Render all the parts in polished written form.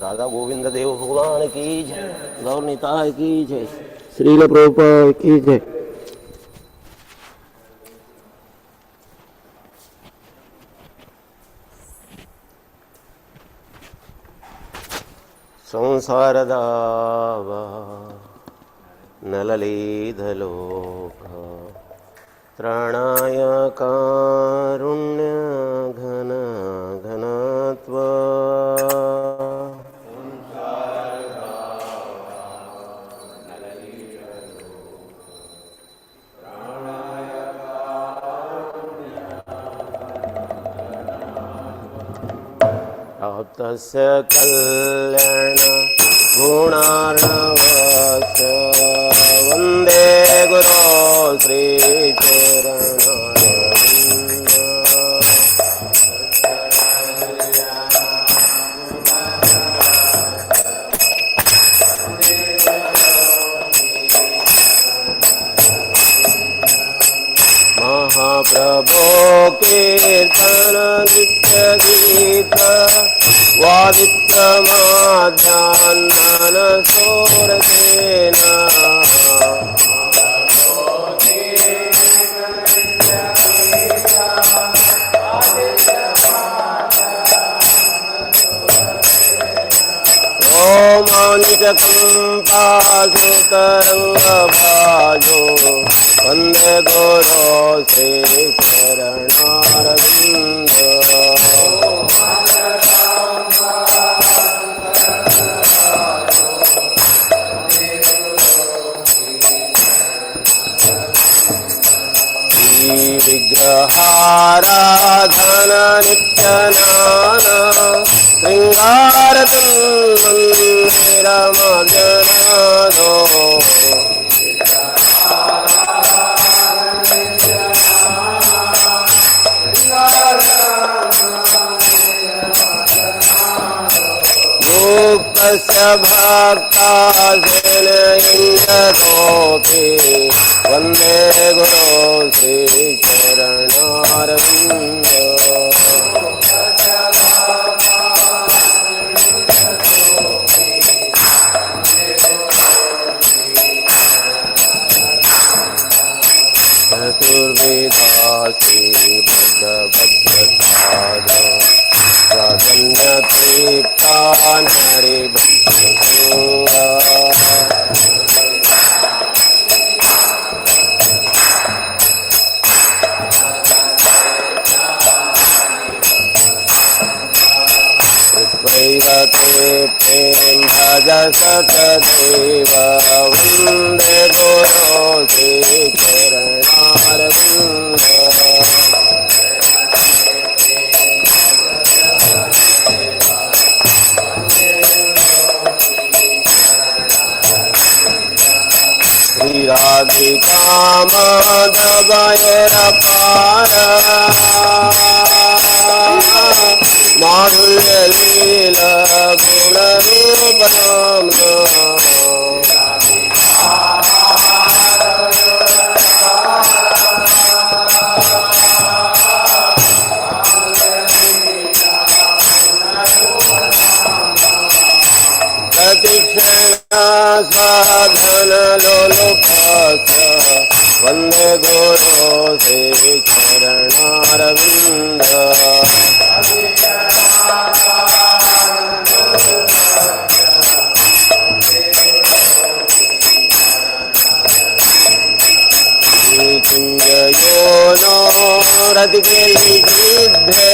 राधा गोविंद देव भगवान की जय, गौर निताय की जय, श्रील प्रभुपाद की जय। संसार दावा नललीधलोक त्राणाय कारुण्य घन घनत्व तस्य कल्याण गुणार्णवस्य वन्दे गुरो श्रीचरणारविन्द। महाप्रभो कीर्तन नित्य गीत वादित्रमाध्यान्धन सोरसेना रोमाञ्चकम्पासुतरङ्गभाजो वन्दे गुरो श्रीचरणारविन्द। विग्रहाराधन नित्यनाना श्रृंगारतन्मन्दिरमजनादो युक्तस्य भक्तासेनयन्तोऽपि वन्दे गुरो श्रीचरणारविन्द। चतुर्वेदासी भद्रभद्रपाद प्रसन्नतीर्थान् हरिभक्तसंगा ते प्रेम भज सतदेव वन्दे गुरो श्रीचरणारविन्द। श्रीराधिका माधवयरपार माधुर्य लीला गुणरूप नाम प्रतिक्षण साधन लोलुपस्थ वन्दे गुरो श्रीचरणारविन्द। कुञ्जयो नो रतिकेलिसिद्धे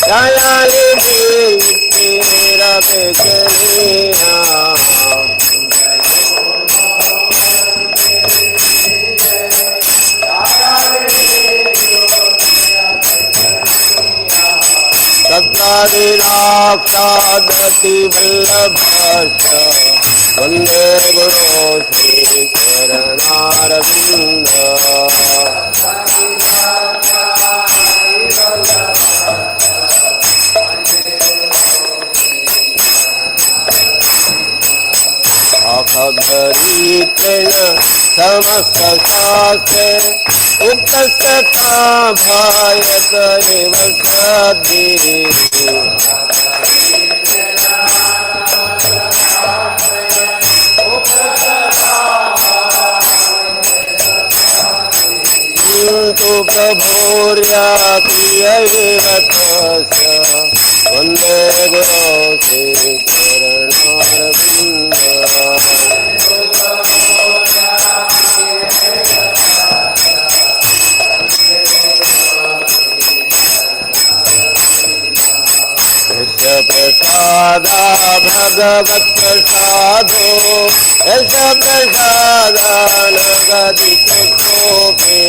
दयालिभिर्मुक्तिरपेक्षणीया तत्तादिलाक्षादतिवल्लभश्च वन्दे गुरो श्रीचरणारविन्द अखधरीतेन समस्तशास्त्रे उक्तस्य का भायत एव सद्भिः किन्तु प्रभोर्याक्रियैव तस्य वन्दे गुरो श्रीचरणारविन्द प्रसादा भगवत्प्रसादो यश प्रसादा न गदितोऽपि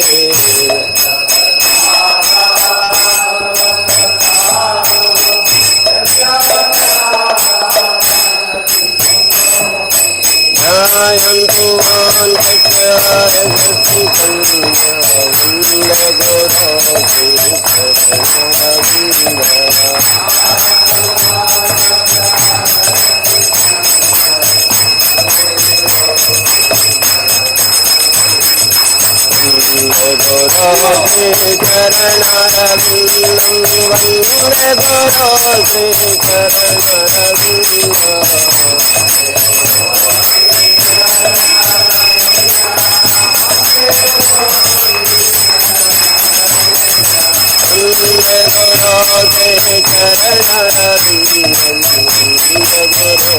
ध्यायन्तु मां तस्य वन्दे गुरो श्रीचरणारविन्द गुरो श्रीचरणारविन्दं वन्दे गुरो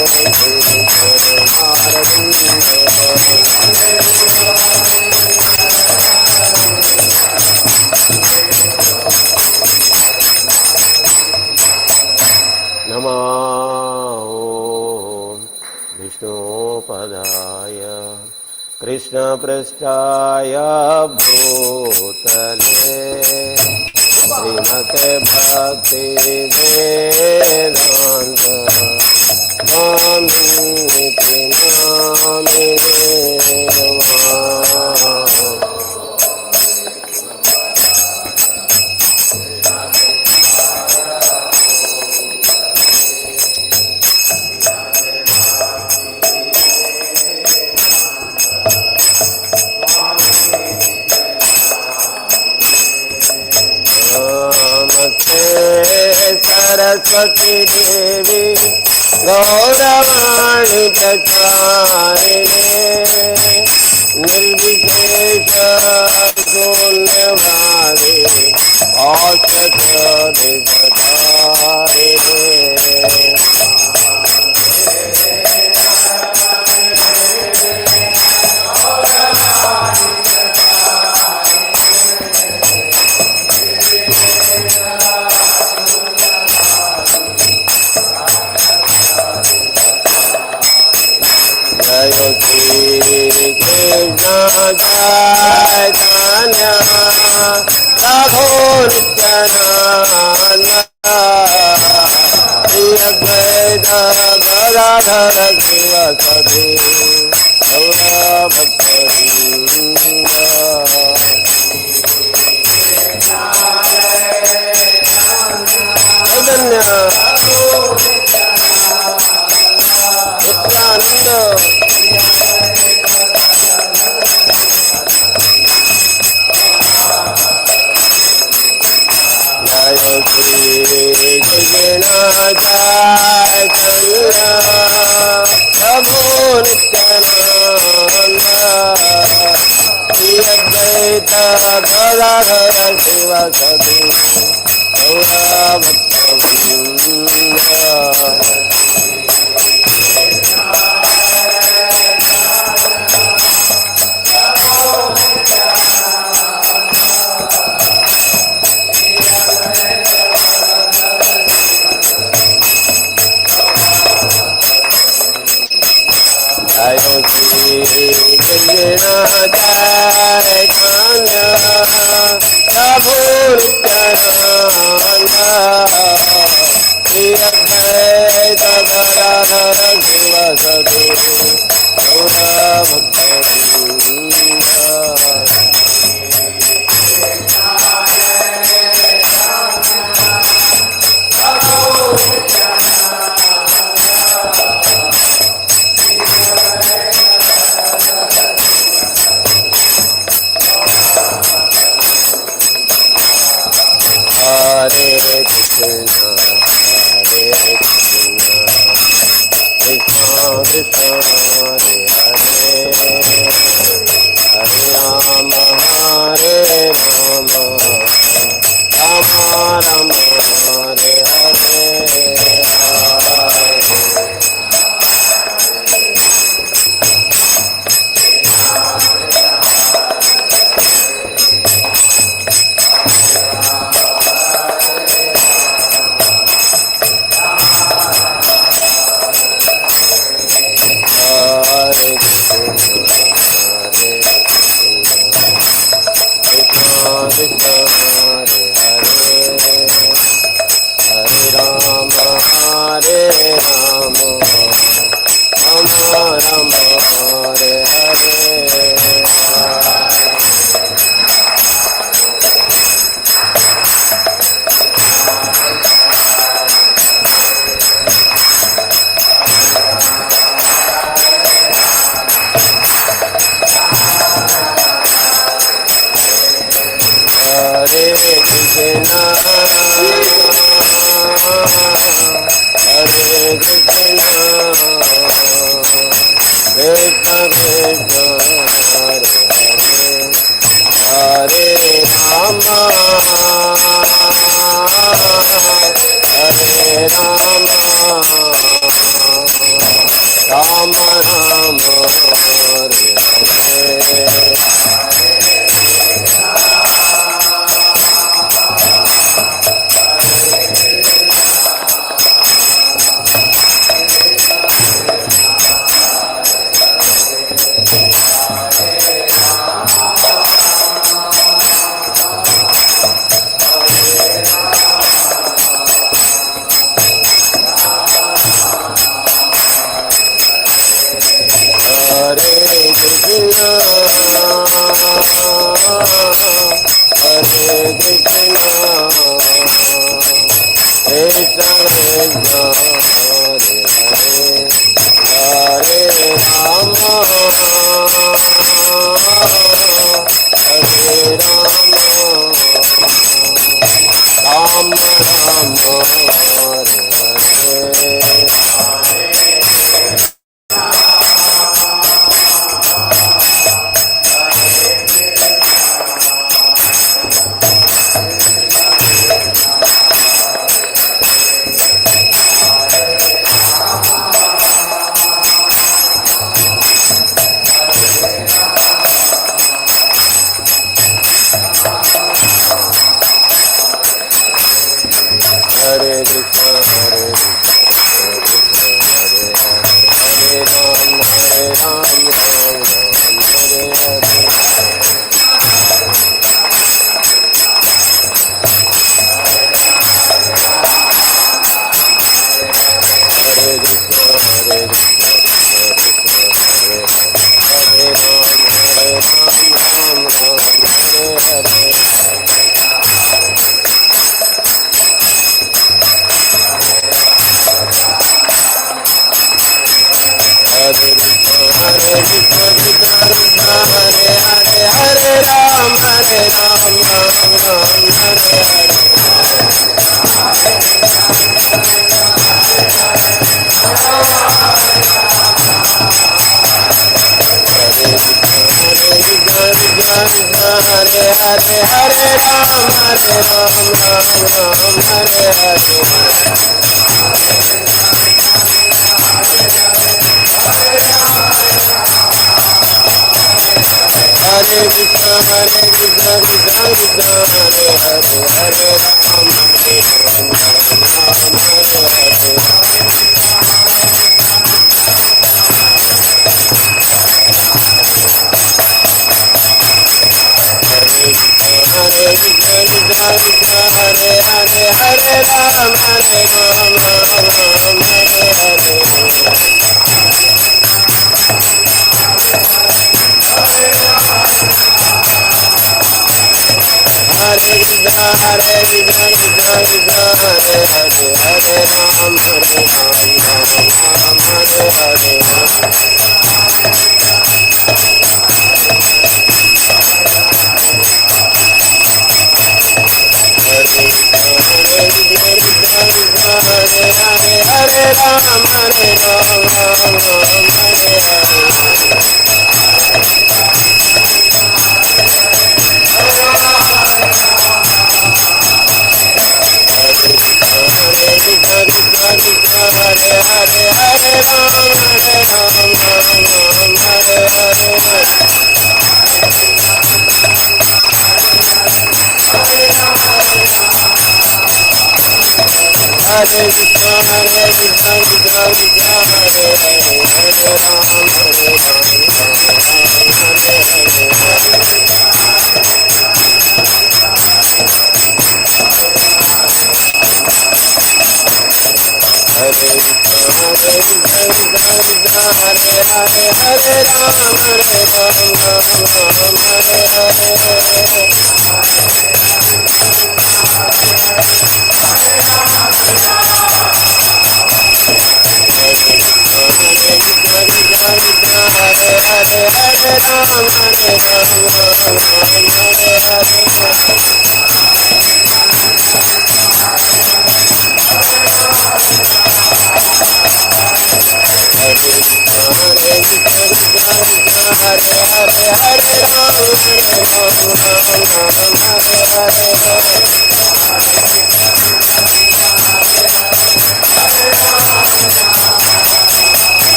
नमो विष्णुपदाय कृष्णपृष्ठाय भूतले श्रीमते भक्तिवेदान्त स्वामिनिति नामिने नमः। सरस्वती देवी गौरवाणी प्रचारिणे निर्विशेष शून्यवादी औषधरिणे जय श्री कृष्ण चैतन्य प्रभु नित्यानंद श्री अद्वैत गदाधर शिवसदि गौरभक्तवृन्द चैतन्य नित्यानंद जय श्री कृष्ण चैतन्य प्रभु नित्यानंद श्री अद्वैत गदाधर शिवसदि गौरभक्तवृन्द कृष्ण जय कान्या प्रभु Nityanand Shri Advaita Gadadhar शिवसदि गौरभक्तवृंद। Hare Krishna, Hare Krishna, Krishna Krishna, Hare Hare, Hare Rama, Hare Rama, Rama Rama, Hare Hare,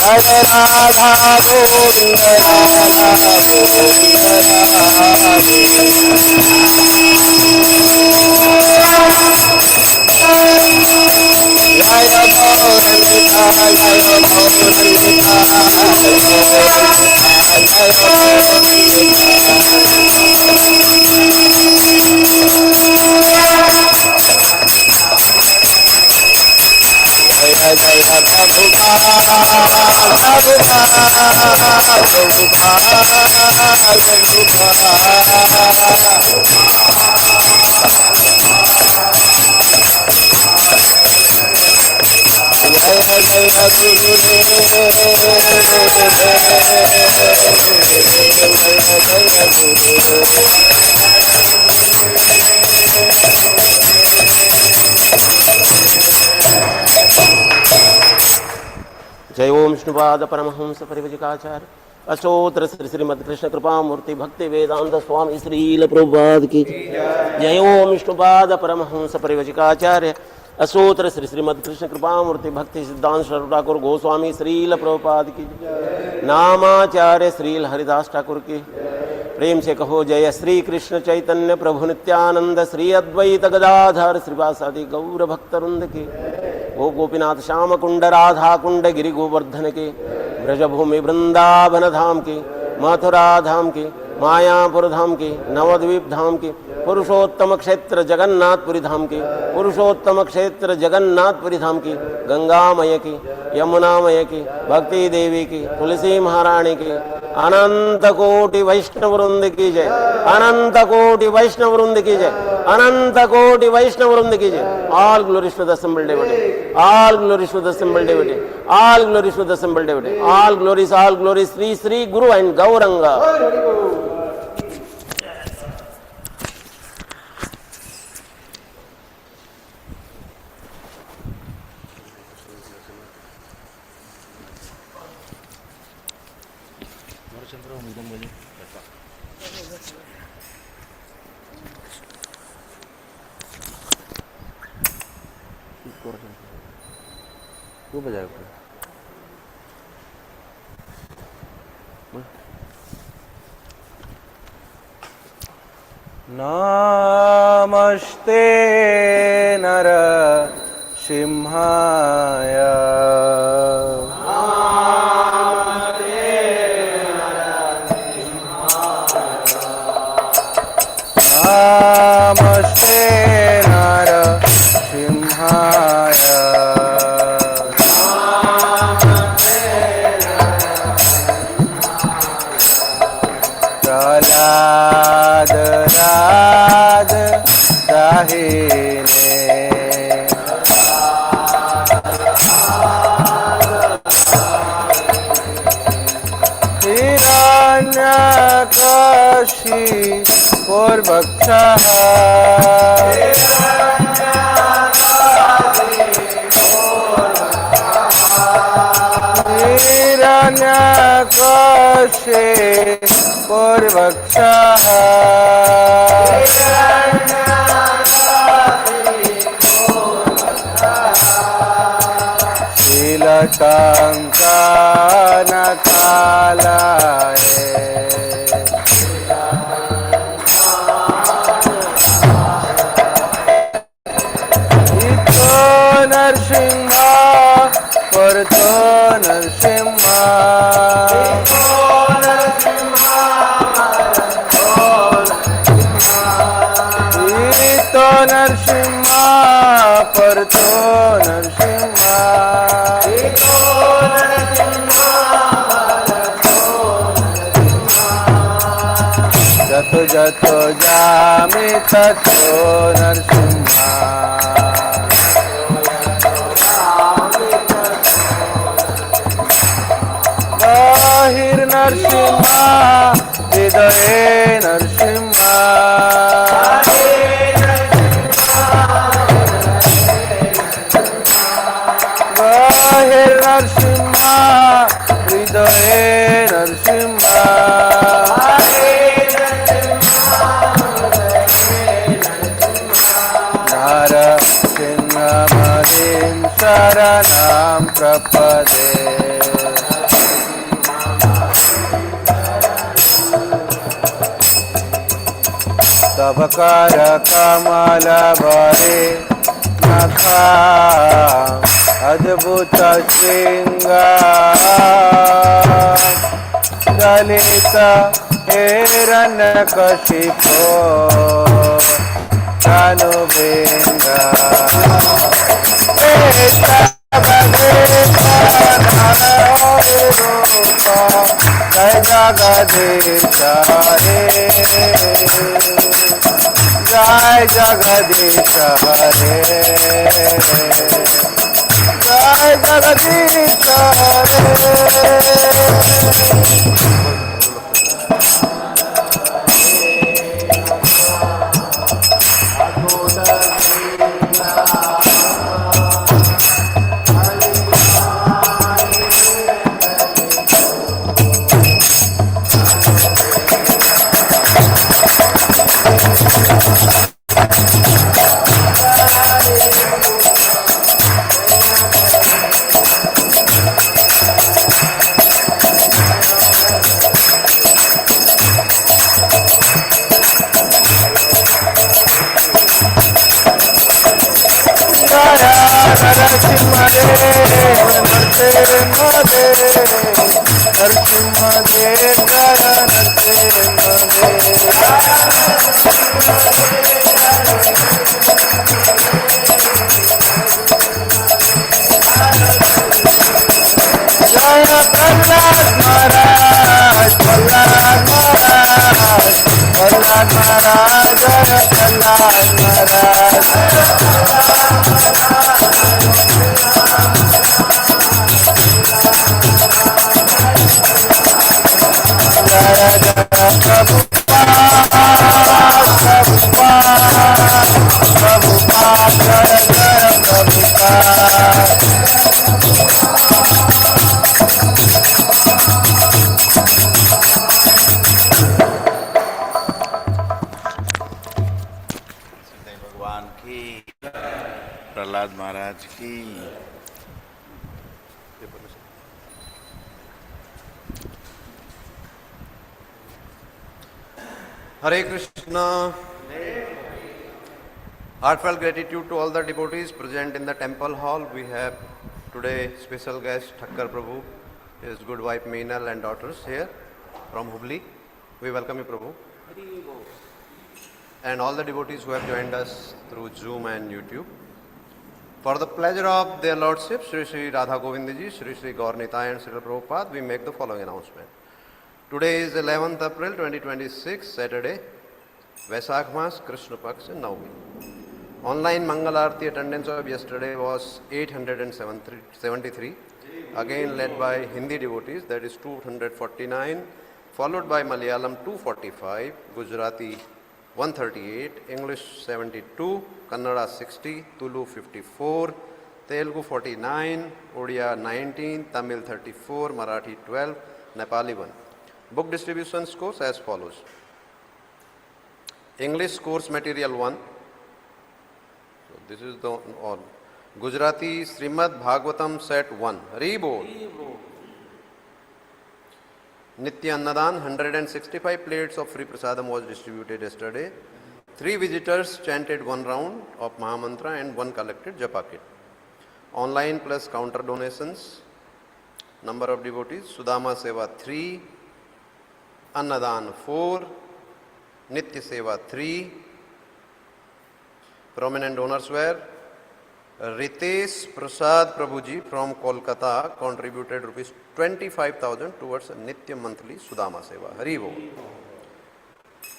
जय राधा गोविंद राधा गोविंद राधे जय गौरंगिता जय गौरंगिता जय जय जय ओम विष्णुपाद परमहंस परिव्राजकाचार्य अष्टोत्तर श्री श्रीमद कृष्ण कृपा मूर्ति भक्ति वेदांत स्वामी श्रील प्रभुपाद की जय ओम विष्णुपाद परमहंस परिव्राजकाचार्य अष्टोत्तर श्री श्रीमद कृष्ण कृपा मूर्ति भक्ति सिद्धांत स्वरूप ठाकुर गोस्वामी श्रील प्रभुपाद की नामाचार्य श्रील हरिदास ठाकुर की प्रेम से कहो जय श्री कृष्ण चैतन्य प्रभु नित्यानंद श्री अद्वैत गदाधर श्रीवासादि गौर भक्तवृंद के गो गोपीनाथ श्याम कुंड राधा कुंड गिरि गोवर्धन के ब्रजभूमि वृंदावन धाम के मथुरा धाम के मायापुर धाम के नवद्वीप धाम के पुरुषोत्तम क्षेत्र जगन्नाथपुरी धाम के पुरुषोत्तम क्षेत्र जगन्नाथपुरी धाम की गंगामय की यमुनामय की भक्ति देवी की तुलसी महारानी की अनंत कोटि वैष्णव वृंद की जय अनंत कोटि वैष्णव वृंद की जय अनंत कोटि वैष्णव वृंद की जय all glories to the assembled devotee all glories to the assembled devotee all glories to the assembled devotee all glories Sri Sri Guru and Gauranga क्यों बजाया नमस्ते नर सिंहाय नमस्ते नर सिंहाय प्रहलाद राज दाहिने हिरण्यकशी पूर्वक्षः हिरण्यकशी पूर्वक्षः शीलकङ्कणकालाय इतो नरसिंह पुरतो नरसिंह नरसिंह परतो नरसिंह जतो जतो जामि ततो नरसिंह बहिर्नरसिंह हृदये नरसिंह नरसिंह हृदये नरसिंह नरसिंहमदिं शरणं प्रपदे तब कर कमल बरे नखा अद्भुत श्रृंगार ललित हिरण्यकशिपो तनुभृंगा जय जगदीश हरे जय जगदीश हरे जय जगदीश प्रहलाद महाराज की। Hare Krishna. Heartfelt gratitude to all the devotees present in the temple hall. We have today special guest Thakkar Prabhu, his good wife Meenal and daughters here from Hubli. We welcome you, Prabhu. And all the devotees who have joined us through Zoom and YouTube. For the pleasure of their Lordship, Sri Sri Radha Govindji, Sri Sri Gaur Nitai and Srila Prabhupada, we make the following announcement. Today is 11th April 2026, Saturday, Vaisakh Mas, Krishna Paksh and Navami. Online Mangal Aarti attendance of yesterday was 873, again led by Hindi devotees, that is 249, followed by Malayalam 245, Gujarati 138, English 72, Kannada 60, Tulu 54, Telugu 49, Odia 19, Tamil 34, Marathi 12, Nepali 1. Book distribution scores as follows. English course material 1. So this is the all. Gujarati Srimad Bhagavatam set 1. Hari Bol. Nitya Annadan 165 plates of free prasadam was distributed yesterday. 3 visitors chanted 1 round of Mahamantra and 1 collected Japa kit. Online plus counter donations. Number of devotees Sudama Seva 3. Annadan 4, Nitya Seva 3. Prominent donors were Ritesh Prasad Prabhuji from Kolkata contributed rupees 25,000 towards Nitya monthly Sudama Seva. Hari Bol.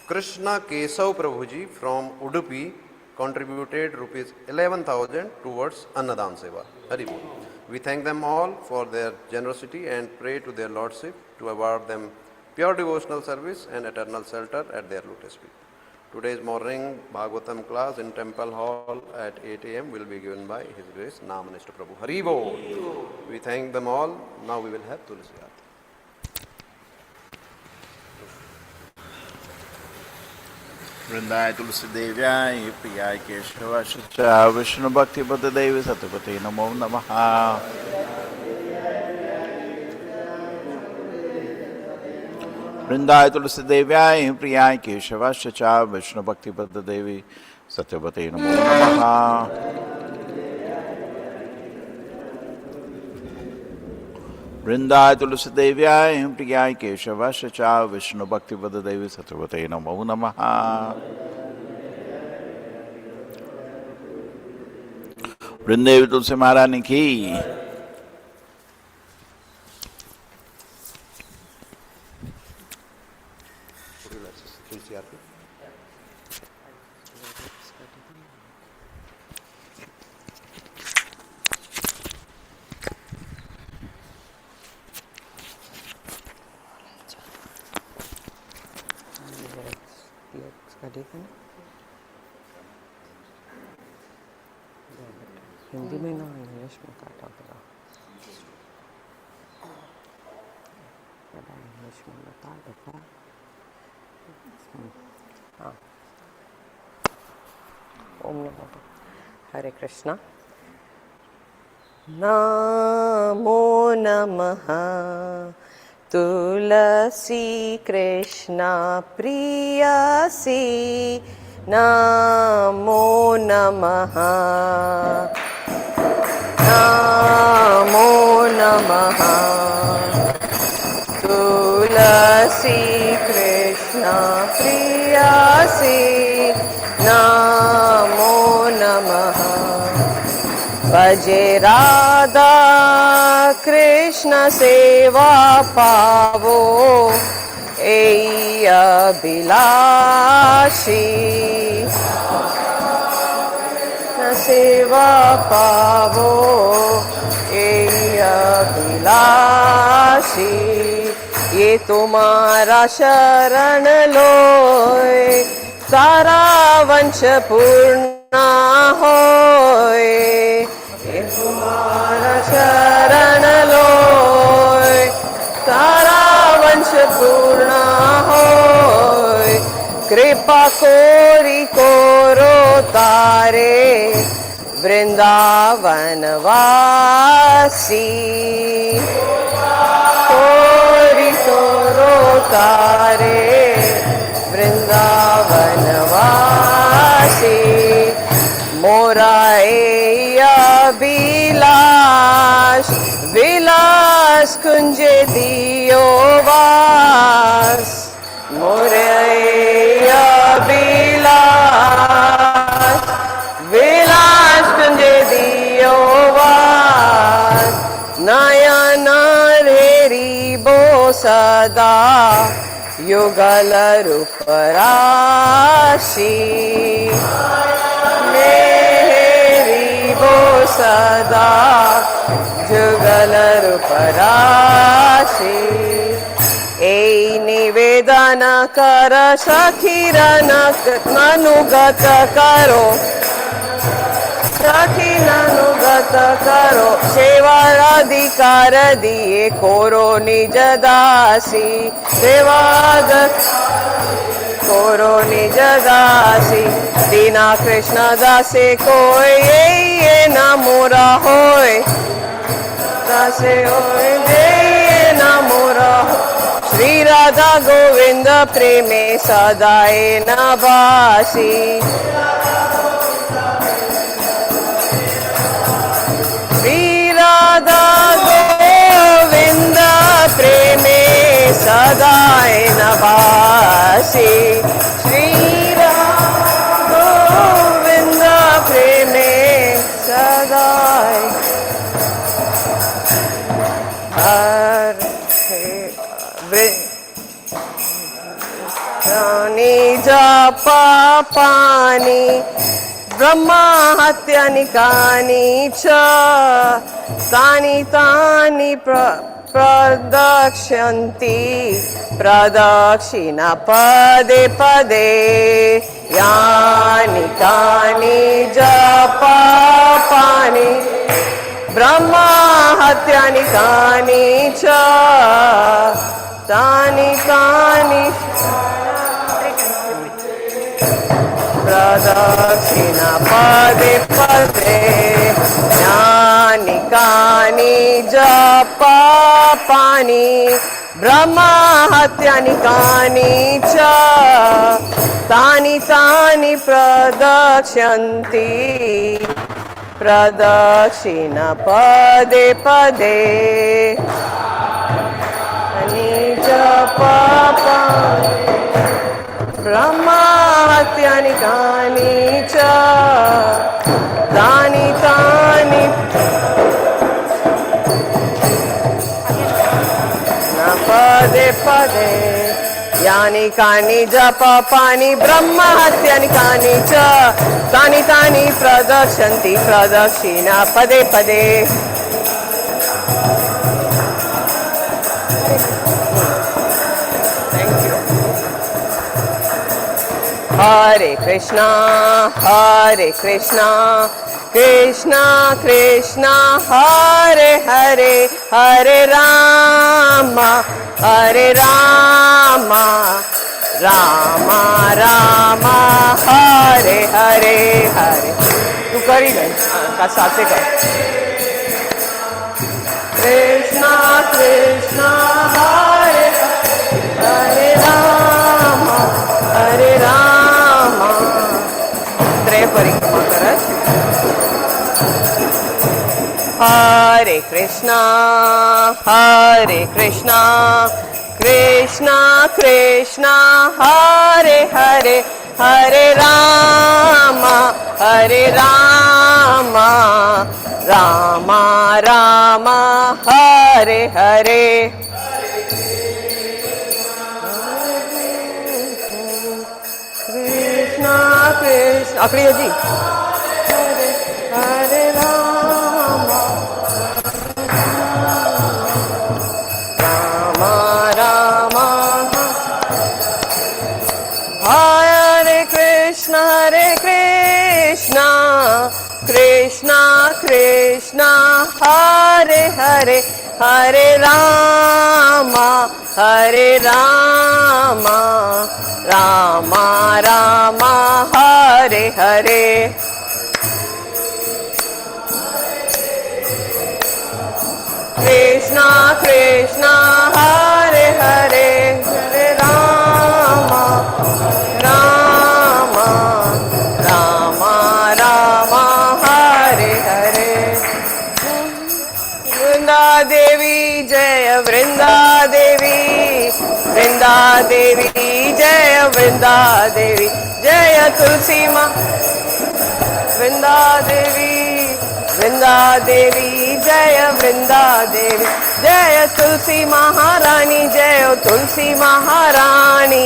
Krishna Kesav Prabhuji from Udupi contributed rupees 11,000 towards Annadan Seva. Hari Bol. We thank them all for their generosity and pray to their Lordship to award them pure devotional service and eternal shelter at their lotus feet. Today's morning Bhagavatam class in Temple Hall at 8 a.m. will be given by His Grace Namanishta Prabhu. Hari Bol. We thank them all. Now we will have Tulsi Aarti. वृंदाय तुलसी देव्याय प्रियाय केशवाय विष्णु भक्ति पद देवी सतपते नमो नमः। वृंदाय तुलसी देव्याय प्रियाय केशवाश्च च विष्णु भक्ति पद देवी सत्यवते नमो नमः। वृंदाय तुलसी देव्याय प्रियाय केशवाश्च च विष्णु भक्ति पद देवी सत्यवते नमो नमः। वृंदेवी तुलसी महारानी की। हिंदी में ना इंग्लिश में काटा गया, इंग्लिश में बता बेटा। हाँ, ओम नमो हरे कृष्णा। नमो नमः तुलसी कृष्णा प्रियसी, नमो नमः नमो नमः तुलसी कृष्णा प्रियसी, नमो नमः। भजे राधा कृष्ण सेवा पावो, एय अभिलाषी सेवा पावो, एय अभिलाषी। ये तुम्हारा शरण लोय, सारा वंश पूर्ण होय। ये तुम्हारा शरण लोय, सारा वंश पूर्ण होय। कृपा कोरी कोरो तारे, वृंदावन वासी। कोरी कोरो तारे, वृंदावन वासी। मोरा अभिलाष, विलास कुंजे दियो वास। मोरे अभिलाष, विलास कुंजे दियो वास। नयन रेरी बो सदा, युगल रूप राशि। मेरी बो सदा, जुगल रूप राशि। ए निवेदन कर सखीरन अनुगत करो, सखी अनुगत करो। सेवार अधिकार दिए कोरो निज दासी, सेवाद कोरो निज दासी। दीना कृष्ण दासे कोय, ये न मोरा होय। दासे होय, ये न मोरा होय। श्री राधा गोविंद प्रेमे सदाए न बासी। श्री राधा गोविंद प्रेमे सदाए न बासी। श्री राधा गोविंद प्रेमे सदाए। जपा पानी ब्रह्मा हत्यानि कानि च, तानि तानि प्रदक्ष्यन्ति प्रदक्षिणा पदे पदे। यानि कानि जपा पानि ब्रह्मा हत्यानि कानि च, तानि तानि प्रदक्षिणा पदे पदे। यानि कानि जपा पानि ब्रह्महत्यानि कानि च तानि तानि प्रदक्ष्यन्ति प्रदक्षिण पदे पदे निज पापा ब्रह्महत्यानि कानि च तानि तानि पदे पदे यानि कानि जपानि ब्रह्महत्यानि कानि च तानि तानि प्रदक्षन्ति प्रदक्षिणा पदे पदे हरे कृष्णा कृष्णा कृष्णा हरे हरे हरे राम राम राम हरे हरे हरे तू करी गई का साथ से कर कृष्णा कृष्णा हरे हरे राम त्रय परिक्रमा करत हरे कृष्णा कृष्णा कृष्णा हरे हरे हरे राम राम राम हरे हरे कृष्णा कृष्ण अकड़ी जी हरे हरे राम राम हरे कृष्ण कृष्णा कृष्णा हरे हरे हरे राम राम राम हरे हरे कृष्णा कृष्णा हरे हरे हरे राम राम राम हरे हरे वृंदा देवी जय वृंदा देवी जय वृंदा देवी जय तुलसी माँ वृंदा देवी जय वृंदा देवी जय तुलसी महारानी जय तुलसी महारानी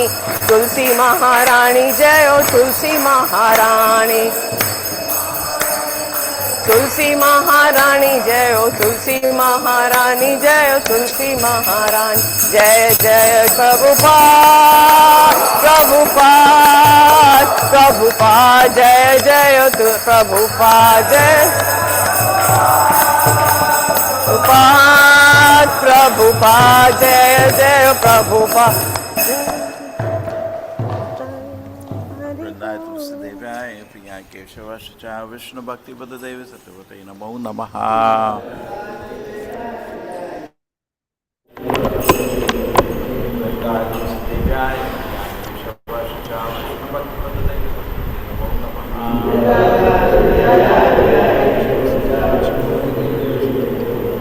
जय तुलसी महारानी तुलसी महारानी जय तुलसी महारानी जय तुलसी महारानी जय जय प्रभुपाद जय जय प्रभुपाद जय प्रभुपाद जय जय प्रभुपाद वृंदाय तुलसीदेव्याय प्रियाय केशवाय विष्णु भक्ति पद देवी सत्यवते नमो नमः। वृंदाय तुलसीदेव्याय केशवाय विष्णु भक्ति पद देवी नमो नमः।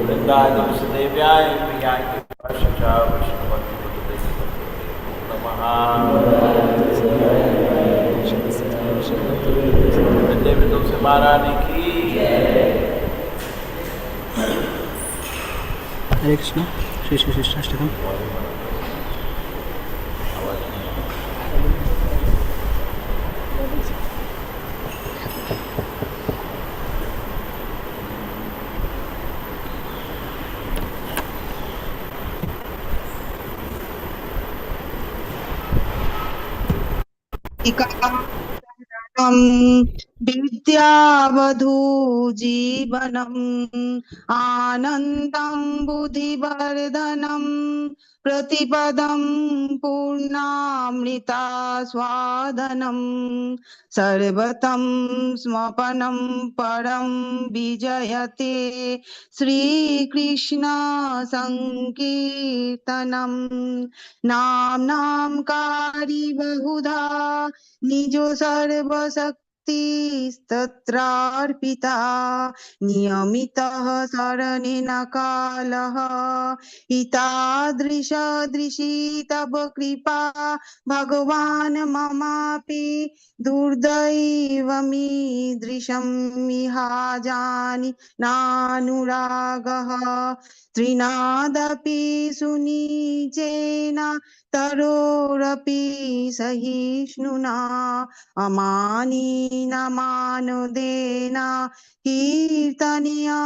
वृंदाय तुलसीदेव्याय प्रियाय केशवाय विष्णु भक्ति पद देवी नमः। देवी तुलसी महारानी की हरे कृष्ण श्री श्री कृष्णाष्टकम विद्यावधूजीवनम् आनन्दं बुद्धिवर्धनम् प्रतिपदं पूर्णामृता स्वादनम् सर्वतं स्वपनं परं विजयते श्रीकृष्ण संकीर्तनम् नाम्नां कारी बहुधा निजो सर्वशक्ति तत्रार्पिता नियमितः शरणेन कालः इतादृशदृशी तव कृपा भगवान् ममापि दुर्दैवमीदृशं विहाजानि नानुरागः तृणादपि सुनीचेन तरोरपि सहिष्णुना अमानिन मानुदेन कीर्तनीया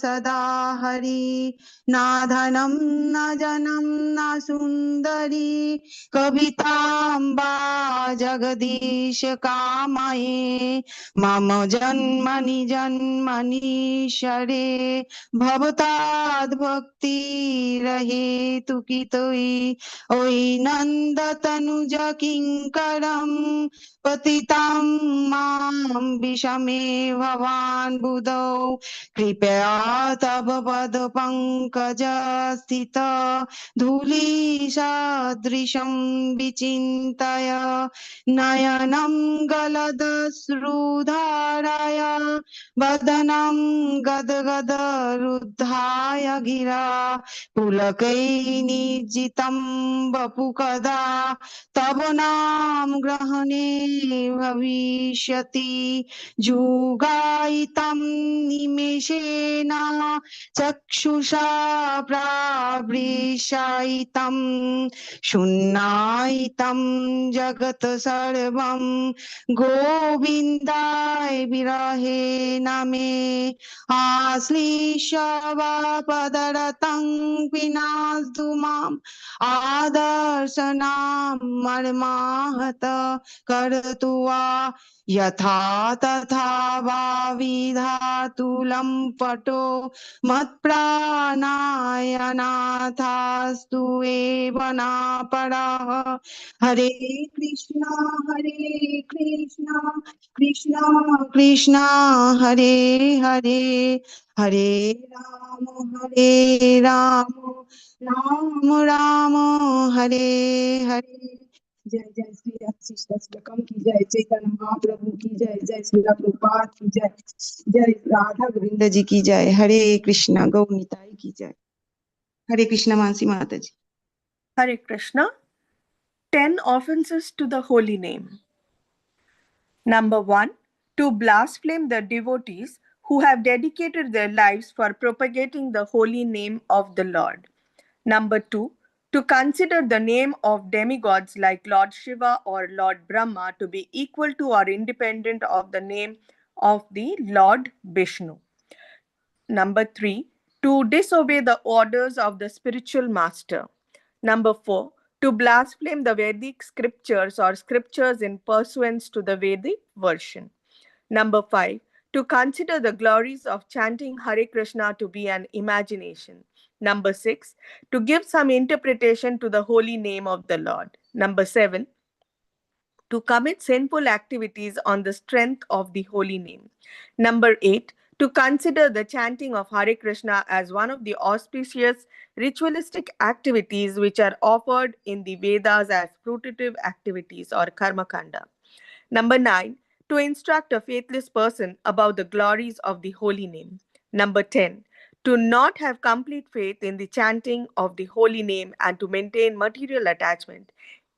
सदा हरि न धनं न जनं न सुन्दरी कवितां वा जगदीश कामये मम जन्मनि जन्मनीश्वरे भवताद्भक्तिरहेतुकितोयि ओयि नन्दतनुज किङ्करम् पतितं मां विषमे भवान् बुधौ कृपया तव पदपङ्कजस्थित धूलिसदृशं विचिन्तय नयनं गलदश्रुधारय वदनं गदगदरुद्धाय गिरा पुलकैर्निर्जितं वपु कदा तव नाम ग्रहणे भविष्यति जुगायितं निमेषेण चक्षुषा प्रावृषायितं शून्यायितं जगत् सर्वं गोविन्दाय विरहे न मे आश्लिष्य वा पदरतं विनाशतु माम् आदर्शनां मर्माहत कर्तु वा यथा तथा वा विधातु लम्पटो मत्प्राणायनाथास्तु एव नापरः हरे कृष्ण कृष्ण कृष्ण हरे हरे हरे राम राम राम हरे हरे जय जय श्री राधे कृष्ण की जय चैतन्य महाप्रभु की जय जय श्री प्रभुपाद की जय जय राधा गोविंद जी की जय हरे कृष्ण गौ निताई की जय हरे कृष्ण मानसी माता जी Hare Krishna. 10 offenses to the holy name. Number 1, to blaspheme the devotees who have dedicated their lives for propagating the holy name of the Lord. Number 2, to consider the name of demigods like Lord Shiva or Lord Brahma to be equal to or independent of the name of the Lord Vishnu. Number 3, to disobey the orders of the spiritual master. Number 4, to blaspheme the Vedic scriptures or scriptures in pursuance to the Vedic version. Number 5, to consider the glories of chanting Hare Krishna to be an imagination. Number 6, to give some interpretation to the holy name of the Lord. Number 7, to commit sinful activities on the strength of the holy name. Number 8, to consider the chanting of Hare Krishna as one of the auspicious ritualistic activities which are offered in the Vedas as fruitive activities or karma kanda. Number 9, to instruct a faithless person about the glories of the holy name. Number 10, to not have complete faith in the chanting of the holy name and to maintain material attachment,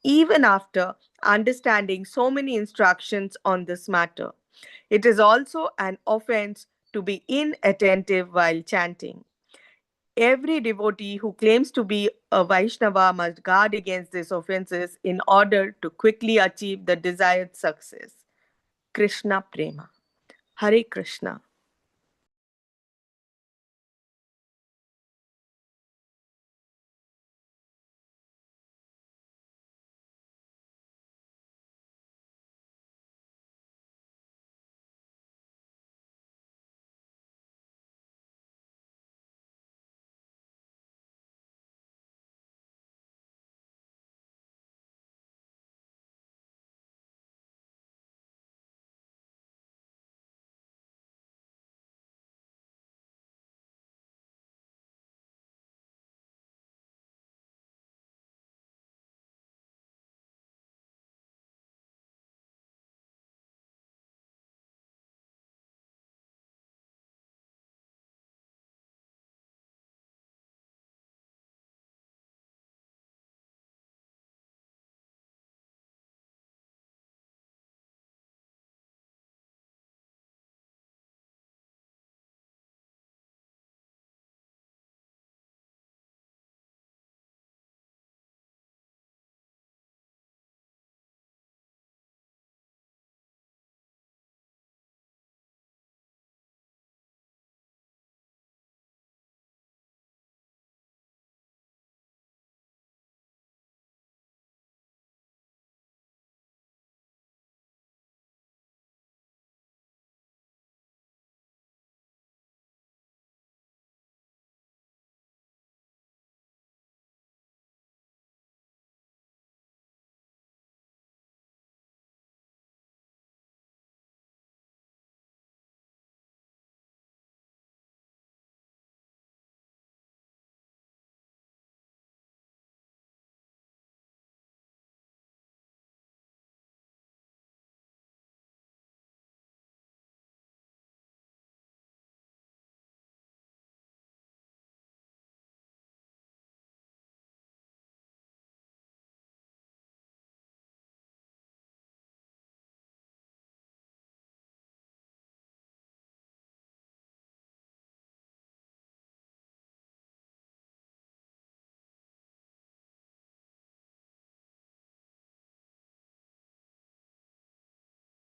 even after understanding so many instructions on this matter. It is also an offense to be inattentive while chanting. Every devotee who claims to be a Vaishnava must guard against these offenses in order to quickly achieve the desired success. Krishna Prema. Hare Krishna.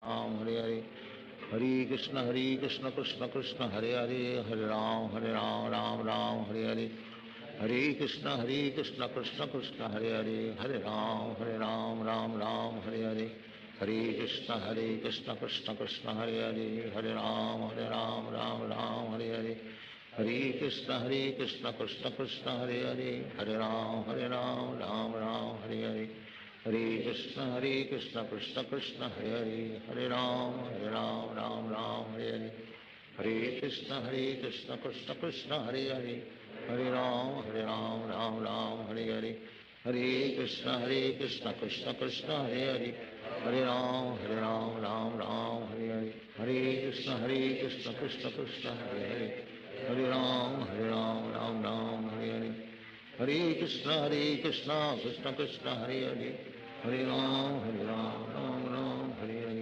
Ram Hare Hare Hare Krishna Krishna Krishna Hare Hare Ram Ram Ram Hare Hare Hare Krishna Krishna Krishna Hare Ram Ram Ram Hare Hare Hare Krishna Krishna Krishna Hare Ram Ram Ram Hare Hare Hare Krishna Krishna Krishna Hare Ram Ram Ram Hare Hare Hare Krishna Krishna Krishna Hare Ram Ram Ram Hare Hare Hare Krishna Krishna Krishna Hare Ram Ram Ram Hare Hare Hare Krishna Krishna Krishna Hare Ram Ram Ram Hare Hare Hare Krishna Krishna Krishna Hare Ram Ram Ram Hare Hare Hare Krishna Krishna Krishna Hare Ram Ram Ram Hare Hare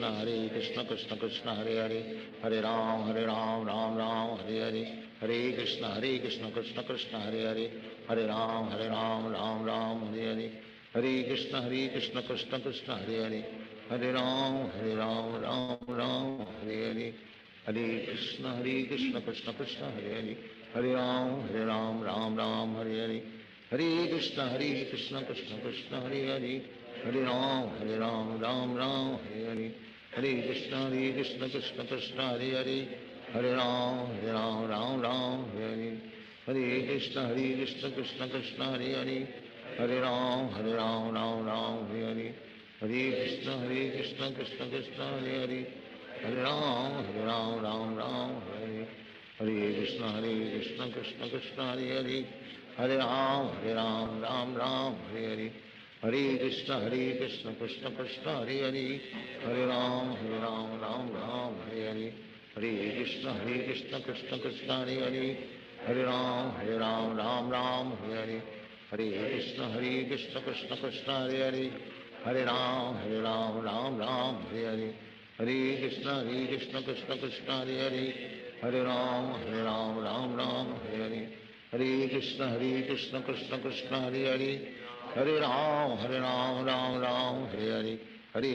Hare Krishna Krishna Krishna Hare Ram Ram Ram Hare Hare Hare Krishna Krishna Krishna Hare Ram Ram Ram Hare Hare Hare Krishna Krishna Krishna Hare Ram Ram Ram Hare Hare Hare Krishna Krishna Krishna Hare Ram Ram Hare Hare Hare Krishna Krishna Krishna Hare Ram Ram Ram Hare Hare Hare Krishna Krishna Krishna Hare Ram Ram Ram Hare Hare Hare Krishna Krishna Krishna Hare Ram Ram Ram Hare Hare Hare Krishna Krishna Krishna Hare Ram Ram Hare Hare Krishna Krishna Krishna Hare Ram Ram Hare Hare Hare Krishna Krishna Krishna Hare Ram Ram Ram Hare Hare Hare Krishna Krishna Krishna Hare Ram Ram Hare Hare Hare Krishna Krishna Krishna Hare Ram Ram Hare Hare Hare Krishna Krishna Krishna Hare Ram Ram Hare Hare Hare Krishna Krishna Krishna Hare Ram Ram Hare Hare Hare Krishna Krishna Krishna Hare Ram Ram Hare Hare Hare Krishna Krishna Krishna Hare Ram Ram Hare Hare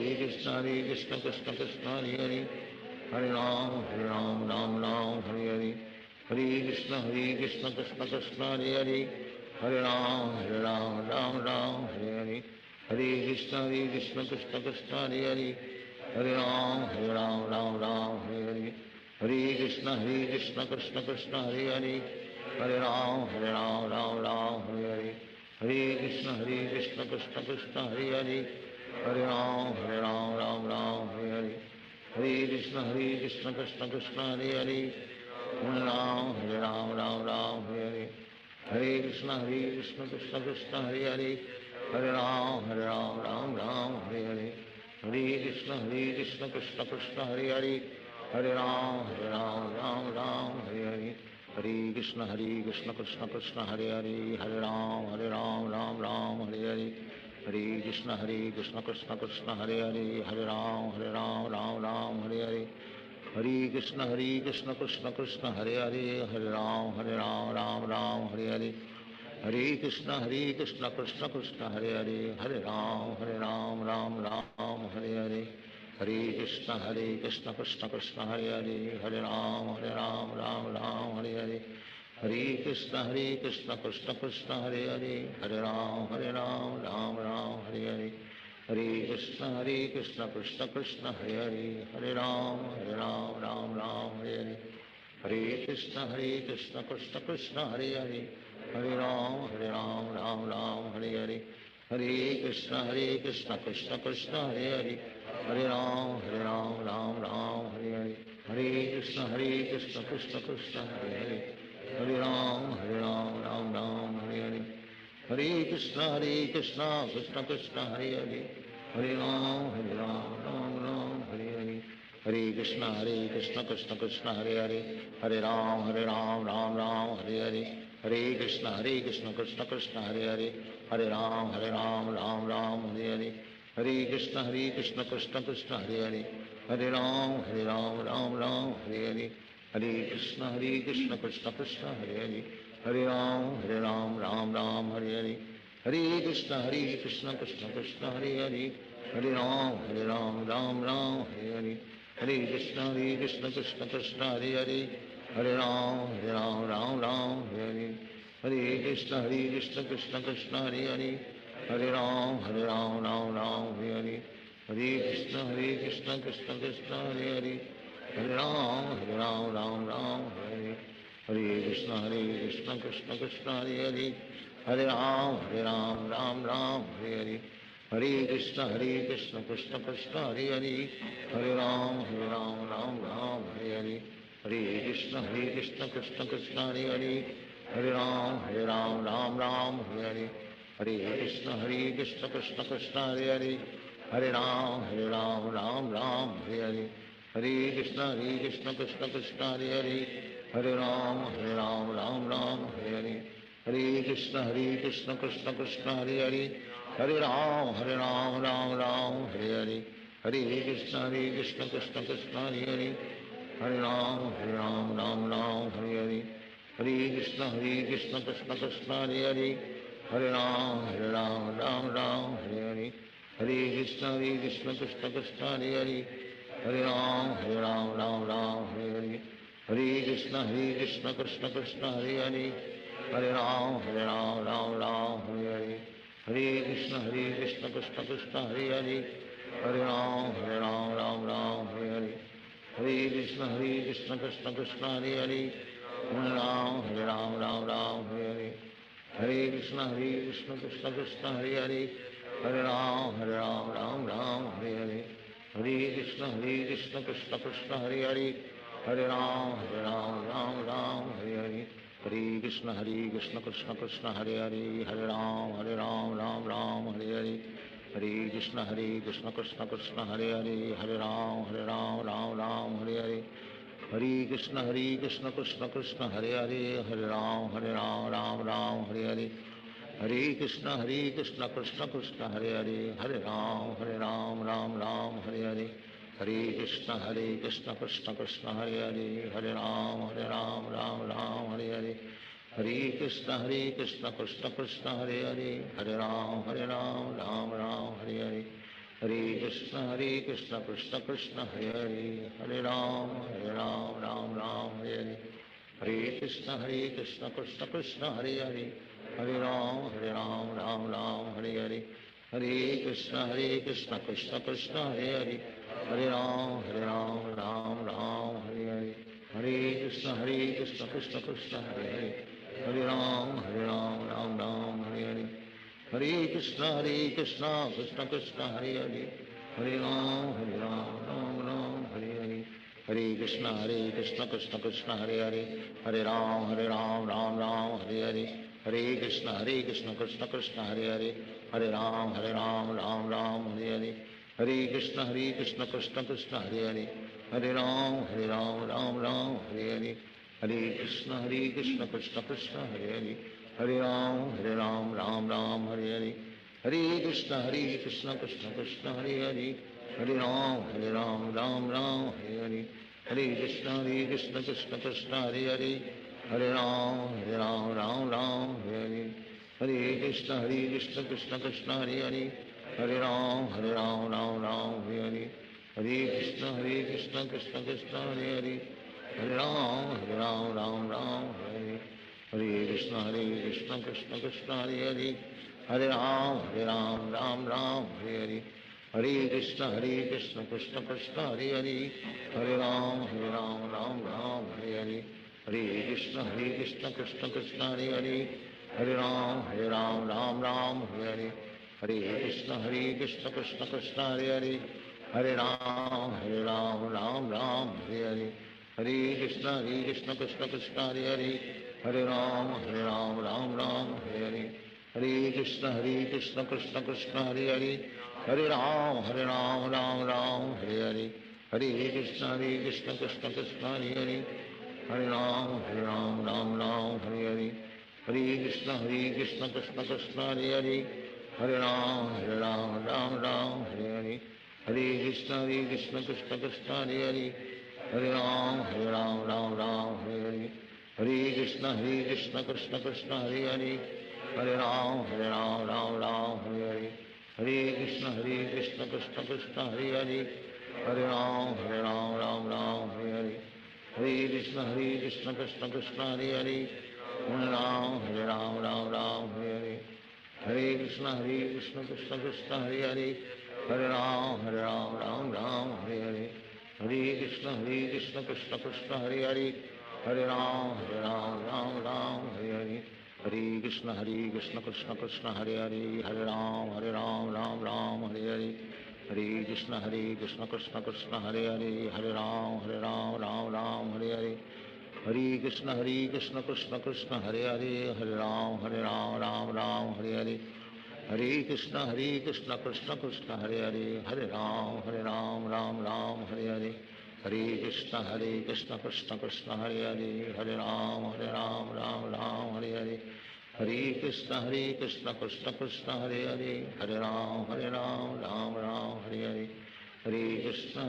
Hare Krishna Krishna Krishna Hare Ram Ram Hare Hare Hare Krishna Krishna Krishna Hare Ram Ram Hare Hare Hare Krishna Krishna Krishna Hare Ram Ram Hare Hare Hare Krishna Krishna Krishna Hare Ram Ram Hare Hare Hare Krishna Krishna Krishna Hare Ram Ram Hare Hare Hare Krishna Krishna Krishna Hare Ram Ram Hare Hare Hare Krishna Krishna Krishna Hare Ram Ram Hare Hare Hare Krishna Krishna Krishna Hare Ram Ram Hare Hare Hare Krishna Krishna Krishna Hare Ram Ram Hare Hare Hare Krishna Krishna Krishna Hare Ram Ram Hare Hare Hare Krishna Krishna Krishna Hare Ram Ram Hare Hare Hare Krishna Krishna Krishna Hare Ram Ram Hare Hare Hare Krishna Krishna Krishna Hare Ram Ram Hare Hare Hare Krishna Krishna Krishna Hare Ram Ram Hare Hare Hare Krishna Krishna Krishna Hare Ram Ram Hare Hare Hare Krishna Krishna Krishna Hare Ram Ram Hare Hare Hare Krishna Krishna Krishna Hare Ram Ram Hare Hare Hare Krishna Krishna Krishna Hare Ram Ram Ram Hare Hare Hare Krishna Krishna Krishna Hare Ram Ram Hare Hare Hare Krishna Krishna Krishna Hare Ram Hare Hare Hare Krishna Krishna Krishna Hare Ram Ram Hare Hare Hare Krishna Krishna Krishna Hare Ram Ram Ram Hare Hare Krishna Krishna Krishna Hare Hare Hare Ram Ram Ram Hare Hare Krishna Krishna Krishna Hare Hare Hare Ram Ram Ram Hare Hare Krishna Krishna Krishna Hare Hare Hare Ram Ram Hare Hare Krishna Krishna Krishna Hare Hare Hare Ram Ram Hare Hare Krishna Krishna Krishna Hare Hare Hare Ram Ram Hare Hare Krishna Krishna Krishna Hare Hare Hare Ram Ram Hare Hare Krishna Krishna Krishna Hare Hare Hare Ram Ram Hare Hare Krishna Krishna Krishna Hare Hare Hare Ram Hare Hare Krishna Krishna Krishna Hare Hare Hare Ram Hare Hare Hare Krishna Krishna Krishna Hare Hare Hare Ram Hare Hare Hare Krishna Krishna Krishna Hare Hare Hare Ram Hare Hare Hare Krishna Krishna Krishna Hare Hare Hare Ram Hare Hare Krishna Krishna Krishna Hare Hare Hare Ram Hare Hare Hare Krishna Krishna Krishna Hare Hare Hare Ram Hare Hare Hare Krishna Krishna Krishna Hare Hare Hare Ram Hare Hare Krishna Krishna Krishna Hare Hare Hare Ram Hare Hare Hare Krishna Krishna Krishna Hare Hare Hare Ram Hare Hare Hare Krishna Krishna Krishna Hare Hare Hare Ram Hare Hare Hare Krishna Krishna Krishna Hare Hare Hare Ram Hare Hare Hare Krishna Krishna Krishna Hare Hare Hare Ram Hare Hare Hare Krishna Krishna Krishna Hare Hare Hare Ram Hare Hare Hare Krishna Krishna Krishna Hare Hare Hare Ram Hare Hare Hare Krishna Krishna Krishna Hare Hare Hare Ram Hare Hare Hare Krishna Krishna Krishna Hare Hare Hare Ram Hare Hare Hare Krishna Krishna Krishna Hare Hare Hare Ram Hare Hare Hare Krishna Krishna Krishna Hare Hare Hare Ram Hare Hare Hare Krishna Krishna Krishna Hare Hare Hare Ram Hare Hare Hare Krishna Krishna Krishna Hare Hare Hare Ram Hare Hare Hare Krishna Krishna Krishna Hare Hare Hare Ram Hare Hare Hare Krishna Krishna Krishna Hare Hare Hare Ram Hare Hare Hare Krishna Krishna Krishna Hare Hare Hare Ram Hare Hare Hare Krishna Krishna Krishna Hare Hare Hare Ram Hare Hare Hare Krishna Krishna Krishna Hare Hare Hare Ram Hare Hare Hare Krishna Krishna Krishna Hare Hare Hare Ram Hare Hare Hare Krishna Krishna Krishna Hare Hare Hare Ram Hare Hare Hare Krishna Krishna Krishna Hare Hare Hare Ram Hare Hare Krishna Krishna Krishna Hare Hare Hare Ram Hare Hare Hare Krishna Krishna Krishna Hare Hare Hare Ram Hare Hare Hare Krishna Krishna Krishna Hare Hare Hare Ram Hare Hare Hare Krishna Krishna Krishna Hare Hare Hare Ram Hare Hare Hare Krishna Krishna Krishna Hare Hare Hare Ram Hare Hare Hare Krishna Krishna Krishna Hare Hare Hare Ram Hare Hare Hare Krishna Krishna Krishna Hare Hare Hare Ram Hare Hare Hare Krishna Krishna Krishna Hare Hare Hare Ram Hare Hare Hare Krishna Krishna Krishna Hare Hare Hare Ram Hare Hare Hare Krishna Krishna Krishna Hare Hare Hare Ram Hare Hare Hare Krishna Krishna Krishna Hare Hare, Hare Ram Ram Ram Hare Hare, Hare Krishna Krishna Krishna Hare Hare, Hare Ram Ram Hare Hare, Hare Krishna Krishna Krishna Hare Hare, Hare Ram Ram Hare Hare, Hare Krishna Krishna Krishna Hare Hare, Hare Ram Ram Hare Hare, Hare Krishna Krishna Krishna Hare Hare, Hare Ram Ram Hare Hare, Hare Krishna Krishna Krishna Hare Hare, Hare Ram Ram Hare Hare, Hare Krishna Krishna Krishna Hare Hare, Hare Ram Ram Hare Hare, Hare Krishna Krishna Krishna Hare Hare, Hare Ram Ram Hare Hare, Hare Krishna Krishna Krishna Hare Hare, Hare Ram Ram Hare Hare, Hare Krishna Krishna Krishna Hare Hare, Hare Ram Ram Hare Hare, Hare Krishna Krishna Krishna Hare Hare, Hare Ram Ram Hare Hare, Hare Krishna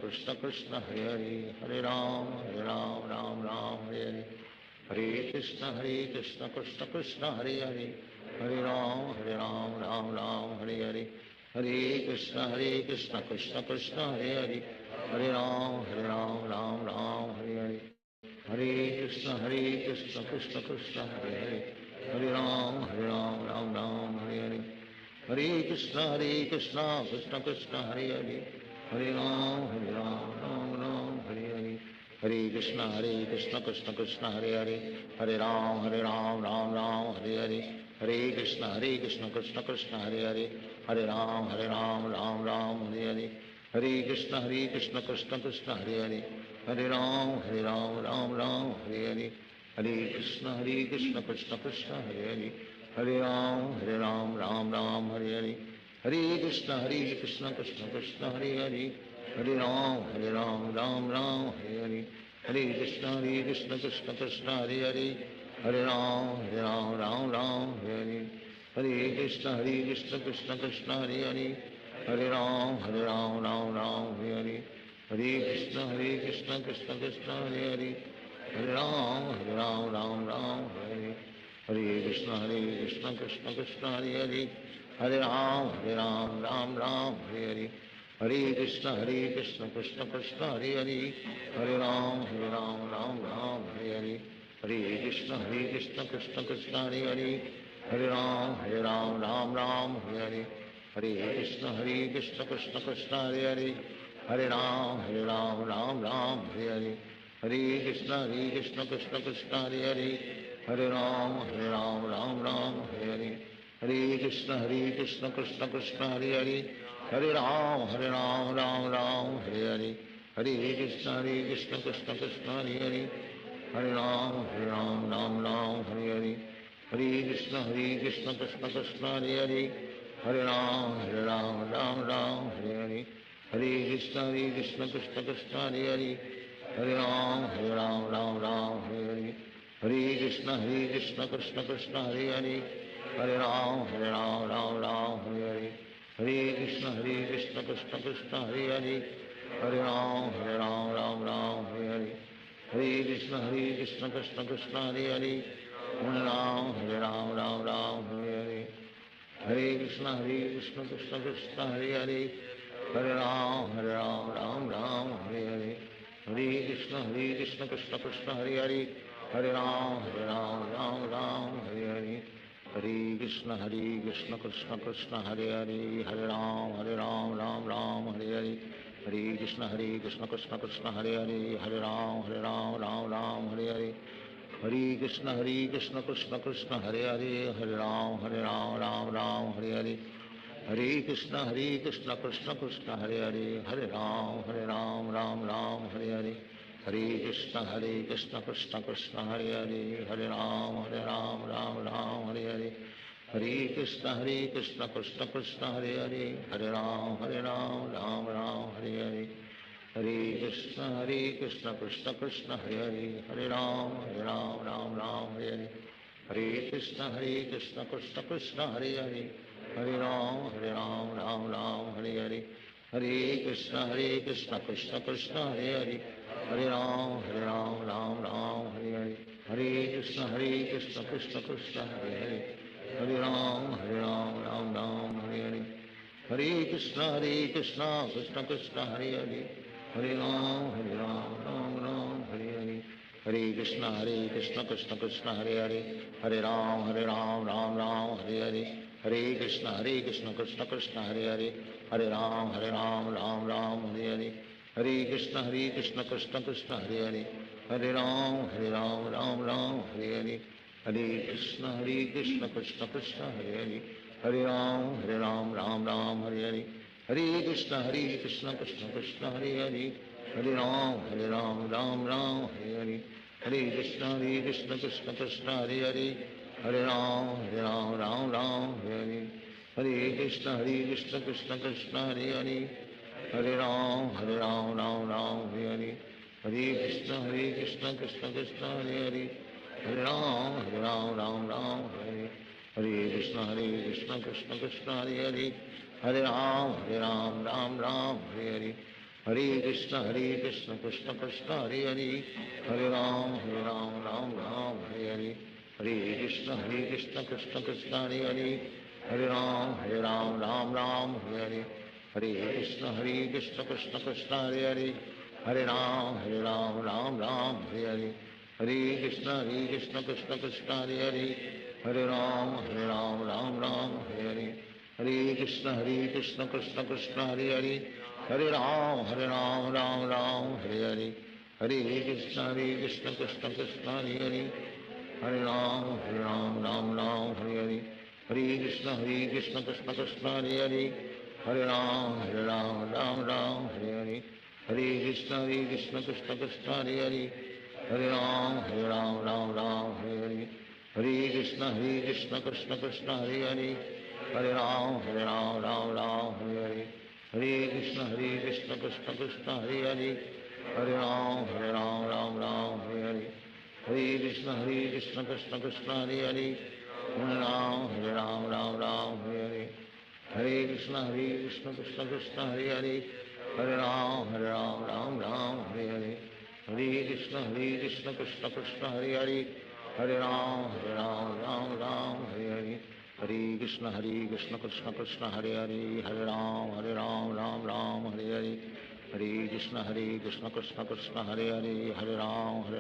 Krishna Krishna Hare Hare, Hare Ram Ram Hare Hare, Hare Krishna Krishna Krishna Hare Hare, Hare Ram Ram Hare Hare, Hare Krishna Krishna Krishna Hare Hare, Hare Ram Ram Hare Hare, Hare Krishna Krishna Krishna Hare Hare, Hare Ram Ram Hare Hare, Hare Krishna Krishna Krishna Hare Hare, Hare Ram Ram Hare Hare, Hare Krishna Krishna Krishna Hare Hare, Hare Ram Ram Hare Hare, Hare Krishna Krishna Krishna Hare Hare, Hare Ram Ram Hare Hare, Hare Krishna Krishna Krishna Hare Hare, Hare Ram Ram Hare Hare, Hare Krishna Krishna Krishna Hare Hare, Hare Ram Ram Hare Hare, Hare Krishna Krishna Krishna Hare Hare, Hare Ram Ram Hare Hare, Hare Krishna Krishna Krishna Hare Hare, Hare Ram Ram Hare Hare, Hare Krishna Krishna Krishna Hare Hare, Hare Ram Ram Hare Hare, Hare Krishna Krishna Krishna Hare Hare, Hare Ram Ram Hare Hare, Hare Krishna Krishna Krishna Hare Hare, Hare Ram Ram Hare Hare, Hare Krishna Krishna Krishna Hare Hare, Hare Ram Ram Hare Hare, Hare Krishna Krishna Krishna Hare Hare, Hare Ram Ram Hare Hare, Hare Krishna Krishna Krishna Hare Hare, Hare Ram Ram Hare Hare, Hare Krishna Krishna Krishna Hare Hare, Hare Ram Ram Hare Hare, Hare Krishna Krishna Krishna Hare Hare, Hare Ram Ram Hare Hare, Hare Krishna Krishna Krishna Hare Hare, Hare Ram Ram Hare Hare, Hare Krishna Krishna Krishna Hare Hare, Hare Ram Ram Hare Hare, Hare Krishna Krishna Krishna Hare Hare, Hare Ram Ram Hare Hare, Hare Krishna Krishna Krishna Hare Hare, Hare Ram Ram Hare Hare, Hare Krishna Krishna Krishna Hare Hare, Hare Ram Ram Hare Hare, Hare Krishna Krishna Krishna Hare Hare, Hare Ram Ram Hare Hare, Hare Krishna Krishna Krishna Hare Hare, Hare Ram Ram Hare Hare, Hare Krishna Krishna Krishna Hare Hare, Hare Ram Ram Hare Hare, Hare Krishna Krishna Krishna Hare Hare, Hare Ram Ram Hare Hare, Hare Krishna Krishna Krishna Hare Hare, Hare Ram Ram Hare Hare, Hare Krishna Krishna Krishna Hare Hare, Hare Ram Ram Hare Hare, Hare Krishna Krishna Krishna Hare Hare, Hare Ram Ram Hare Hare, Hare Krishna Krishna Krishna Hare Hare, Hare Ram Ram Hare Hare, Hare Krishna Krishna Krishna Hare Hare, Hare Ram Ram Hare Hare, Hare Krishna Krishna Krishna Hare Hare, Hare Ram Ram Hare Hare, Hare Krishna Krishna Krishna Hare Hare, Hare Ram Ram Hare Hare, Hare Krishna Krishna Krishna Hare Hare, Hare Ram, Ram Ram, Hare Hare. Hare Krishna, Krishna Krishna, Hare Hare. Hare Ram, Ram Ram, Hare Hare. Hare Krishna, Krishna Krishna, Hare Hare. Hare Ram, Ram Ram, Hare Hare. Hare Krishna, Krishna Krishna, Hare Hare. Hare Ram, Ram Ram, Hare Hare. Hare Krishna, Krishna Krishna, Hare Hare. Hare Ram, Ram Ram, Hare Hare. Hare Krishna, Krishna Krishna, Hare Hare. Hare Ram, Ram Ram, Hare Hare. Hare Krishna, Krishna Krishna, Hare Hare. Hare Ram, Ram Ram, Hare Hare. Hare Krishna, Krishna Krishna, Hare Hare. Hare Ram, Ram Ram, Hare Hare. Hare Krishna, Krishna Krishna, Hare Hare. Hare Ram, Ram Ram, Hare Hare. Hare Krishna, Krishna Krishna, Hare Hare. Hare Ram, Ram Ram, Hare Hare Krishna, Krishna Krishna, Hare Hare. Hare Ram, Ram Ram, Hare Hare. Hare Krishna, Krishna Krishna, Hare Hare. Hare Ram, Ram Ram, Hare Hare. Hare Krishna, Krishna Krishna, Hare Hare. Hare Ram, Ram Ram, Hare Hare. Hare Krishna, Krishna Krishna, Hare Hare. Hare Ram, Ram Ram, Hare Hare. Hare Krishna, Krishna Krishna, Hare Hare. Hare Ram, Ram Ram, Hare Hare. Hare Krishna, Krishna Krishna, Hare Hare. Hare Ram, Ram Ram, Hare Hare. Hare Krishna, Krishna Krishna, Hare Hare. Hare Ram, Ram Ram, Hare Hare. Hare Krishna, Krishna Krishna, Hare Hare. Hare Ram, Ram Ram, Hare Hare. Hare Krishna, Krishna Krishna, Hare Hare. Hare Ram, Ram Ram, Hare Hare. Hare Krishna, Krishna Krishna, Hare Hare. Hare Ram, Ram Ram, Hare Hare. Hare Krishna, Krishna Krishna, Hare Hare. Hare Ram Ram, Hare Hare. Hare Krishna, Krishna Krishna, Hare Hare. Hare Ram, Ram, Hare Hare. Hare Krishna, Krishna Krishna, Hare Hare. Hare Ram, Ram, Hare Hare. Hare Krishna, Krishna Krishna, Hare Hare. Hare Ram, Ram, Hare Hare. Hare Krishna, Krishna Krishna, Hare Hare. Hare Ram, Ram, Hare Hare. Hare Krishna, Krishna Krishna, Hare Hare. Hare Ram, Ram, Hare Hare. Hare Krishna, Krishna Krishna, Hare Hare. Hare Ram, Ram, Hare Hare. Hare Krishna, Krishna Krishna, Hare Hare. Hare Ram,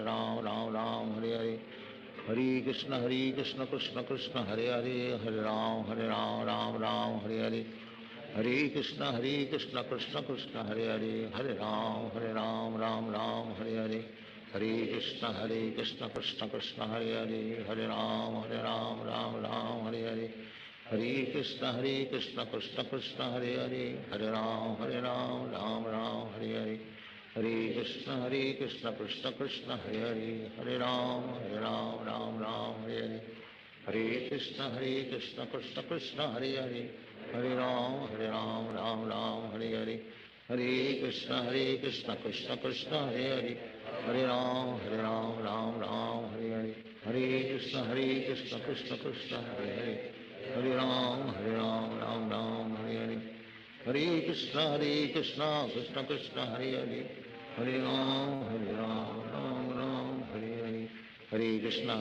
Ram, Hare Hare. Hare Krishna, Krishna Krishna, Hare Hare. Hare Ram, Ram, Hare Hare. Hare Krishna, Krishna Krishna, Hare Hare. Hare Ram, Ram, Hare Hare. Hare Krishna, Krishna Krishna, Hare Hare. Hare Ram, Ram, Hare Hare. Hare Krishna, Krishna Krishna, Hare Hare. Hare Ram, Ram, Hare Hare. Hare Krishna, Krishna Krishna, Hare Hare. Hare Ram, Ram, Hare Hare. Hare Krishna, Krishna Krishna, Hare Hare. Hare Ram, Ram, Hare Hare. Hare Krishna, Krishna Krishna, Hare Hare. Hare Ram, Hare Hare. Hare Krishna,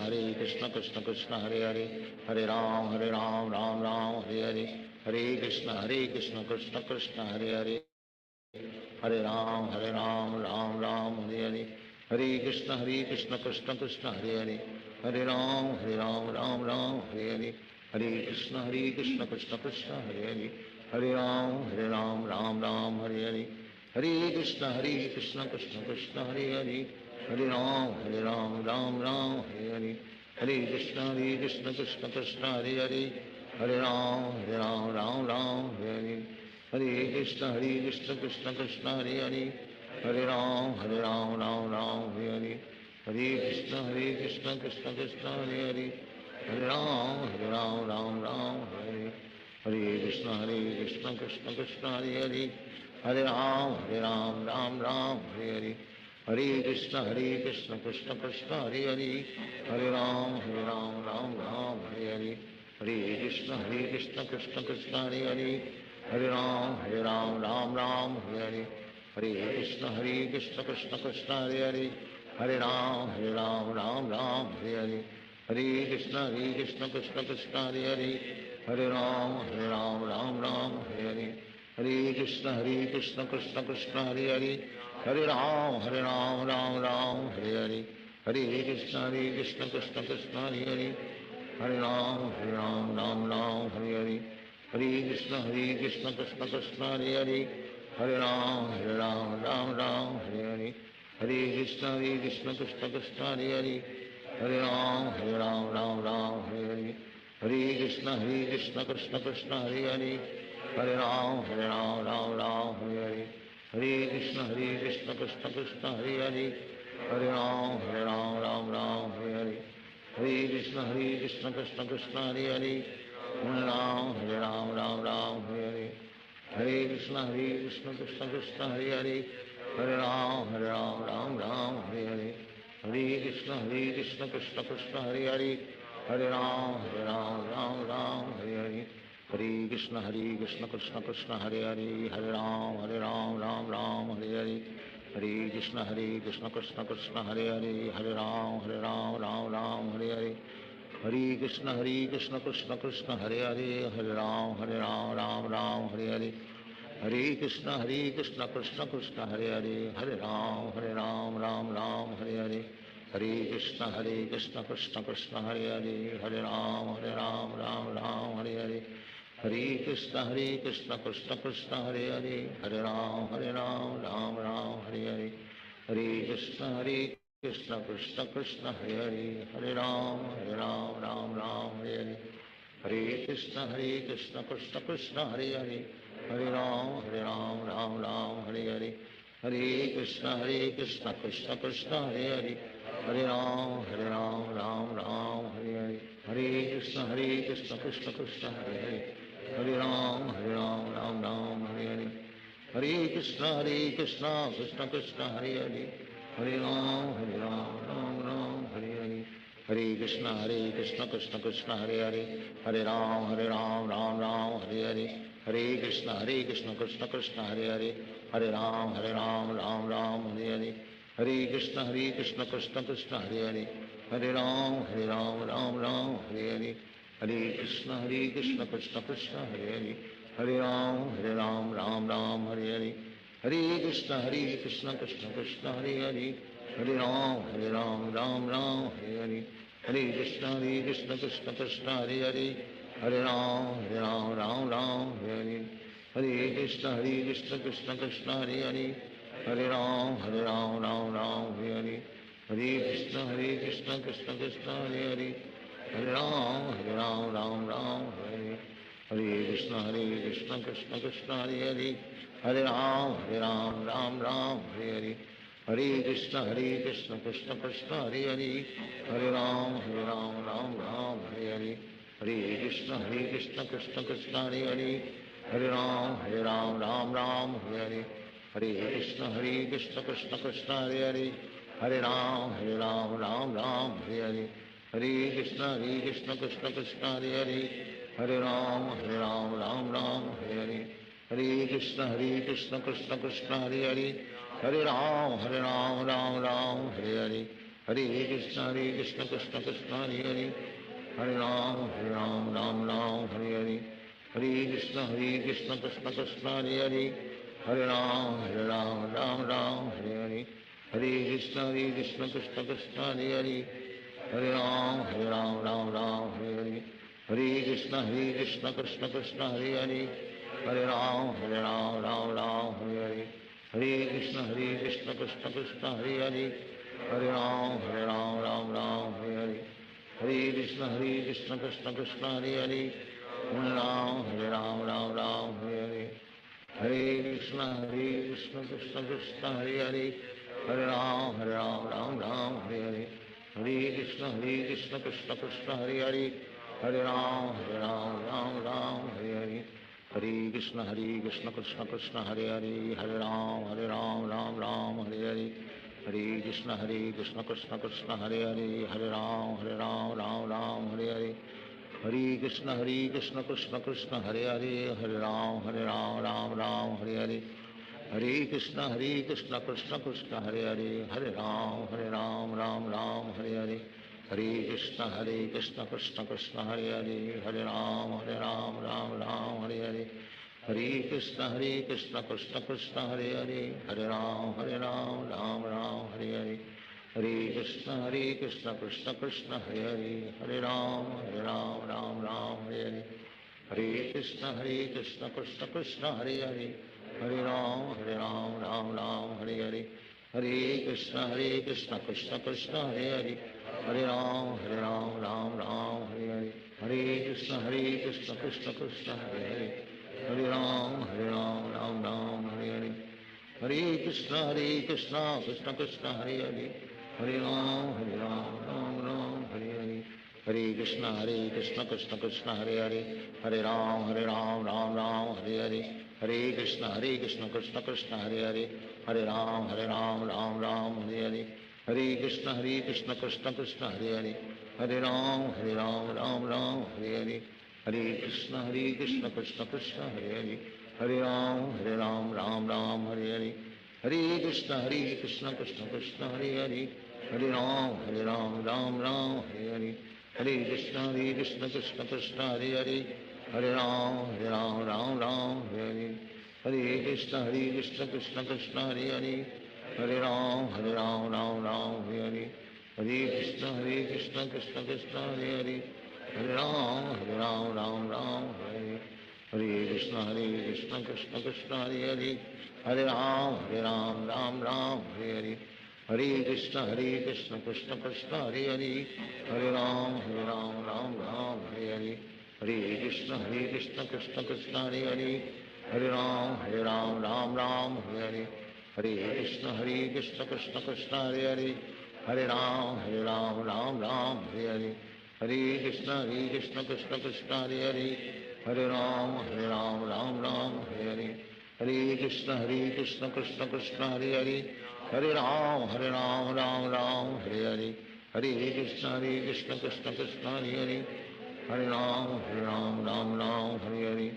Krishna Krishna, Hare Hare. Hare Ram, Ram, Hare Hare. Hare Krishna, Krishna Krishna, Hare Hare. Hare Ram, Ram, Hare Hare. Hare Krishna, Krishna Krishna, Hare Hare. Hare Ram, Ram, Hare Hare. Hare Krishna, Krishna Krishna, Hare Hare. Hare Ram, Ram, Hare Hare. Hare Krishna, Krishna Krishna, Hare Hare. Hare Ram, Ram, Hare Hare. Hare Krishna, Krishna Krishna, Hare Hare. Hare Ram, Ram, Hare Hare. Hare Krishna, Krishna Krishna, Hare Hare. Hare Ram, Ram, Hare Hare. Hare Krishna, Krishna Krishna, Hare Hare. Hare Ram, Ram, Hare Hare. Hare Krishna, Krishna Krishna, Hare Hare. Hare Ram, Ram, Hare Hare. Hare Krishna, Krishna Krishna, Hare Hare. Hare Ram, Ram, Hare Hare. Hare Krishna, Krishna Krishna, Hare Hare. Hare Ram, Ram, Hare Hare. Hare Krishna, Krishna Krishna, Hare Hare. Hare Ram, Ram, Hare Hare. Hare Krishna Krishna Krishna Hare Hare, Hare Ram Ram Ram Hare Hare. Hare Krishna Krishna Krishna Hare Hare, Hare Ram Ram Ram Hare Hare. Hare Krishna Krishna Krishna Hare Hare, Hare Ram Ram Hare Hare. Hare Krishna Krishna Krishna Hare Hare, Hare Ram Ram Hare Hare. Hare Krishna Krishna Krishna Hare Hare, Hare Ram Ram Hare Hare. Hare Krishna Krishna Krishna Hare Hare, Hare Ram Ram Hare Hare. Hare Krishna Krishna Krishna Hare Hare, Hare Ram Ram Hare Hare. Hare Krishna Krishna Krishna Hare Hare, Hare Ram Hare Hare. Hare Krishna Krishna Krishna Hare Hare, Hare Ram Hare Hare. Hare Krishna Krishna Krishna Hare Hare, Hare Ram Hare Hare. Hare Krishna Krishna Krishna Hare Hare, Hare Ram Hare Hare. Hare Krishna Krishna Krishna Hare Hare, Hare Ram Hare Hare. Hare Krishna Krishna Krishna Hare Hare, Hare Ram Hare Hare. Hare Krishna Krishna Krishna Hare Hare, Hare Ram Hare Hare. Hare Krishna Krishna Krishna Hare Hare, Hare Ram Hare Hare. Hare Krishna Krishna Krishna Hare Hare, Hare Ram Hare Hare. Hare Krishna Krishna Krishna Hare Hare, Hare Ram Hare Hare. Hare Krishna Krishna Krishna Hare Hare, Hare Ram Hare Hare. Hare Krishna Krishna Krishna Hare Hare, Hare Ram Hare Hare. Hare Krishna Krishna Krishna Hare Hare, Hare Ram Hare Hare. Hare Krishna Krishna Krishna Hare Hare, Hare Ram Hare Hare. Hare Krishna Krishna Krishna Hare Hare, Hare Ram Hare Hare. Hare Krishna Krishna Krishna Hare Hare, Hare Ram Hare Hare. Hare Krishna Krishna Krishna Hare Hare, Hare Ram Hare Hare. Hare Krishna Krishna Krishna Hare Hare, Hare Ram Hare Hare. Hare Krishna Krishna Krishna Hare Hare, Hare Ram Hare Hare. Hare Krishna Krishna Krishna Hare Hare, Hare Ram Hare Hare. Hare Krishna Krishna Krishna Hare Hare, Hare Ram Hare Hare. Hare Krishna Krishna Krishna Hare Hare, Hare Ram Hare Hare. Hare Krishna Krishna Krishna Hare Hare, Hare Ram Hare Hare. Hare Krishna Krishna Krishna Hare Hare, Hare Ram Hare Hare. Hare Krishna Krishna Krishna Hare Hare, Hare Ram Hare Hare. Hare Krishna Krishna Krishna Hare Hare, Hare Ram Hare Hare. Hare Krishna Krishna Krishna Hare Hare, Hare Ram Hare Hare. Hare Krishna Krishna Krishna Hare Hare, Hare Ram Hare Hare. Hare Krishna Krishna Krishna Hare Hare, Hare Ram Hare Hare. Hare Krishna Krishna Krishna Hare Hare, Hare Ram Hare Hare. Hare Krishna Krishna Krishna Hare Hare, Hare Ram Hare Hare. Hare Krishna Krishna Krishna Hare Hare, Hare Ram Hare Hare. Hare Krishna Krishna Krishna Hare Hare, Hare Ram Hare Hare. Hare Krishna Krishna Krishna Hare Hare, Hare Ram Hare Hare. Hare Krishna Krishna Krishna Hare Hare, Hare Ram Hare Hare. Hare Krishna Krishna Krishna Hare Hare, Hare Ram Hare Hare. Hare Krishna Krishna Krishna Hare Hare, Hare Ram Hare Hare. Hare Krishna Krishna Krishna Hare Hare, Hare Ram Hare Hare. Hare Krishna Krishna Krishna Hare Hare, Hare Ram Hare Hare. Hare Krishna Krishna Krishna Hare Hare, Hare Ram Hare Hare. Hare Krishna Krishna Krishna Hare Hare, Hare Ram Ram Ram Hare Hare, Hare Krishna Krishna Krishna Hare Hare, Hare Ram Ram Ram Hare Hare, Hare Krishna Krishna Hare Hare, Hare Ram Ram Ram Hare Hare, Hare Krishna Krishna Hare Hare, Hare Ram Ram Hare Hare, Hare Krishna Krishna Krishna Hare Hare, Hare Ram Ram Hare Hare, Hare Krishna Krishna Krishna Hare Hare, Hare Ram Ram Hare Hare, Hare Krishna Krishna Krishna Hare Hare, Hare Ram Ram Hare Hare, Hare Krishna Krishna Krishna Hare Hare, Hare Ram Ram Hare Hare, Hare Krishna Krishna Krishna Hare Hare, Hare Ram Ram Hare Hare, Hare Krishna Krishna Krishna Hare Hare, Hare Ram Ram Hare Hare, Hare Krishna Krishna Krishna Hare Hare, Hare Ram Ram Hare Hare, Hare Krishna Krishna Krishna Hare Hare, Hare Ram Ram Hare Hare, Hare Krishna Krishna Krishna Hare Hare, Hare Ram Ram Hare Hare, Hare Krishna Krishna Krishna Hare Hare, Hare Ram Ram Hare Hare, Hare Krishna Krishna Krishna Hare Hare, Hare Ram Ram Hare Hare, Hare Krishna Krishna Krishna Hare Hare, Hare Ram Ram Hare Hare, Hare Krishna Krishna Krishna Hare Hare, Hare Ram Ram Hare Hare, Hare Krishna Krishna Krishna Hare Hare, Hare Ram Ram Hare Hare, Hare Krishna Krishna Krishna Hare Hare, Hare Ram Ram Hare Hare, Hare Krishna Krishna Krishna Hare Hare, Hare Ram Ram Hare Hare, Hare Krishna Krishna Krishna Hare Hare, Hare Ram Ram Hare Hare, Hare Krishna Krishna Krishna Hare Hare, Hare Ram Ram Hare Hare, Hare Krishna Krishna Krishna Hare Hare, Hare Ram Ram Hare Hare, Hare Krishna Krishna Krishna Hare Hare, Hare Ram Ram Hare Hare, Hare Krishna Krishna Krishna Hare Hare, Hare Ram Ram Hare Hare,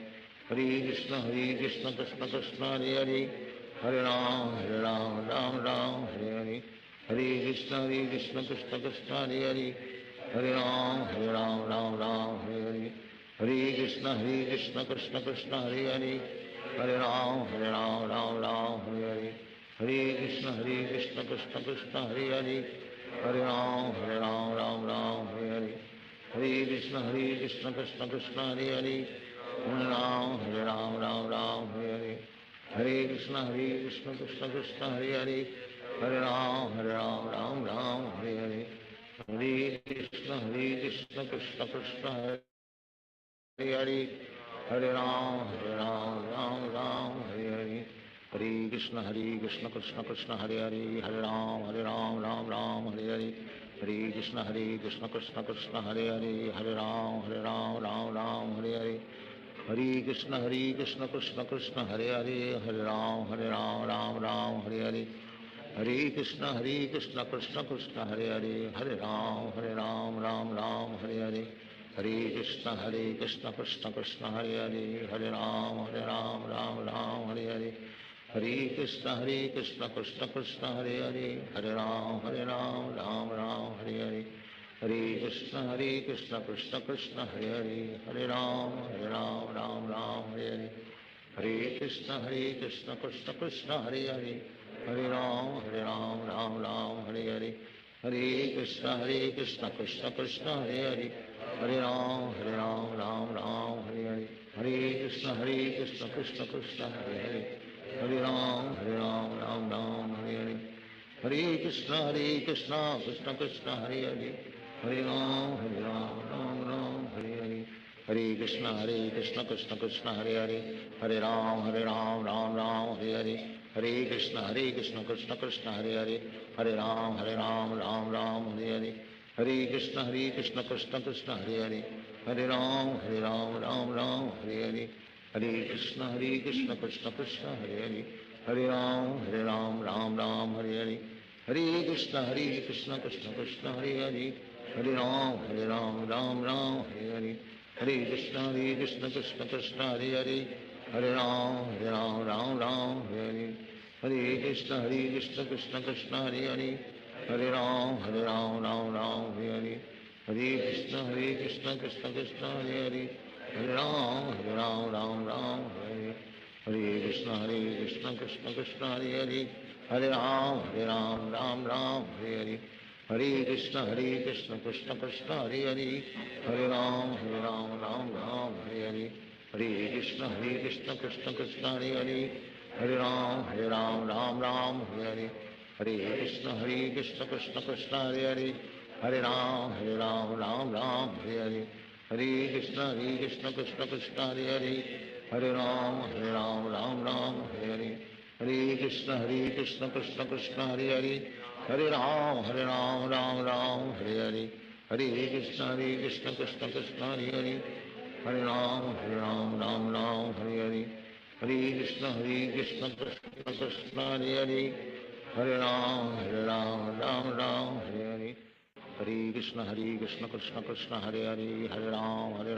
Hare Krishna Krishna Krishna Hare Hare, Hare Ram Ram Hare Hare, Hare Krishna Krishna Krishna Hare Hare, Hare Ram Hare Hare, Hare Krishna Krishna Krishna Hare Hare, Hare Ram Ram Hare Hare, Hare Krishna Krishna Krishna Hare Hare, Hare Ram Ram Hare Hare, Hare Krishna Krishna Krishna Hare Hare, Hare Ram Ram Hare Hare, Hare Krishna Krishna Krishna Hare Hare, Hare Ram Ram Hare Hare, Hare Krishna Krishna Krishna Hare Hare, Hare Ram Ram Hare Hare, Hare Krishna Krishna Krishna Hare Hare, Hare Ram Ram Hare Hare, Hare Krishna Krishna Krishna Hare Hare, Hare Ram Ram Hare Hare, Hare Krishna Krishna Krishna Hare Hare, Hare Ram Ram Hare Hare, Hare Krishna Krishna Krishna Hare Hare, Hare Ram Ram Hare Hare, Hare Krishna Krishna Krishna Hare Hare, Hare Ram Ram Hare Hare, Hare Krishna Krishna Krishna Hare Hare, Hare Ram Ram Hare Hare, Hare Krishna Krishna Krishna Hare Hare, Hare Ram Ram Hare Hare, Hare Krishna Krishna Krishna Hare Hare, Hare Ram Ram Hare Hare, Hare Krishna Krishna Krishna Hare Hare, Hare Ram Ram Hare Hare, Hare Krishna Krishna Krishna Hare Hare, Hare Ram Ram Hare Hare, Hare Krishna Krishna Krishna Hare Hare, Hare Ram Hare Hare, Hare Krishna Krishna Krishna Hare Hare, Hare Ram Ram Hare Hare, Hare Krishna Krishna Krishna Hare Hare, Hare Ram Ram Hare Hare, Hare Krishna Krishna Krishna Hare Hare, Hare Ram Ram Hare Hare, Hare Krishna Krishna Krishna Hare Hare, Hare Ram Ram Ram Hare Hare, Hare Krishna Krishna Hare Hare, Hare Ram Ram Hare Hare Krishna Krishna Hare Hare, Hare Ram Ram Hare Hare, Hare Krishna Krishna Hare Hare, Hare Ram Ram Hare Hare, Hare Krishna Krishna Hare Hare, Hare Ram Hare Hare, Hare Krishna Krishna Hare Hare, Hare Ram Hare Hare, Hare Krishna Krishna Hare Hare, Hare Ram Hare Hare, Hare Krishna Krishna Hare Hare, Hare Ram Hare Hare, Hare Krishna Krishna Hare Hare, Hare Ram Hare Hare, Hare Krishna Krishna Hare Hare, Hare Ram Hare Hare, Hare Krishna Krishna Hare Hare, Hare Ram Hare Hare, Hare Krishna Krishna Hare Hare, Hare Ram Hare Hare,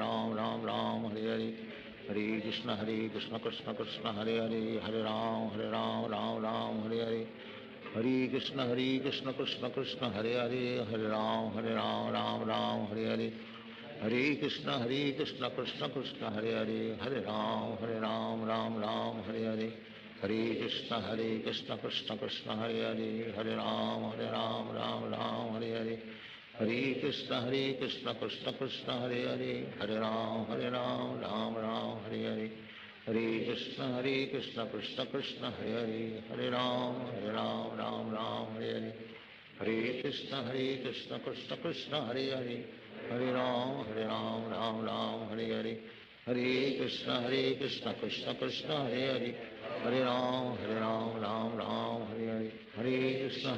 Hare Krishna Krishna Hare Hare, Hare Ram Hare Hare, Hare Krishna Krishna Hare Hare, Hare Ram Hare Hare, Hare Krishna Krishna Hare Hare, Hare Ram Hare Hare, Hare Krishna Krishna Hare Hare, Hare Ram Hare Hare, Hare Krishna Krishna Hare Hare, Hare Ram Hare Hare, Hare Krishna Krishna Hare Hare, Hare Ram Hare Hare, Hare Krishna Krishna Hare Hare, Hare Ram Hare Hare, Hare Krishna Krishna Hare Hare, Hare Ram Hare Hare, Hare Krishna Krishna Hare Hare, Hare Ram Hare Hare, Hare Krishna Krishna Hare Hare, Hare Ram Hare Hare, Hare Krishna Krishna Hare Hare, Hare Ram Hare Hare, Hare Krishna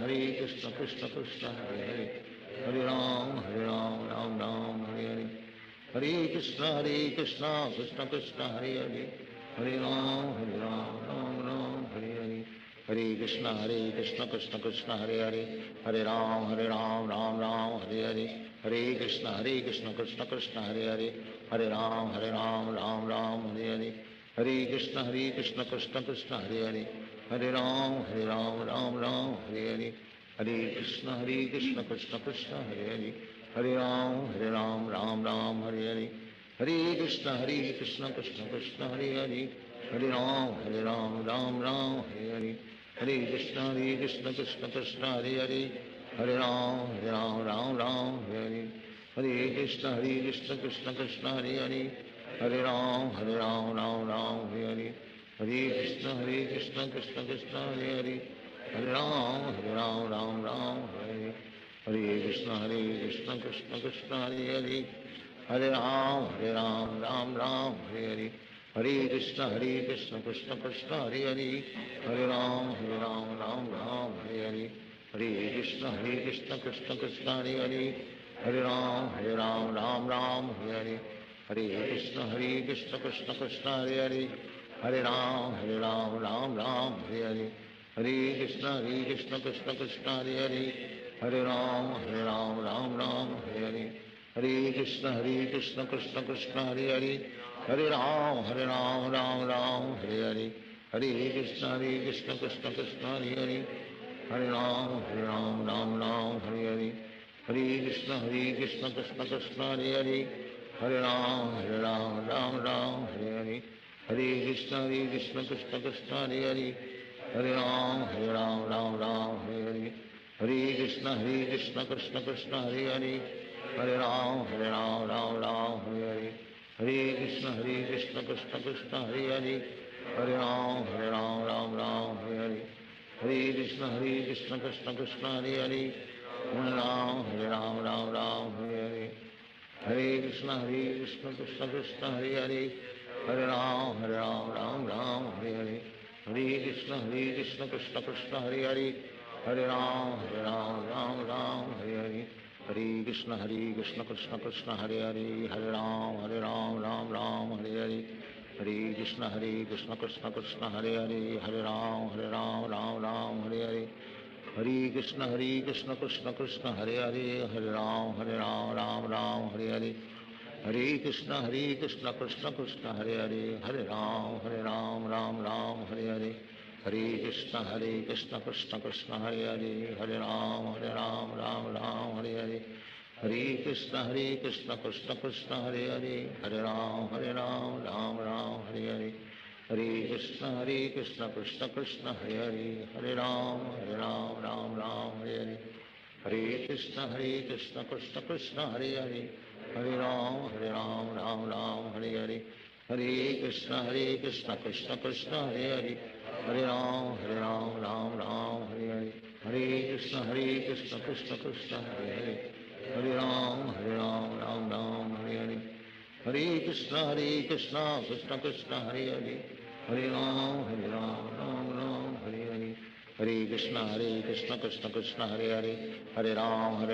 Krishna Hare Hare, Hare Ram Hare Hare, Hare Krishna Krishna Hare Hare, Hare Ram Hare Hare, Hare Krishna Krishna Hare Hare, Hare Ram Hare Hare, Hare Krishna Krishna Hare Hare, Hare Ram Hare Hare, Hare Krishna Krishna Hare Hare, Hare Ram Hare Hare, Hare Krishna Krishna Hare Hare, Hare Ram Hare Hare, Hare Krishna Krishna Hare Hare, Hare Ram Hare Hare, Hare Krishna Krishna Hare Hare, Hare Ram Hare Hare, Hare Krishna Krishna Hare Hare, Hare Ram Hare Hare, Hare Krishna Krishna Hare Hare, Hare Ram Hare Hare, Hare Krishna Krishna Hare Hare, Hare Ram Hare Hare, Hare Krishna Krishna Hare Hare, Hare Ram Hare Hare, Hare Krishna Krishna Hare Hare, Hare Ram Hare Hare, Hare Krishna Krishna Hare Hare, Hare Ram Hare Hare, Hare Krishna Krishna Hare Hare, Hare Ram Hare Hare, Hare Krishna Krishna Hare Hare, Hare Ram Hare Hare, Hare Krishna Krishna Hare Hare, Hare Ram Hare Hare, Hare Krishna Krishna Hare Hare, Hare Ram Hare Hare, Hare Krishna Krishna Hare Hare, Hare Ram Hare Hare, Hare Krishna Krishna Hare Hare, Hare Ram Hare Hare, Hare Krishna Krishna Hare Hare, Hare Ram Hare Hare, Hare Krishna Krishna Hare Hare, Hare Ram Hare Hare, Hare Krishna Krishna Hare Hare, Hare Ram Hare Hare, Hare Krishna Krishna Hare Hare, Hare Ram Hare Hare, Hare Krishna Krishna Krishna Hare Hare, Hare Ram Ram Ram Hare Hare, Hare Krishna Krishna Krishna Hare Hare, Hare Ram Ram Hare Hare, Hare Krishna Krishna Krishna Hare Hare, Hare Ram Ram Hare Hare, Hare Krishna Krishna Krishna Hare Hare, Hare Ram Ram Hare Hare, Hare Krishna Krishna Krishna Hare Hare, Hare Ram Ram Hare Hare, Hare Krishna Krishna Krishna Hare Hare, Hare Ram Ram Hare Hare, Hare Krishna Krishna Krishna Hare Hare, Hare Ram Ram Hare Hare, Hare Krishna Krishna Krishna Hare Hare, Hare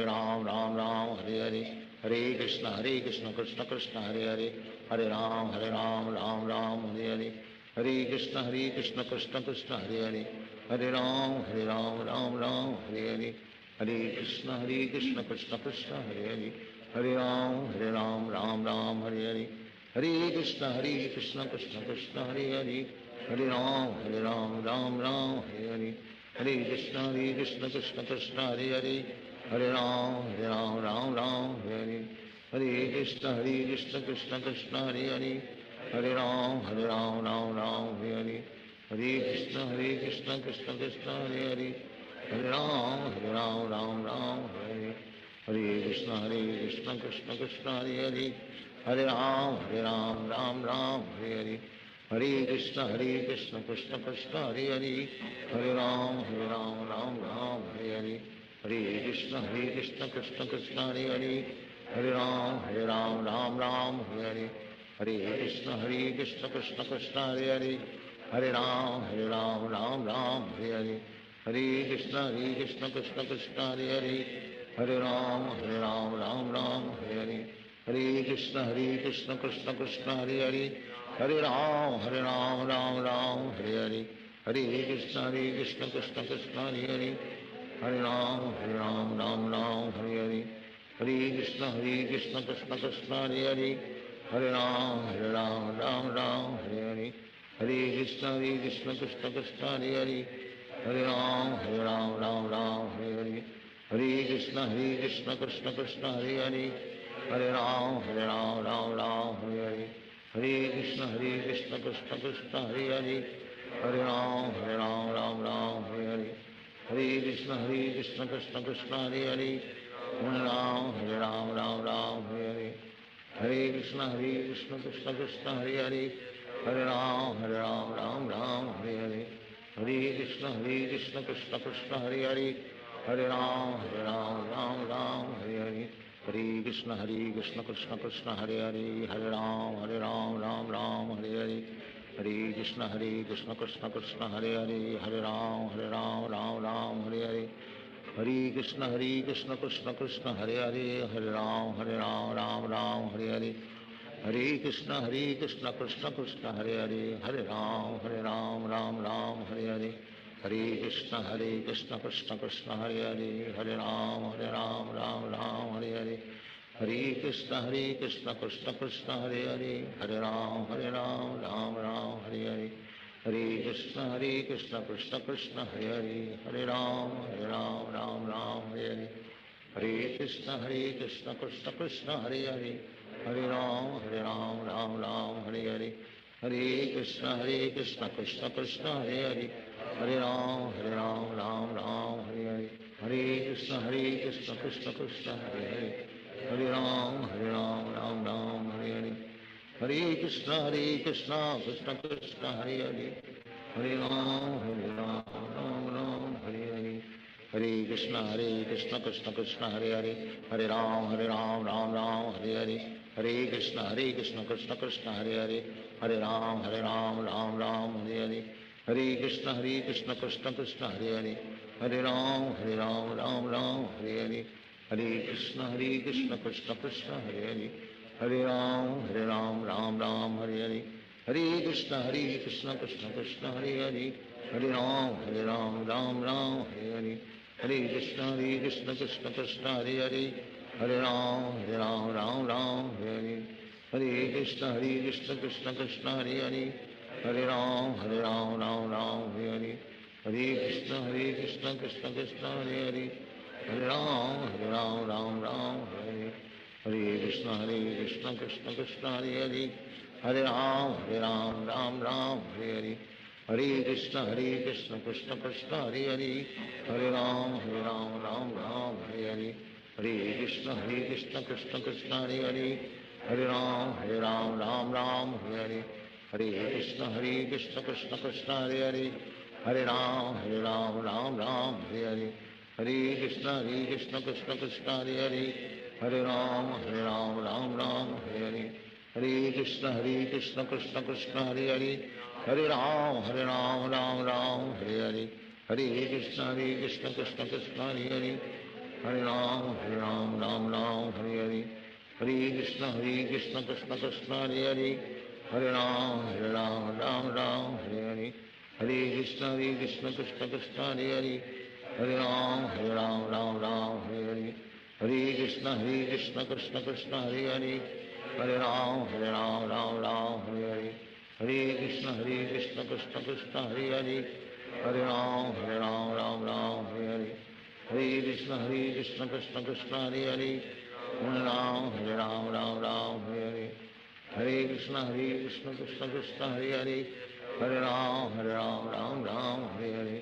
Ram Ram Hare Hare, Hare Krishna Krishna Krishna Hare Hare, Hare Ram Ram Hare Hare, Hare Krishna Krishna Krishna Hare Hare, Hare Ram Ram Hare Hare, Hare Krishna Krishna Krishna Hare Hare, Hare Ram Ram Hare Hare, Hare Krishna Krishna Krishna Hare Hare, Hare Ram Ram Hare Hare, Hare Krishna Krishna Krishna Hare Hare, Hare Ram Hare Hare, Hare Krishna Krishna Krishna Hare Hare, Hare Ram Hare Hare, Hare Krishna Krishna Krishna Hare Hare, Hare Ram Hare Hare, Hare Krishna Krishna Krishna Hare Hare, Hare Ram Hare Hare, Hare Krishna Krishna Krishna Hare Hare, Hare Ram Hare Hare, Hare Krishna Krishna Krishna Hare Hare, Hare Ram Hare Hare, Hare Krishna Krishna Krishna Hare Hare, Hare Ram Hare Hare, Hare Krishna Krishna Krishna Hare Hare, Hare Ram Hare Hare, Hare Krishna Krishna Krishna Hare Hare, Hare Ram Hare Hare, Hare Krishna Krishna Krishna Hare Hare, Hare Ram Hare Hare, Hare Krishna Krishna Krishna Hare Hare, Hare Ram Hare Hare, Hare Krishna Krishna Krishna Hare Hare, Hare Ram Hare Hare, Hare Krishna Krishna Krishna Hare Hare, Hare Ram Hare Hare, Hare Krishna Krishna Krishna Hare Hare, Hare Ram Hare Hare, Hare Krishna Krishna Krishna Hare Hare, Hare Ram Hare Hare, Hare Krishna Krishna Krishna Hare Hare, Hare Ram Hare Hare, Hare Krishna Krishna Krishna Hare Hare, Hare Ram Hare Hare, Hare Krishna Krishna Krishna Hare Hare, Hare Ram Hare Hare, Hare Krishna Krishna Krishna Hare Hare, Hare Ram Hare Hare, Hare Krishna Krishna Krishna Hare Hare, Hare Ram Hare Hare, Hare Krishna Krishna Krishna Hare Hare, Hare Ram Hare Hare, Hare Krishna Krishna Krishna Hare Hare, Hare Ram Hare Hare, Hare Krishna Krishna Krishna Hare Hare, Hare Ram Hare Hare, Hare Krishna Krishna Krishna Hare Hare, Hare Ram Hare Hare, Hare Krishna Krishna Krishna Hare Hare, Hare Ram Hare Hare, Hare Krishna Krishna Krishna Hare Hare, Hare Ram Hare Hare, Hare Krishna Krishna Krishna Hare Hare, Hare Ram Hare Hare, Hare Krishna Krishna Krishna Hare Hare, Hare Ram Hare Hare, Hare Krishna Krishna Krishna Hare Hare, Hare Ram Hare Hare, Hare Krishna Krishna Krishna Hare Hare, Hare Ram Hare Hare, Hare Krishna Krishna Krishna Hare Hare, Hare Ram Hare Hare, Hare Krishna Krishna Krishna Hare Hare, Hare Ram Hare Hare, Hare Krishna Krishna Krishna Hare Hare, Hare Ram Hare Hare, Hare Krishna Krishna Krishna Hare Hare, Hare Ram Hare Hare, Hare Krishna Krishna Krishna Hare Hare, Hare Ram Ram Ram Hare Hare, Hare Krishna Krishna Krishna Hare Hare, Hare Ram Ram Hare Hare, Hare Krishna Krishna Krishna Hare Hare, Hare Ram Ram Hare Hare, Hare Krishna Krishna Krishna Hare Hare, Hare Ram Ram Hare Hare, Hare Krishna Krishna Krishna Hare Hare, Hare Ram Ram Hare Hare, Hare Krishna Krishna Krishna Hare Hare, Hare Ram Ram Hare Hare, Hare Krishna Krishna Krishna Hare Hare, Hare Ram Ram Hare Hare, Hare Krishna Krishna Krishna Hare Hare, Hare Ram Ram Hare Hare, Hare Krishna Krishna Krishna Hare Hare, Hare Ram Hare Hare, Hare Krishna Krishna Krishna Hare Hare, Hare Ram Hare Hare, Hare Krishna Krishna Krishna Hare Hare, Hare Ram Hare Hare, Hare Krishna Krishna Krishna Hare Hare, Hare Ram Hare Hare, Hare Krishna Krishna Krishna Hare Hare, Hare Ram Hare Hare, Hare Krishna Krishna Krishna Hare Hare, Hare Ram Hare Hare, Hare Krishna Krishna Krishna Hare Hare, Hare Ram Hare Hare, Hare Krishna Krishna Krishna Hare Hare, Hare Ram Hare Hare, Hare Krishna Krishna Krishna Hare Hare, Hare Ram Hare Hare,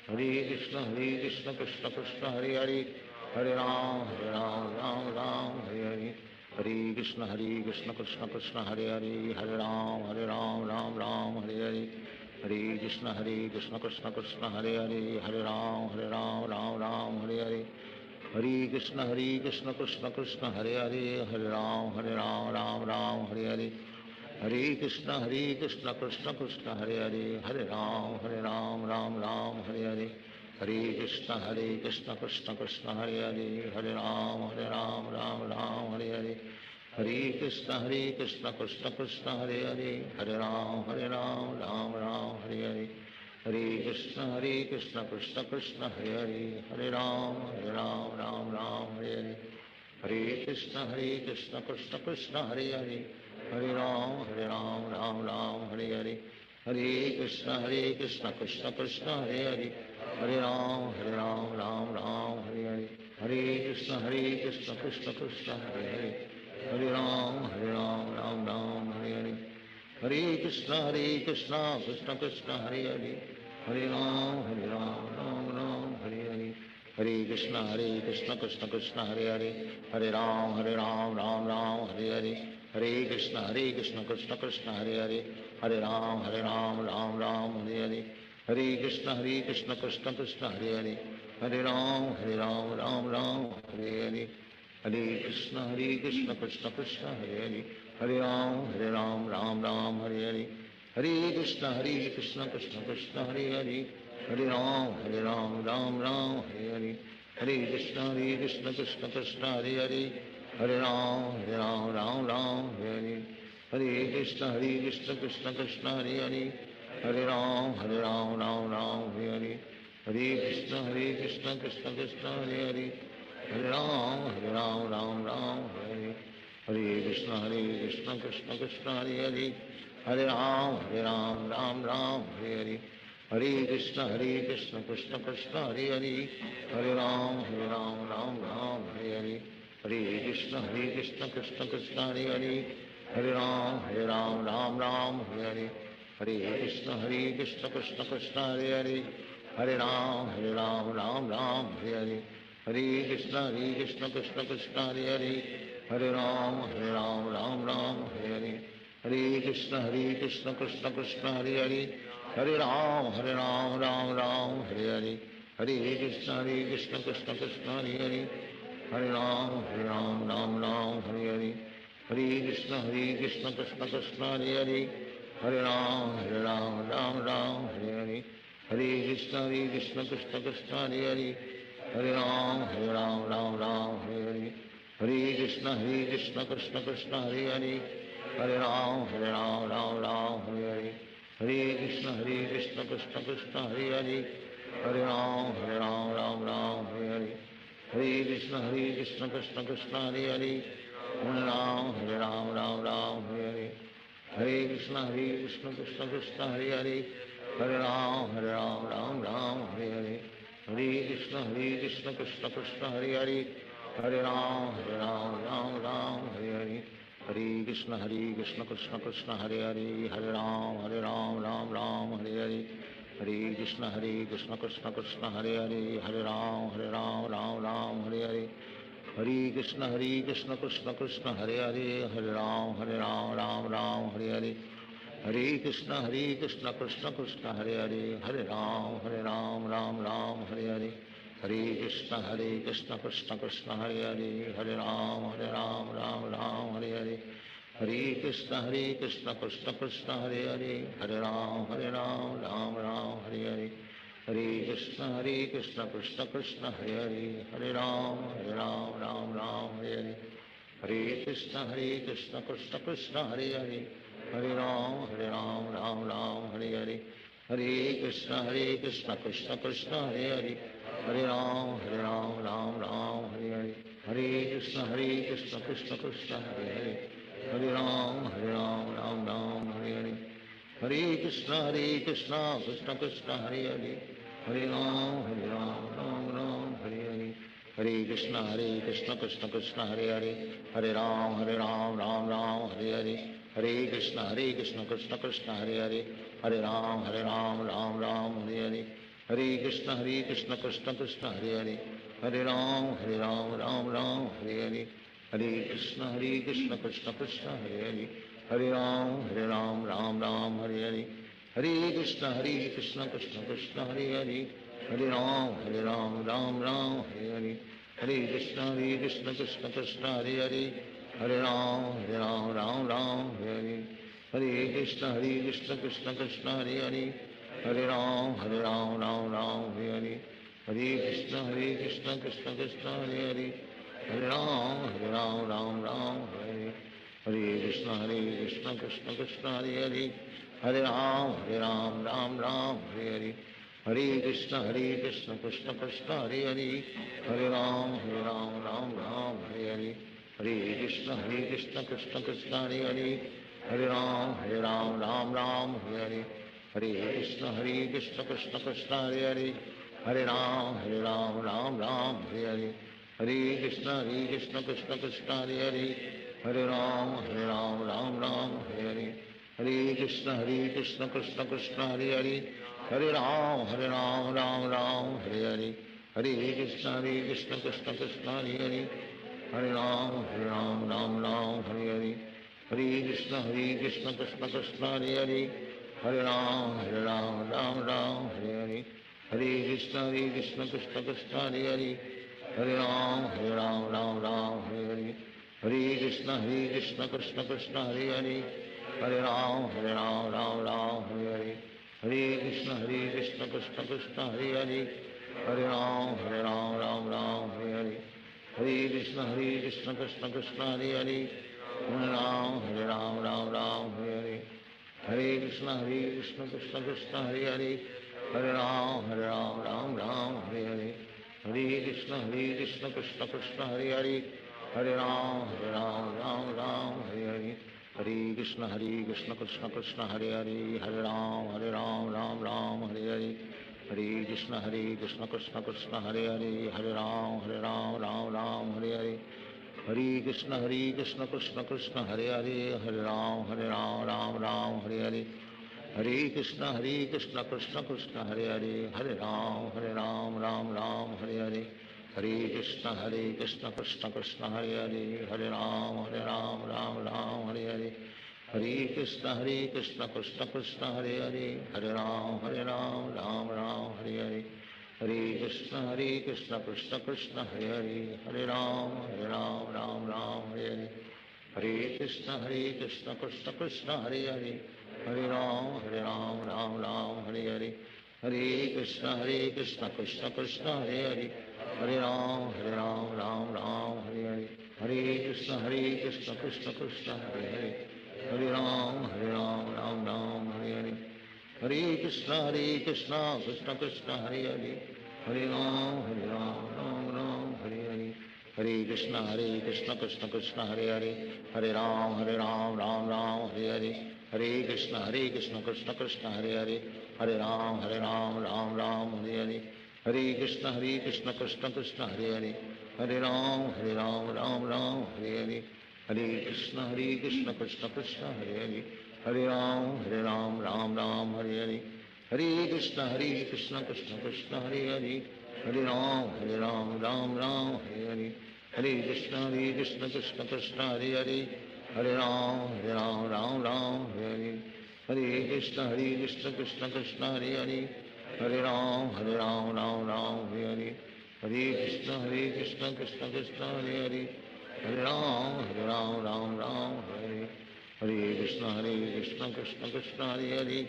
Hare Krishna Krishna Krishna Hare Hare, Hare Ram Hare Hare, Hare Krishna Krishna Krishna Hare Hare, Hare Ram Hare Hare, Hare Krishna Krishna Krishna Hare Hare, Hare Ram Hare Hare, Hare Krishna Krishna Krishna Hare Hare, Hare Ram Hare Hare, Hare Krishna Krishna Krishna Hare Hare, Hare Ram Hare Hare, Hare Krishna Krishna Krishna Hare Hare, Hare Ram Hare Hare, Hare Krishna Krishna Krishna Hare Hare, Hare Ram Hare Hare, Hare Krishna Krishna Krishna Hare Hare, Hare Ram Hare Hare, Hare Krishna Krishna Krishna Hare Hare, Hare Ram Hare Hare, Hare Krishna Krishna Krishna Hare Hare, Hare Ram Hare Hare, Hare Krishna Krishna Krishna Hare Hare, Hare Ram Hare Hare, Hare Krishna Krishna Krishna Hare Hare, Hare Ram Hare Hare, Hare Krishna Krishna Krishna Hare Hare, Hare Ram Hare Hare, Hare Krishna Krishna Krishna Hare Hare, Hare Ram Hare Hare, Hare Krishna Krishna Krishna Hare Hare, Hare Ram Hare Hare, Hare Krishna Krishna Krishna Hare Hare, Hare Ram Hare Hare, Hare Krishna Krishna Krishna Hare Hare, Hare Ram Hare Hare, Hare Krishna Krishna Krishna Hare Hare, Hare Ram Hare Hare, Hare Krishna Krishna Krishna Hare Hare, Hare Ram Hare Hare, Hare Krishna Krishna Krishna Hare Hare, Hare Ram Hare Hare, Hare Krishna Krishna Krishna Hare Hare, Hare Ram Hare Hare, Hare Krishna Krishna Krishna Hare Hare, Hare Ram Hare Hare, Hare Krishna Krishna Krishna Hare Hare, Hare Ram Hare Hare, Hare Krishna Krishna Krishna Hare Hare, Hare Ram Hare Hare, Hare Krishna Krishna Krishna Hare Hare, Hare Ram Hare Hare, Hare Krishna Krishna Krishna Hare Hare, Hare Ram Hare Hare, Hare Krishna Krishna Krishna Hare Hare, Hare Ram Hare Hare, Hare Krishna Krishna Krishna Hare Hare, Hare Ram Hare Hare, Hare Krishna Krishna Krishna Hare Hare, Hare Ram Hare Hare, Hare Krishna Krishna Krishna Hare Hare, Hare Ram Hare Hare, Hare Krishna Krishna Krishna Hare Hare, Hare Ram Ram Ram Hare Hare, Hare Krishna Krishna Krishna Hare Hare, Hare Ram Ram Hare Hare, Hare Krishna Krishna Krishna Hare Hare, Hare Ram Ram Hare Hare, Hare Krishna Krishna Krishna Hare Hare, Hare Ram Ram Hare Hare, Hare Krishna Krishna Krishna Hare Hare, Hare Ram Ram Hare Hare, Hare Krishna Krishna Krishna Hare Hare, Hare Ram Ram Hare Hare, Hare Krishna Krishna Krishna Hare Hare, Hare Ram Ram Hare Hare, Hare Krishna Krishna Krishna Hare Hare, Hare Ram Ram Hare Hare, Hare Krishna Krishna Hare Hare, Hare Ram Ram Hare Hare, Hare Krishna Krishna Krishna Hare Hare, Hare Ram Ram Hare Hare, Hare Krishna Krishna Krishna Hare Hare, Hare Ram Ram Hare Hare, Hare Krishna Krishna Krishna Hare Hare, Hare Ram Ram Hare Hare, Hare Krishna Krishna Krishna Hare Hare, Hare Ram Ram Hare Hare, Hare Krishna Krishna Krishna Hare Hare, Hare Ram Ram Hare Hare, Hare Krishna Krishna Krishna Hare Hare, Hare Ram Ram Hare Hare, Hare Krishna Krishna Krishna Hare Hare, Hare Ram Ram Hare Hare, Hare Krishna Krishna Krishna Hare Hare, Hare Ram Ram Hare Hare, Hare Krishna Krishna Krishna Hare Hare, Hare Ram Ram Hare Hare, Hare Krishna Krishna Krishna Hare Hare, Hare Ram Ram Hare Hare, Hare Krishna Krishna Krishna Hare Hare, Hare Ram Ram Hare Hare, Hare Krishna Krishna Krishna Hare Hare, Hare Ram Ram Hare Hare, Hare Krishna Krishna Krishna Hare Hare, Hare Ram Ram Hare Hare, Hare Krishna Krishna Krishna Hare Hare, Hare Ram Ram Hare Hare, Hare Krishna Krishna Krishna Hare Hare, Hare Ram Ram Hare Hare, Hare Krishna Krishna Krishna Hare Hare, Hare Ram Ram Hare Hare, Hare Krishna Krishna Krishna Hare Hare, Hare Ram Ram Hare Hare, Hare Krishna Krishna Krishna Hare Hare, Hare Ram Ram Hare Hare, Hare Krishna Krishna Krishna Hare Hare, Hare Ram Ram Hare Hare, Hare Krishna Krishna Krishna Hare Hare, Hare Ram Ram Hare Hare, Hare Krishna Krishna Krishna Hare Hare, Hare Ram Ram Hare Hare, Hare Krishna Krishna Krishna Hare Hare, Hare Ram Ram Hare Hare, Hare Krishna Krishna Krishna Hare Hare, Hare Ram Ram Hare Hare, Hare Krishna Krishna Krishna Hare Hare, Hare Ram Ram Hare Hare, Hare Krishna Krishna Krishna Hare Hare, Hare Ram Ram Hare Hare, Hare Krishna Krishna Krishna Hare Hare, Hare Ram Ram Hare Hare, Hare Krishna Krishna Krishna Hare Hare, Hare Ram Ram Hare Hare, Hare Krishna Krishna Krishna Hare Hare, Hare Ram Ram Hare Hare, Hare Krishna Krishna Krishna Hare Hare, Hare Ram Ram Hare Hare, Hare Krishna Krishna Krishna Hare Hare, Hare Ram Ram Hare Hare, Hare Krishna Krishna Krishna Hare Hare, Hare Ram Ram Hare Hare, Hare Krishna Krishna Krishna Hare Hare, Hare Ram Ram Hare Hare, Hare Krishna Krishna Krishna Hare Hare, Hare Ram Ram Hare Hare, Hare Krishna Krishna Krishna Hare Hare, Hare Ram Ram Hare Hare, Hare Krishna Krishna Krishna Hare Hare, Hare Ram Ram Hare Hare, Hare Krishna Krishna Krishna Hare Hare, Hare Ram Ram Hare Hare, Hare Krishna Krishna Krishna Hare Hare, Hare Ram Ram Hare Hare, Hare Krishna Krishna Krishna Hare Hare, Hare Ram Ram Hare Hare, Hare Krishna Krishna Krishna Hare Hare, Hare Ram Ram Ram Hare Hare, Hare Krishna Krishna Krishna Hare Hare, Hare Ram Ram Ram Hare Hare, Hare Krishna Krishna Krishna Hare Hare, Hare Ram Ram Ram Hare Hare, Hare Krishna Krishna Krishna Hare Hare, Hare Ram Ram Ram Hare Hare, Hare Krishna Krishna Krishna Hare Hare, Hare Ram Ram Ram Hare Hare, Hare Krishna Krishna Krishna Hare Hare, Hare Ram Ram Ram Hare Hare, Hare Krishna Krishna Krishna Hare Hare, Hare Ram Ram Ram Hare Hare, Hare Krishna Krishna Krishna Hare Hare,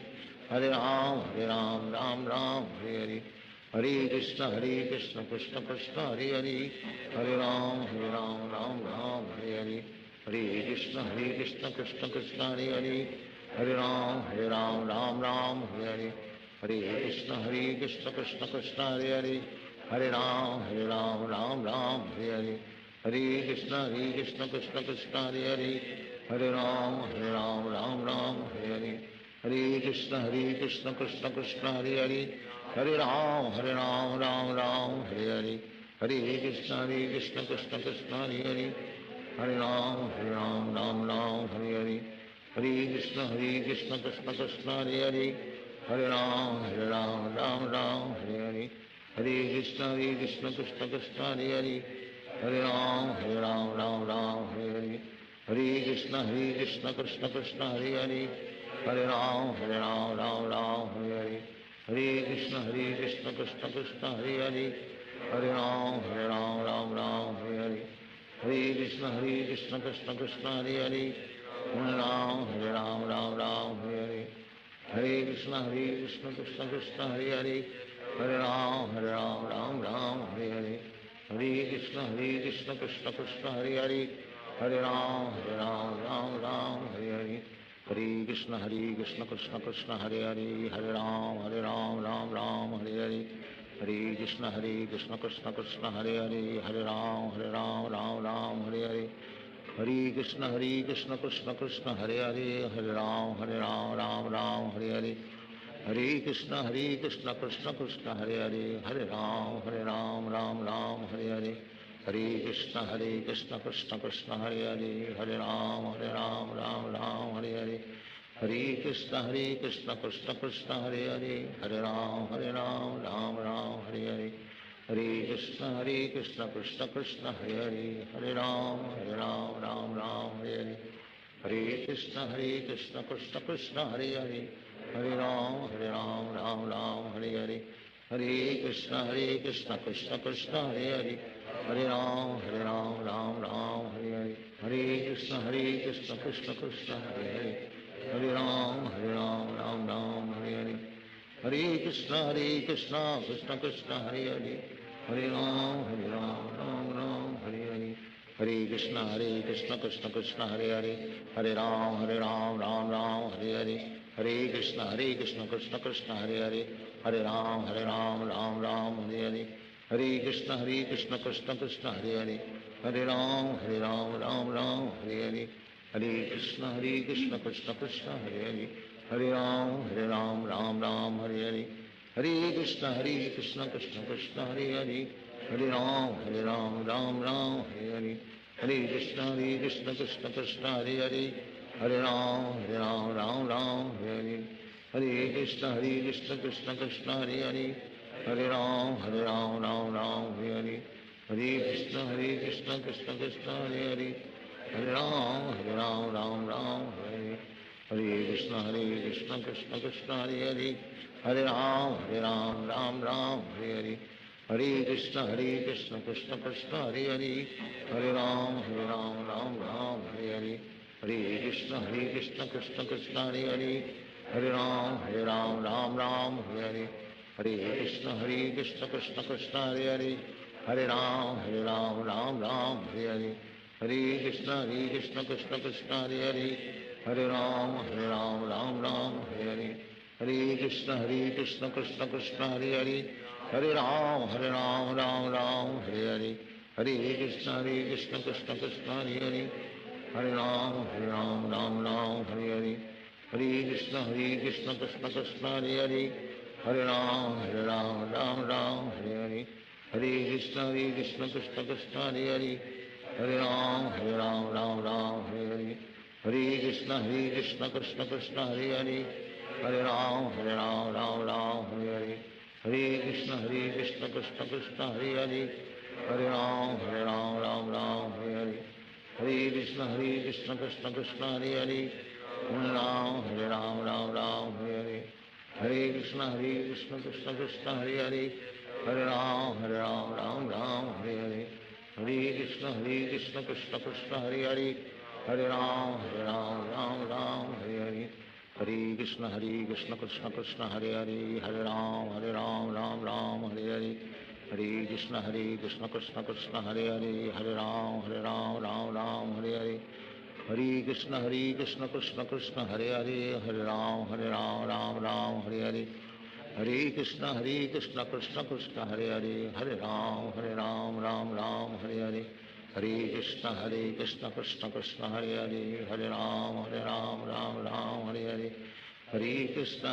Hare Ram Ram Ram Hare Hare, Hare Krishna Krishna Krishna Hare Hare, Hare Ram Ram Ram Hare Hare, Hare Krishna Krishna Krishna Hare Hare, Hare Ram Ram Ram Hare Hare, Hare Krishna Krishna Krishna Hare Hare, Hare Ram Ram Ram Hare Hare, Hare Krishna Krishna Krishna Hare Hare, Hare Ram Ram Ram Hare Hare, Hare Krishna Krishna Krishna Hare Hare, Hare Ram Ram Ram Hare Hare, Hare Krishna Krishna Krishna Hare Hare, Hare Ram Ram Ram Hare Hare, Hare Krishna Krishna Krishna Hare Hare, Hare Ram Ram Ram Hare Hare, Hare Krishna Krishna Krishna Hare Hare, Hare Ram Ram Ram Hare Hare, Hare Krishna Krishna Krishna Hare Hare, Hare Ram Ram Ram Hare Hare, Hare Krishna Krishna Krishna Hare Hare, Hare Ram Ram Ram Hare Hare, Hare Krishna Krishna Krishna Hare Hare, Hare Ram Ram Ram Hare Hare, Hare Krishna Krishna Krishna Hare Hare, Hare Ram Ram Ram Hare Hare, Hare Krishna Krishna Krishna Hare Hare, Hare Ram Ram Ram Hare Hare, Hare Krishna Krishna Krishna Hare Hare, Hare Ram Ram Ram Hare Hare, Hare Krishna Krishna Krishna Hare Hare, Hare Ram Ram Ram Hare Hare, Hare Krishna Krishna Krishna Hare Hare, Hare Ram Ram Ram Hare Hare, Hare Krishna Krishna Krishna Hare Hare, Hare Ram Ram Ram Hare Hare, Hare Krishna Krishna Krishna Hare Hare, Hare Ram Ram Ram Hare Hare, Hare Krishna Krishna Krishna Hare Hare, Hare Ram Ram Ram Hare Hare, Hare Krishna Krishna Krishna Hare Hare, Hare Ram Ram Ram Hare Hare, Hare Krishna Krishna Krishna Hare Hare, Hare Ram Ram Hare Hare, Hare Krishna Krishna Krishna Hare Hare, Hare Ram Ram Hare Hare, Hare Krishna Krishna Krishna Hare Hare, Hare Ram Ram Ram Hare Hare, Hare Krishna Krishna Krishna Hare Hare, Hare Ram Ram Hare Hare, Hare Krishna Krishna Krishna Hare Hare, Hare Ram Ram Ram Hare Hare, Hare Krishna Krishna Krishna Hare Hare, Hare Ram Ram Ram Hare Hare, Hare Krishna Krishna Krishna Hare Hare, Hare Ram Ram Ram Hare Hare, Hare Krishna Krishna Krishna Hare Hare, Hare Ram Ram Hare Hare, Hare Krishna Krishna Krishna Hare Hare, Hare Ram Ram Hare Hare, Hare Krishna Krishna Krishna Hare Hare, Hare Ram Ram Hare Hare, Hare Krishna Krishna Krishna Hare Hare, Hare Ram Ram Hare Hare, Hare Krishna Krishna Krishna Hare Hare, Hare Ram Ram Hare, Hare Krishna Krishna Krishna Hare Hare, Hare Ram Ram Hare Hare, Hare Krishna Krishna Krishna Hare Hare, Hare Ram Ram Hare Hare, Hare Krishna Krishna Krishna Hare Hare, Hare Ram Ram Hare Hare, Hare Krishna Krishna Krishna Hare Hare, Hare Ram Ram Hare Hare, Hare Krishna Krishna Krishna Hare Hare, Hare Ram Ram Hare Hare, Hare Krishna Krishna Krishna Hare Hare, Hare Ram Ram Hare Hare, Hare Krishna Krishna Krishna Hare Hare, Hare Ram Ram Hare Hare, Hare Krishna Krishna Krishna Hare Hare Hare Ram Ram Ram Hare Hare Hare Krishna Krishna Krishna Hare Hare Hare Ram Ram Ram Hare Hare Hare Krishna Krishna Krishna Hare Hare Hare Ram Ram Ram Hare Hare Hare Krishna Krishna Krishna Hare Hare Hare Ram Ram Hare Hare Hare Krishna Krishna Krishna Hare Hare Hare Ram Ram Hare Hare Hare Krishna Krishna Krishna Hare Hare Hare Ram Ram Hare Hare Hare Krishna Krishna Krishna Hare Hare Hare Ram Ram Hare Hare Hare Krishna Krishna Krishna Hare Hare Hare Ram Ram Hare Hare Hare Krishna Krishna Krishna Hare Hare Hare Ram Ram Hare Hare Hare Krishna Krishna Krishna Hare Hare Hare Ram Ram Hare Hare Hare Krishna Krishna Krishna Hare Hare Hare Ram Ram Hare Hare Hare Krishna Krishna Krishna Hare Hare Hare Ram Ram Hare Hare Hare Krishna Krishna Krishna Hare Hare Hare Ram Ram Hare Hare Hare Krishna Krishna Krishna Hare Hare Hare Ram Ram Hare Hare Hare Krishna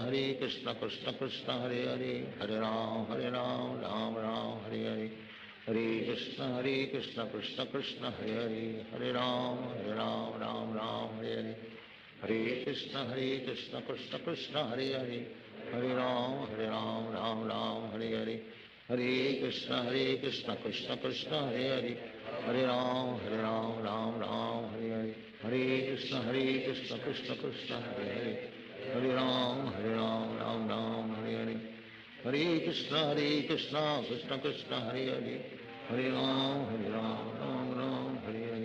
Krishna Krishna Hare Hare Hare Ram Ram Hare Hare Hare Krishna Krishna Krishna Hare Hare Hare Ram Ram Hare Hare Hare Krishna Krishna Krishna Hare Hare Hare Ram Ram Hare Hare Hare Krishna Krishna Krishna Hare Hare Hare Ram Ram Hare Hare Hare Krishna Krishna Krishna Hare Hare Hare Ram Ram Hare Hare Hare Krishna Krishna Krishna Hare Hare Hare Ram Ram Hare Hare Hare Krishna Krishna Krishna Hare Hare Hare Ram Ram Hare Hare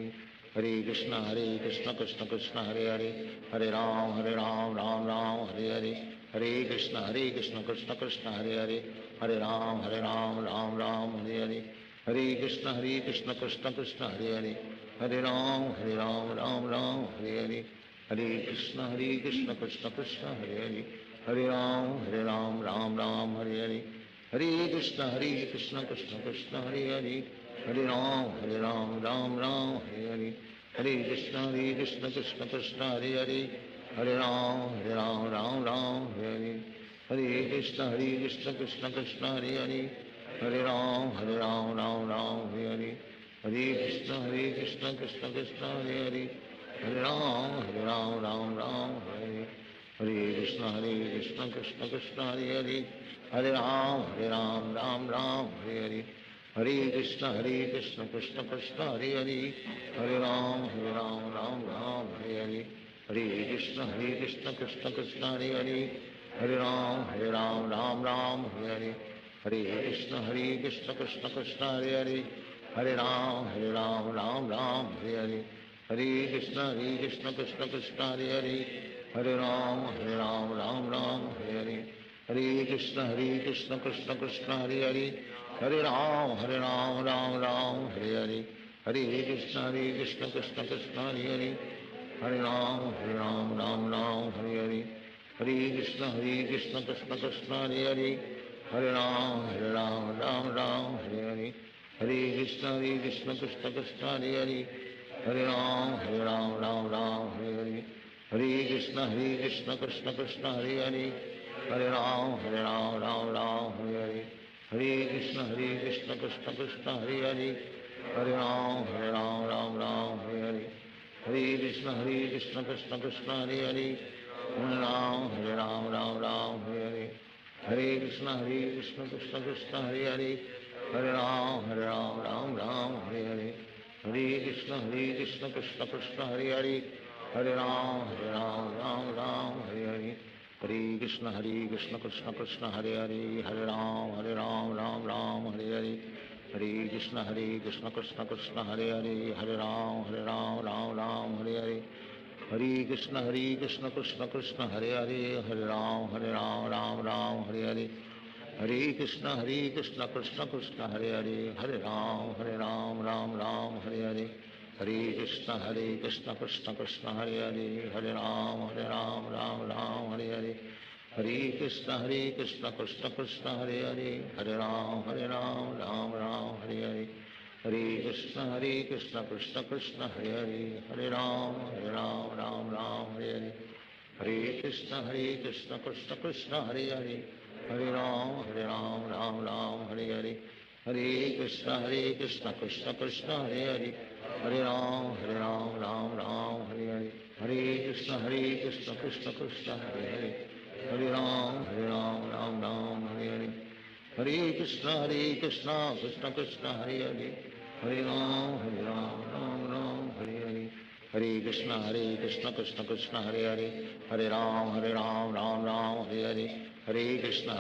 Hare Krishna Krishna Krishna Hare Hare Hare Ram Ram Hare Hare Hare Krishna Krishna Krishna Hare Hare Hare Ram Ram Hare Hare Hare Krishna Krishna Krishna Hare Hare Hare Ram Ram Hare Hare Hare Krishna Krishna Krishna Hare Hare Hare Ram Ram Hare Hare Hare Krishna Krishna Krishna Hare Hare Hare Ram Ram Hare Hare Hare Krishna Krishna Krishna Hare Hare Hare Ram Ram Hare Hare Hare Krishna Krishna Krishna Hare Hare Hare Ram Ram Hare Hare Hare Krishna Krishna Krishna Hare Hare Hare Ram Ram Hare Hare Hare Krishna Krishna Krishna Hare Hare Hare Ram Ram Hare Hare Hare Krishna Krishna Krishna Hare Hare Hare Ram Ram Hare Hare Hare Krishna Krishna Krishna Hare Hare Hare Ram Ram Hare Hare Hare Krishna Krishna Krishna Hare Hare Hare Ram Ram Hare Hare Hare Krishna Krishna Krishna Hare Hare Hare Ram Ram Hare Hare Hare Krishna Krishna Krishna Hare Hare Hare Ram Ram Hare Hare Hare Krishna Krishna Krishna Hare Hare Hare Ram Ram Hare Hare Hare Krishna Krishna Krishna Hare Hare Hare Ram Ram Hare Hare Hare Krishna Krishna Krishna Hare Hare Hare Ram Ram Hare Hare Hare Krishna Krishna Krishna Hare Hare Hare Ram Ram Hare Hare Hare Krishna Krishna Krishna Hare Hare Hare Ram Ram Hare Hare Hare Krishna Krishna Krishna Hare Hare Hare Ram Ram Hare Hare Hare Krishna Krishna Krishna Hare Hare Hare Ram Ram Hare Hare Hare Krishna Krishna Krishna Hare Hare Hare Ram Ram Hare Hare Hare Krishna Krishna Krishna Hare Hare Hare Ram Ram Hare Hare Hare Krishna Krishna Krishna Hare Hare Hare Ram Ram Hare Hare Hare Krishna Krishna Krishna Hare Hare Hare Ram Ram Hare Hare Hare Krishna Krishna Krishna Hare Hare Hare Ram Ram Hare Hare Hare Krishna Krishna Krishna Hare Hare, Hare Ram Ram Ram Hare Hare, Hare Krishna Krishna Krishna Hare Hare, Hare Ram Ram Ram Hare Hare, Hare Krishna Krishna Krishna Hare Hare, Hare Ram Ram Ram Hare Hare, Hare Krishna Krishna Krishna Hare Hare, Hare Ram Ram Ram Hare Hare, Hare Krishna Krishna Krishna Hare Hare, Hare Ram Ram Ram Hare Hare, Hare Krishna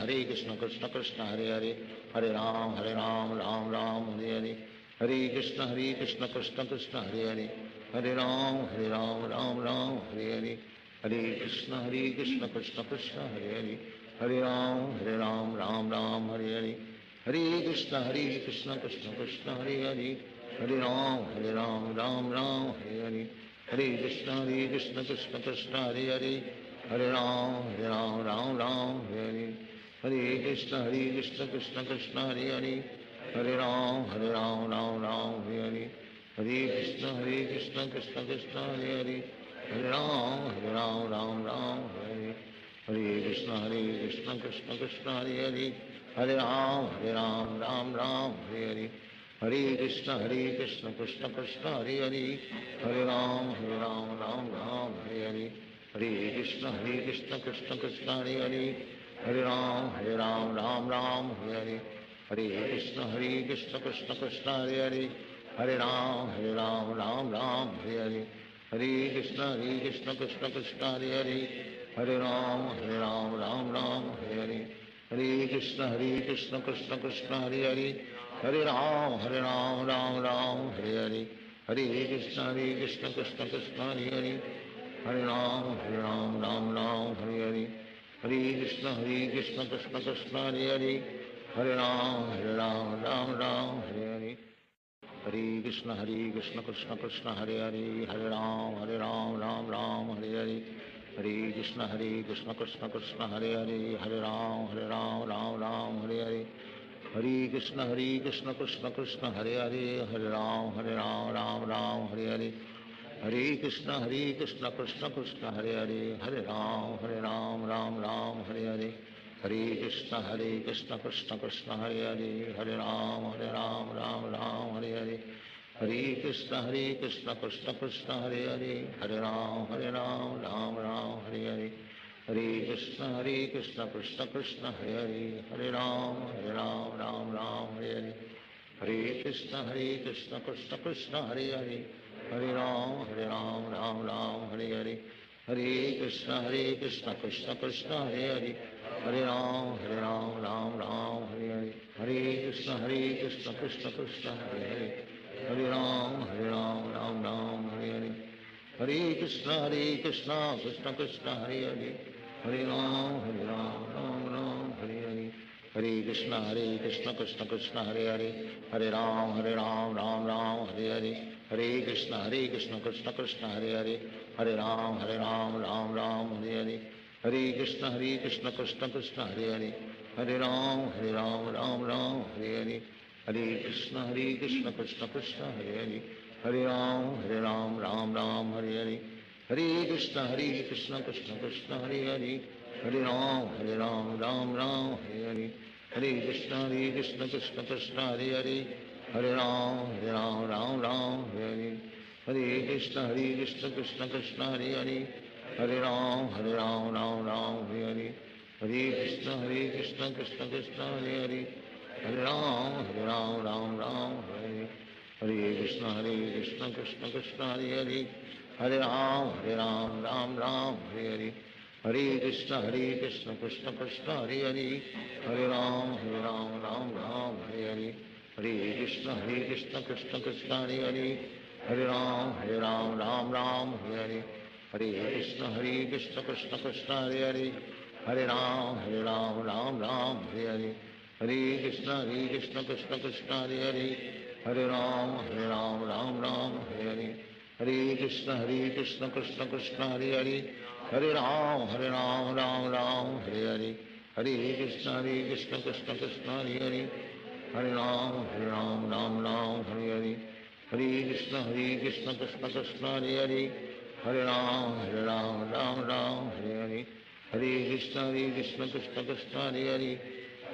Krishna Krishna Hare Hare, Hare Ram Ram Ram Hare Hare, Hare Krishna Krishna Krishna Hare Hare, Hare Ram Ram Ram Hare Hare, Hare Krishna Krishna Krishna Hare Hare, Hare Ram Ram Hare Hare, Hare Krishna Krishna Krishna Hare Hare, Hare Ram Ram Hare Hare, Hare Krishna Krishna Krishna Hare Hare, Hare Ram Ram Hare Hare, Hare Krishna Krishna Krishna Hare Hare, Hare Ram Ram Hare Hare, Hare Krishna Krishna Krishna Hare Hare, Hare Ram Ram Hare Hare, Hare Krishna Krishna Krishna Hare Hare, Hare Ram Ram Hare Hare, Hare Krishna Krishna Krishna Hare Hare, Hare Ram Ram Ram Hare Hare, Hare Krishna Krishna Krishna Hare Hare, Hare Ram Ram Hare Hare, Hare Krishna Krishna Krishna Hare Hare, Hare Ram Ram Hare Hare, Hare Krishna Krishna Krishna Hare Hare, Hare Ram Ram Hare Hare, Hare Krishna Krishna Krishna Hare Hare, Hare Ram Ram Hare Hare, Hare Krishna Krishna Krishna Hare Hare, Hare Ram Ram Hare Hare, Hare Krishna Krishna Krishna Hare Hare, Hare Ram Ram Hare Hare, Hare Krishna Krishna Krishna Hare Hare, Hare Ram Ram Hare Hare, Hare Krishna Krishna Krishna Hare Hare, Hare Ram Ram Hare Hare, Hare Krishna Krishna Krishna Hare Hare, Hare Ram Ram Hare Hare, Hare Krishna Krishna Krishna Hare Hare, Hare Ram Ram Hare Hare, Hare Krishna Krishna Krishna Hare Hare, Hare Ram Ram Ram Hare Hare, Hare Krishna Krishna Krishna Hare Hare, Hare Ram Ram Ram Hare Hare, Hare Krishna Krishna Krishna Hare Hare, Hare Ram Ram Ram Hare Hare, Hare Krishna Krishna Krishna Hare Hare, Hare Ram Ram Hare Hare, Hare Krishna Krishna Krishna Hare Hare, Hare Ram Ram Hare Hare, Hare Krishna Krishna Krishna Hare Hare, Hare Ram Ram Hare Hare, Hare Krishna Krishna Krishna Hare Hare, Hare Ram Ram Hare Hare, Hare Krishna Krishna Krishna Hare Hare, Hare Ram Ram Ram Hare Hare, Hare Krishna Krishna Krishna Hare Hare, Hare Ram Ram Ram Hare Hare, Hare Krishna Krishna Krishna Hare Hare, Hare Ram Ram Hare Hare, Hare Krishna Krishna Krishna Hare Hare, Hare Ram Ram Hare Hare, Hare Krishna Krishna Krishna Hare Hare, Hare Ram Ram Hare Hare, Hare Krishna Krishna Krishna Hare Hare, Hare Ram Ram Hare Hare, Hare Krishna Krishna Krishna Hare Hare, Hare Ram Ram Hare Hare, Hare Krishna Krishna Krishna Hare Hare, Hare Ram Ram Hare, Hare Krishna Krishna Krishna Hare Hare, Hare Ram Ram Hare Hare, Hare Krishna Krishna Krishna Hare Hare, Hare Ram Ram Hare Hare, Hare Krishna Krishna Krishna Hare Hare, Hare Ram Ram Hare Hare, Hare Krishna Krishna Krishna Hare Hare, Hare Ram Ram Hare Hare, Hare Krishna Krishna Krishna Hare Hare, Hare Ram Ram Hare Hare, Hare Krishna Krishna Krishna Hare Hare, Hare Ram Ram Hare Hare, Hare Krishna Krishna Krishna Hare Hare, Hare Ram Ram Hare Hare, Hare Krishna Krishna Krishna Hare Hare, Hare Ram Ram Hare Hare, Hare Krishna Krishna Krishna Hare Hare,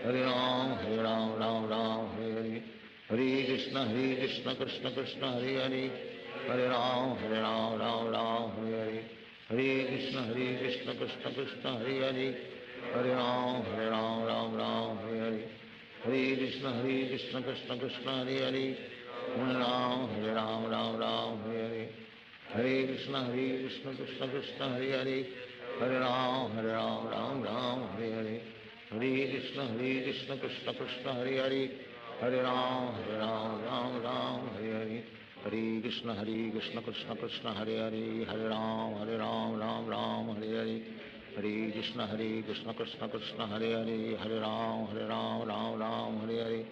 Hare Ram Ram Ram Hare Hare, Hare Krishna Krishna Krishna Hare Hare, Hare Ram Ram Hare Hare, Hare Krishna Krishna Krishna Hare Hare, Hare Ram Ram Hare Hare, Hare Krishna Krishna Krishna Hare Hare, Hare Ram Ram Hare Hare, Hare Krishna Krishna Krishna Hare Hare, Hare Ram Ram Hare Hare, Hare Krishna Krishna Krishna Hare Hare, Hare Ram Ram Hare Hare, Hare Krishna Krishna Krishna Hare Hare, Hare Ram Ram Hare Hare, Hare Krishna Krishna Krishna Hare Hare, Hare Ram Ram Hare Hare,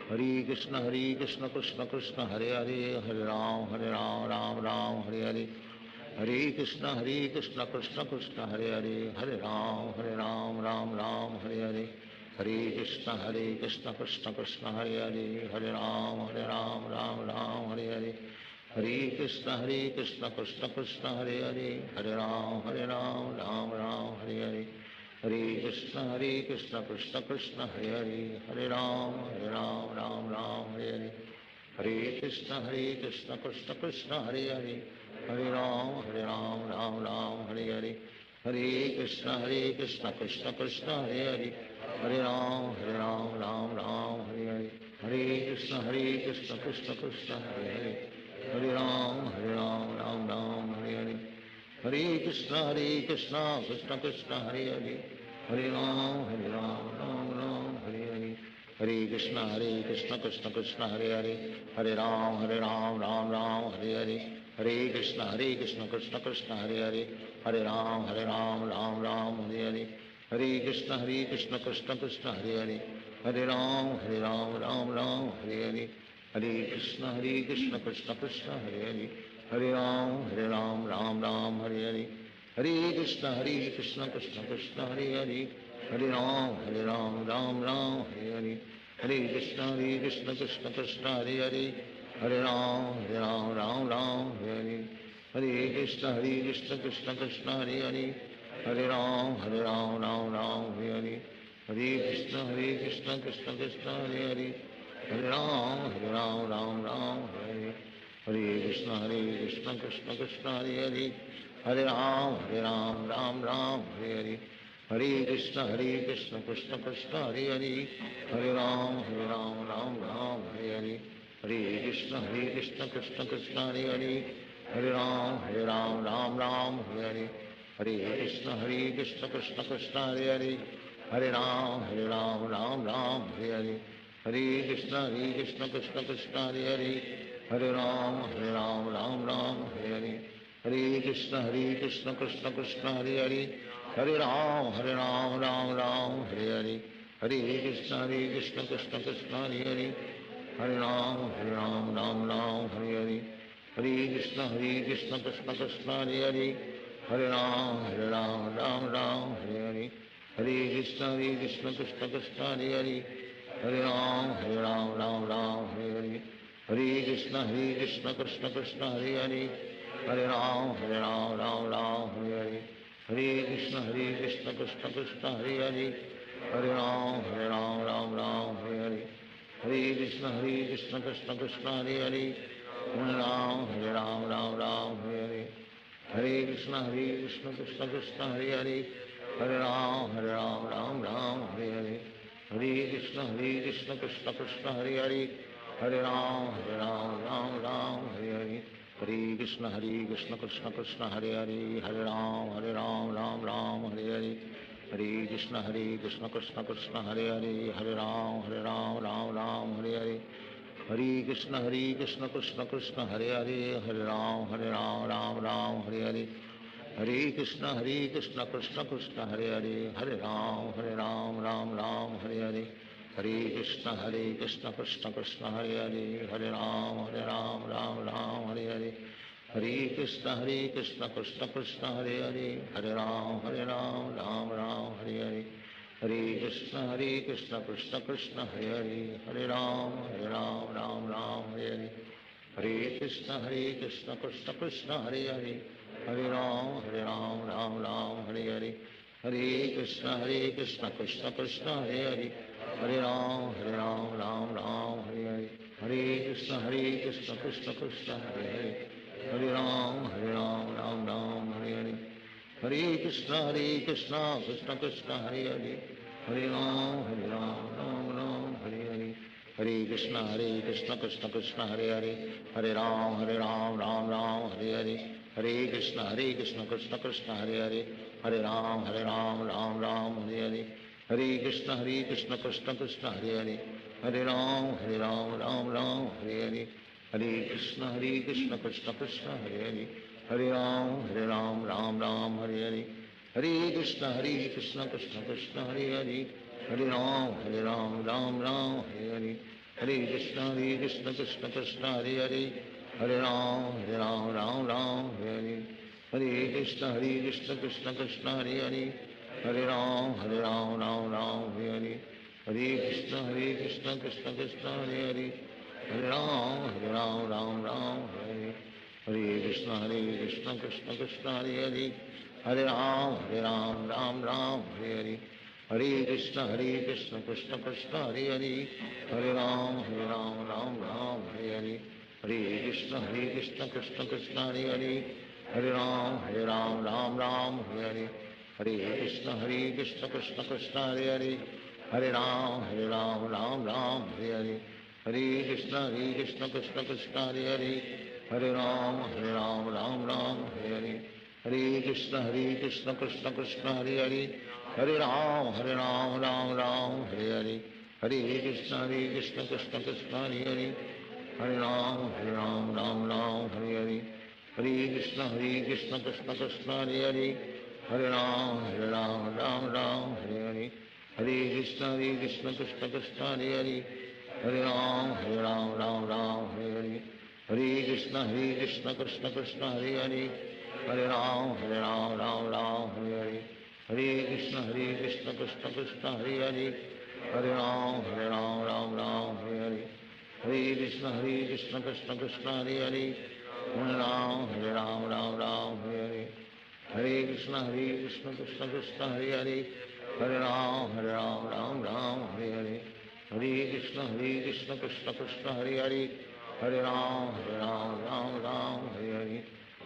Hare Krishna Krishna Krishna Hare Hare, Hare Ram Ram Hare Hare, Hare Krishna Krishna Krishna Hare Hare, Hare Ram Ram Hare Hare, Hare Krishna Krishna Krishna Hare Hare, Hare Ram Ram Hare Hare, Hare Krishna Krishna Krishna Hare Hare, Hare Ram Ram Hare Hare, Hare Krishna Krishna Krishna Hare Hare, Hare Ram Ram Hare Hare, Hare Krishna Krishna Krishna Hare Hare, Hare Ram Ram Hare Hare, Hare Krishna Krishna Krishna Hare Hare, Hare Ram Ram Hare Hare, Hare Krishna Krishna Krishna Hare Hare, Hare Ram Ram Hare Hare, Hare Krishna Krishna Krishna Hare Hare, Hare Ram Ram Hare Hare, Hare Krishna Krishna Krishna Hare Hare, Hare Ram Ram Hare Hare, Hare Krishna Krishna Krishna Hare Hare, Hare Ram Ram Hare Hare, Hare Krishna Krishna Krishna Hare Hare, Hare Ram Ram Hare Hare, Hare Krishna Krishna Krishna Hare Hare, Hare Ram Ram Hare Hare, Hare Krishna Krishna Krishna Hare Hare, Hare Ram Ram Hare Hare, Hare Krishna Krishna Krishna Hare Hare, Hare Ram Ram Hare Hare, Hare Krishna Krishna Krishna Hare Hare, Hare Ram Ram Hare Hare, Hare Krishna Krishna Krishna Hare Hare, Hare Ram Ram Hare Hare, Hare Krishna Krishna Krishna Hare Hare, Hare Ram Ram Hare Hare, Hare Krishna Krishna Krishna Hare Hare, Hare Ram Ram Hare Hare, Hare Krishna Krishna Krishna Hare Hare, Hare Ram Ram Hare Hare, Hare Krishna Krishna Krishna Hare Hare, Hare Ram Ram Hare Hare, Hare Krishna Krishna Krishna Hare Hare, Hare Ram Ram Hare Hare, Hare Krishna Krishna Krishna Hare Hare, Hare Ram Ram Hare Hare, Hare Krishna Krishna Krishna Hare Hare, Hare Ram Ram Hare Hare, Hare Krishna Krishna Krishna Hare Hare, Hare Ram Ram Hare Hare, Hare Krishna Krishna Krishna Hare Hare, Hare Ram Ram Hare Hare, Hare Krishna Krishna Krishna Hare Hare, Hare Ram Ram Hare Hare, Hare Krishna Krishna Krishna Hare Hare, Hare Ram Ram Hare Hare, Hare Krishna Krishna Krishna Hare Hare, Hare Ram Ram Hare Hare, Hare Krishna Krishna Krishna Hare Hare, Hare Ram Ram Hare Hare, Hare Krishna Krishna Krishna Hare Hare, Hare Ram Ram Hare Hare, Hare Krishna Krishna Krishna Hare Hare, Hare Ram Ram Hare Hare, Hare Krishna Krishna Krishna Hare Hare, Hare Ram Ram Hare Hare, Hare Krishna Krishna Krishna Hare Hare, Hare Ram Ram Hare Hare, Hare Krishna Krishna Krishna Hare Hare, Hare Ram Ram Hare Hare, Hare Krishna Krishna Krishna Hare Hare, Hare Ram Ram Hare Hare, Hare Krishna Krishna Krishna Hare Hare, Hare Ram Ram Hare Hare, Hare Krishna Krishna Krishna Hare Hare, Hare Ram Ram Hare Hare, Hare Krishna Krishna Krishna Hare Hare, Hare Ram Ram Hare Hare, Hare Krishna Krishna Krishna Hare Hare, Hare Ram Ram Ram Hare Hare, Hare Krishna Krishna Krishna Hare Hare, Hare Ram Ram Ram Hare Hare, Hare Krishna Krishna Krishna Hare Hare, Hare Ram Ram Ram Hare Hare, Hare Krishna Krishna Krishna Hare Hare, Hare Ram Ram Ram Hare Hare, Hare Krishna Krishna Krishna Hare Hare, Hare Ram Ram Ram Hare Hare, Hare Krishna Krishna Krishna Hare Hare, Hare Ram Ram Ram Hare Hare, Hare Krishna Krishna Krishna Hare Hare, Hare Ram Ram Hare Hare, Hare Krishna Krishna Krishna Hare Hare, Hare Ram Ram Hare Hare, Hare Krishna Krishna Krishna Hare Hare, Hare Ram Ram Hare Hare, Hare Krishna Krishna Krishna Hare Hare, Hare Ram Ram Hare Hare, Hare Krishna Krishna Krishna Hare Hare, Hare Ram Ram Hare Hare, Hare Krishna Krishna Krishna Hare Hare, Hare Ram Ram Hare Hare, Hare Krishna Krishna Krishna Hare Hare, Hare Ram Ram Ram Hare Hare, Hare Krishna Krishna Krishna Hare Hare, Hare Ram Ram Hare Hare, Hare Krishna Krishna Krishna Hare Hare, Hare Ram Ram Hare Hare, Hare Krishna Krishna Krishna Hare Hare, Hare Ram Ram Ram Hare Hare, Hare Krishna Krishna Krishna Hare Hare, Hare Ram Ram Ram Hare Hare, Hare Krishna Krishna Krishna Hare Hare, Hare Ram Ram Hare Hare, Hare Krishna Krishna Krishna Hare Hare, Hare Ram Ram Hare Hare, Hare Krishna Krishna Krishna Hare Hare, Hare Ram Ram Hare Hare, Hare Krishna Krishna Krishna Hare Hare, Hare Ram Ram Hare Hare, Hare Krishna Krishna Krishna Hare Hare, Hare Ram Ram Hare Hare, Hare Krishna Krishna Krishna Hare Hare, Hare Ram Hare Hare, Hare Krishna Krishna Krishna Hare Hare, Hare Ram Ram Hare Hare, Hare Krishna Krishna Krishna Hare Hare, Hare Ram Ram Hare Hare, Hare Krishna Krishna Krishna Hare Hare, Hare Ram Ram Hare Hare, Hare Krishna Krishna Krishna Hare Hare, Hare Ram Ram Hare Hare,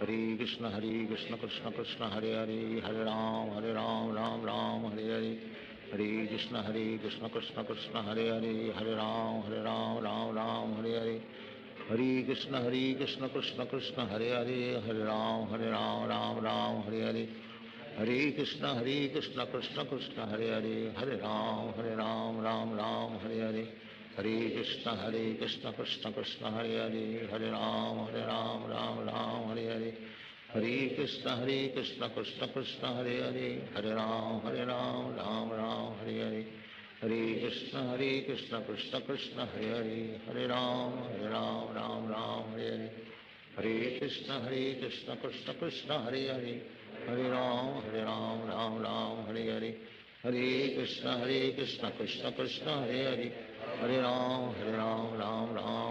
Hare Krishna Krishna Krishna Hare Hare, Hare Ram Ram Hare Hare, Hare Krishna Krishna Krishna Hare Hare, Hare Ram Ram Hare Hare, Hare Krishna Krishna Krishna Hare Hare, Hare Ram Ram Ram Hare Hare, Hare Krishna Krishna Krishna Hare Hare, Hare Ram Ram Hare Hare, Hare Krishna Krishna Krishna Hare Hare, Hare Ram Ram Ram Hare Hare, Hare Krishna Krishna Krishna Hare Hare, Hare Ram Ram Hare Hare, Hare Krishna Krishna Krishna Hare Hare, Hare Ram Ram Hare Hare, Hare Krishna Krishna Krishna Hare Hare, Hare Ram Ram Hare Hare, Hare Krishna Krishna Krishna Hare Hare, Hare Ram Ram Hare Hare, Hare Krishna Krishna Krishna Hare Hare, Hare Ram Ram Hare Hare,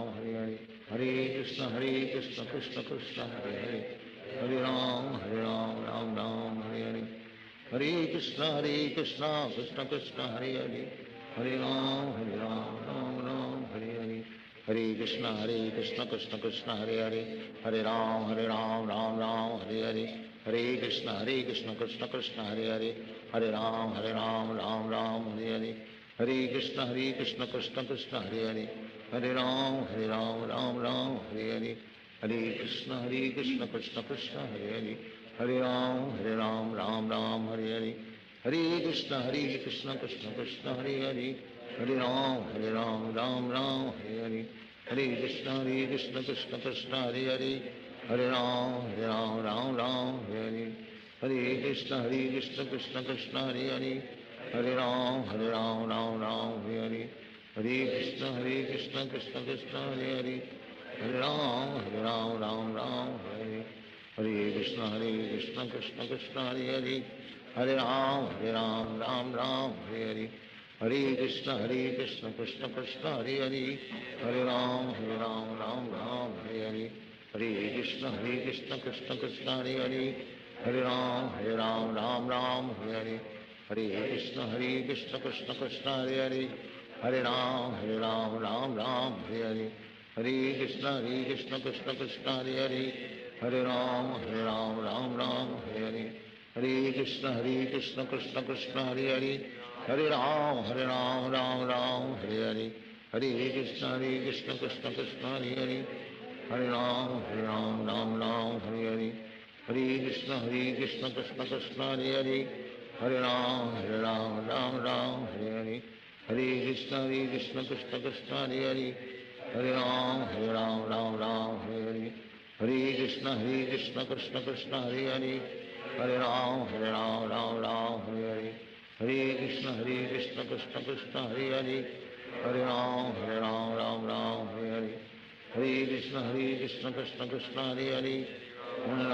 Hare Krishna Krishna Krishna Hare Hare, Hare Ram Ram Hare Hare, Hare Krishna Krishna Krishna Hare Hare, Hare Ram Ram Hare Hare, Hare Krishna Krishna Krishna Hare Hare, Hare Ram Ram Hare Hare, Hare Krishna Krishna Krishna Hare Hare, Hare Ram Ram Hare Hare, Hare Krishna Krishna Krishna Hare Hare, Hare Ram Ram Hare Hare, Hare Krishna Krishna Krishna Hare Hare, Hare Ram Ram Hare Hare, Hare Krishna Krishna Krishna Hare Hare, Hare Ram Ram Hare, Hare Krishna Krishna Krishna Hare Hare, Hare Ram Ram Hare Hare, Hare Krishna Krishna Krishna Hare Hare, Hare Ram Ram Hare Hare, Hare Krishna Krishna Krishna Hare Hare, Hare Ram Ram Ram Hare Hare, Hare Krishna Krishna Krishna Hare Hare, Hare Ram Ram Ram Hare Hare, Hare Krishna Krishna Krishna Hare Hare, Hare Ram Ram Hare Hare, Hare Krishna Krishna Krishna Hare Hare, Hare Ram Ram Hare Hare, Hare Krishna Krishna Krishna Hare Hare, Hare Ram Ram Hare Hare, Hare Krishna Krishna Krishna Hare Hare, Hare Ram Ram Hare Hare, Hare Krishna Krishna Krishna Hare Hare, Hare Ram Ram Hare Hare, Hare Krishna Krishna Krishna Hare Hare, Hare Ram Ram Hare Hare, Hare Krishna Krishna Krishna Hare Hare, Hare Ram Ram Hare Hare, Hare Krishna Krishna Krishna Hare Hare, Hare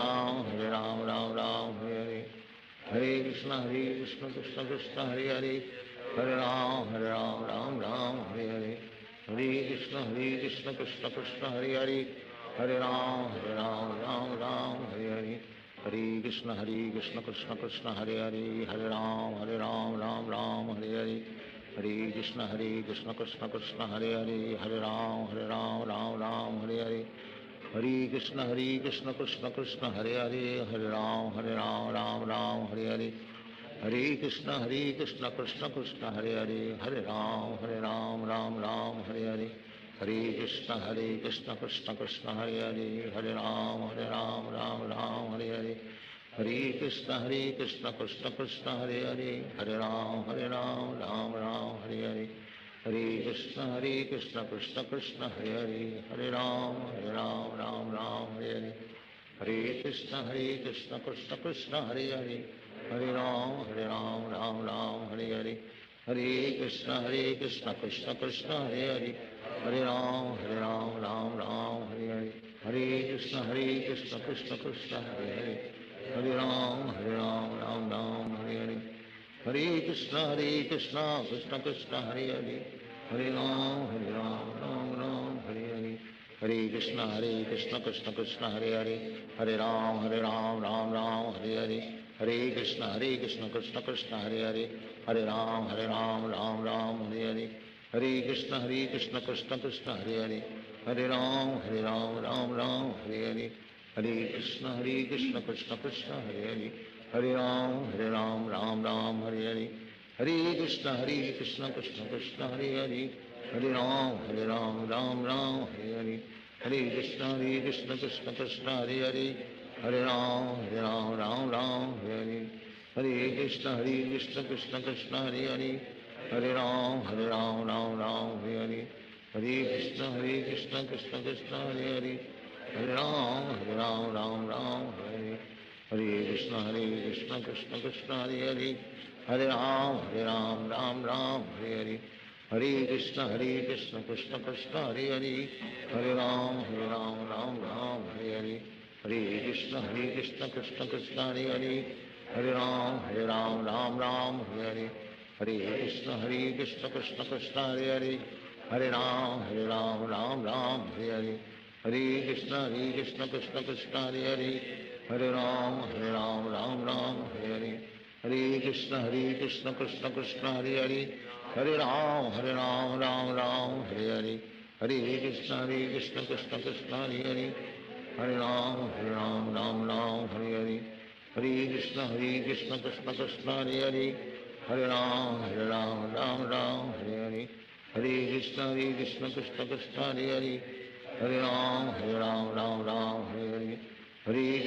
Ram Ram Hare Hare, Hare Krishna Krishna Krishna Hare Hare, Hare Ram Ram Hare Hare, Hare Krishna Krishna Krishna Hare Hare, Hare Ram Ram Hare Hare, Hare Krishna Krishna Krishna Hare Hare, Hare Ram Ram Hare Hare, Hare Krishna Krishna Krishna Hare Hare, Hare Ram Hare Hare, Hare Krishna Krishna Krishna Hare Hare, Hare Ram Ram Hare Hare, Hare Krishna Krishna Krishna Hare Hare, Hare Ram Ram Hare Hare, Hare Krishna Krishna Krishna Hare Hare, Hare Ram Ram Hare Hare, Hare Krishna Krishna Krishna Hare Hare, Hare Ram Ram Hare Hare, Hare Krishna Krishna Krishna Hare Hare, Hare Ram Ram Hare Hare, Hare Krishna Krishna Krishna Hare Hare, Hare Ram Ram Hare Hare, Hare Krishna Krishna Krishna Hare Hare, Hare Ram Ram Hare Hare, Hare Krishna Krishna Krishna Hare Hare, Hare Ram Ram Hare Hare, Hare Krishna Krishna Krishna Hare Hare, Hare Ram Hare Hare, Hare Krishna Krishna Krishna Hare Hare, Hare Ram Ram Hare Hare, Hare Krishna Krishna Krishna Hare Hare, Hare Ram Ram Hare Hare, Hare Krishna Krishna Krishna Hare Hare, Hare Ram Ram Hare Hare, Hare Krishna Krishna Krishna Hare Hare, Hare Ram Ram Hare Hare, Hare Krishna Krishna Krishna Hare Hare, Hare Ram Hare Hare, Hare Krishna Krishna Krishna Hare Hare, Hare Ram Hare Hare, Hare Krishna Krishna Krishna Hare Hare, Hare Ram Hare Hare, Hare Krishna Krishna Krishna Hare Hare, Hare Ram Hare Hare, Hare Krishna Krishna Krishna Hare Hare, Hare Ram Hare Hare, Hare Krishna Krishna Krishna Hare Hare, Hare Ram Hare Hare, Hare Krishna Krishna Krishna Hare Hare, Hare Ram Hare Hare, Hare Krishna Krishna Krishna Hare Hare, Hare Ram Hare Hare, Hare Krishna Krishna Krishna Hare Hare, Hare Ram Hare Hare, Hare Krishna Krishna Krishna Hare Hare, Hare Ram Hare Hare, Hare Krishna Krishna Krishna Hare Hare, Hare Ram Hare Hare, Hare Krishna Krishna Krishna Hare Hare, Hare Ram Hare Hare, Hare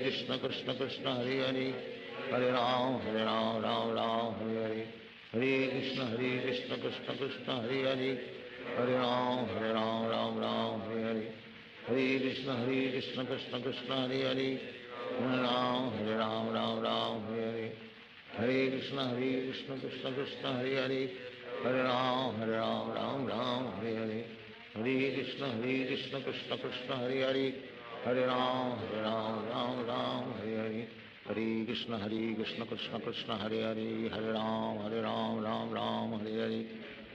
Krishna Krishna Krishna Hare Hare, Hare Ram Hare Hare, Hare Krishna Krishna Krishna Hare Hare, Hare Ram Hare Hare, Hare Krishna Krishna Krishna Hare Hare, Hare Ram Hare Hare, Hare Krishna Krishna Krishna Hare Hare, Hare Ram Hare Hare, Hare Krishna Krishna Krishna Hare Hare, Hare Ram Hare Hare, Hare Krishna Krishna Krishna Hare Hare, Hare Ram Hare Hare, Hare Krishna Krishna Krishna Hare Hare, Hare Ram Hare Hare,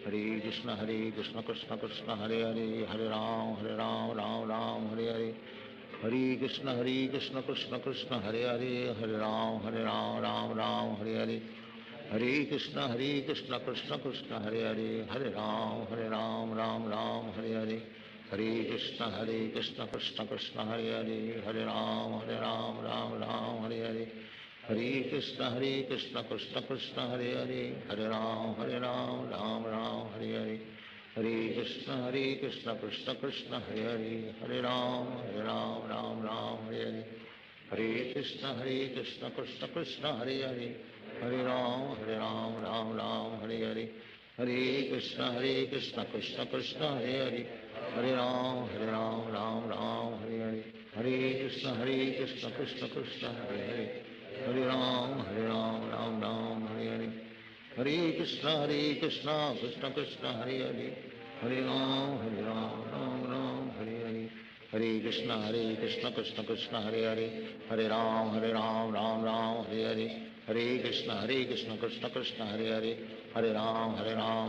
Hare Krishna Krishna Krishna Hare Hare, Hare Ram Hare Hare, Hare Krishna Krishna Krishna Hare Hare, Hare Ram Hare Hare, Hare Krishna Krishna Krishna Hare Hare, Hare Ram Ram Ram Hare Hare, Hare Krishna Krishna Krishna Hare Hare, Hare Ram Ram Ram Hare Hare, Hare Krishna Krishna Krishna Hare Hare, Hare Ram Ram Ram Hare Hare, Hare Krishna Krishna Krishna Hare Hare, Hare Ram Ram Ram Hare Hare, Hare Krishna Krishna Krishna Hare Hare, Hare Ram Ram Ram Hare Hare, Hare Krishna Krishna Krishna Hare Hare, Hare Ram Ram Ram Hare Hare, Hare Krishna Krishna Krishna Hare Hare, Hare Ram Ram Ram Hare Hare, Hare Krishna Krishna Krishna Hare Hare, Hare Ram Ram Hare Hare, Hare Krishna Krishna Krishna Hare Hare, Hare Ram Ram Ram Hare Hare, Hare Krishna Krishna Krishna Hare Hare, Hare Ram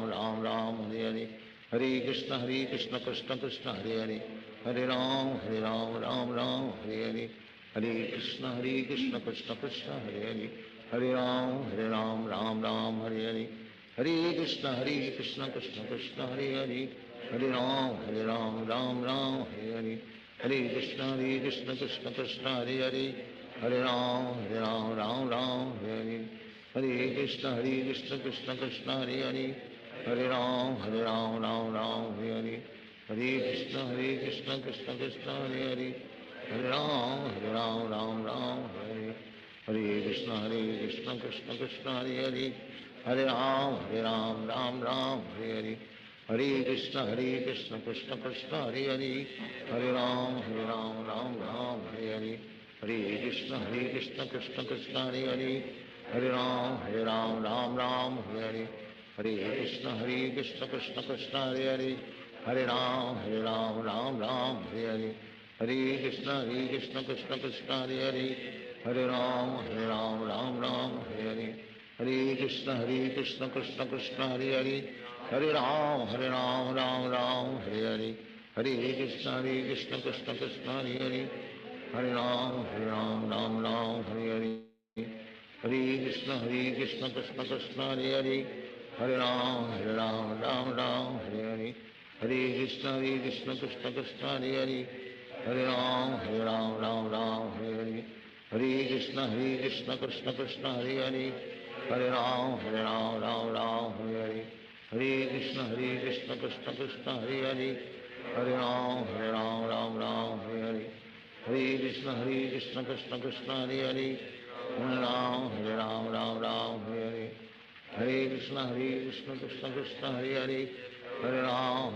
Ram Ram Hare Hare, Hare Krishna Krishna Krishna Hare Hare, Hare Ram Ram Ram Hare Hare, Hare Krishna Krishna Krishna Hare Hare, Hare Ram Ram Hare Hare, Hare Krishna Krishna Krishna Hare Hare, Hare Ram Ram Hare Hare, Hare Krishna Krishna Krishna Hare Hare, Hare Ram Ram Hare Hare, Hare Krishna Krishna Krishna Hare Hare, Hare Ram Ram Hare Hare, Hare Krishna Krishna Krishna Hare Hare, Hare Ram Ram Hare Hare, Hare Krishna Krishna Krishna Hare Hare, Hare Ram Ram Hare Hare, Hare Krishna Krishna Krishna Hare Hare, Hare Ram Ram Ram Hare Hare, Hare Krishna Krishna Krishna Hare Hare, Hare Ram Ram Hare Hare, Hare Krishna Krishna Krishna Hare Hare, Hare Ram Ram Hare Hare, Hare Krishna Krishna Krishna Hare Hare, Hare Ram Ram Hare Hare, Hare Krishna Krishna Krishna Hare Hare, Hare Ram Ram Hare Hare, Hare Krishna Krishna Krishna Hare Hare, Hare Ram Ram Hare Hare, Hare Krishna Krishna Krishna Hare Hare, Hare Ram Ram Hare Hare, Hare Krishna Krishna Krishna Hare Hare, Hare Ram Ram Hare Hare, Hare Krishna Krishna Krishna Hare Hare, Hare Ram Ram Hare Hare, Hare Krishna Krishna Krishna Hare Hare, Hare Ram Ram Hare Hare, Hare Krishna Krishna Krishna Hare Hare, Hare Ram Hare Hare, Hare Krishna Krishna Krishna Hare Hare, Hare Ram Ram Hare Hare, Hare Krishna Krishna Krishna Hare Hare, Hare Ram Ram Hare Hare, Hare Krishna Krishna Krishna Hare Hare, Hare Ram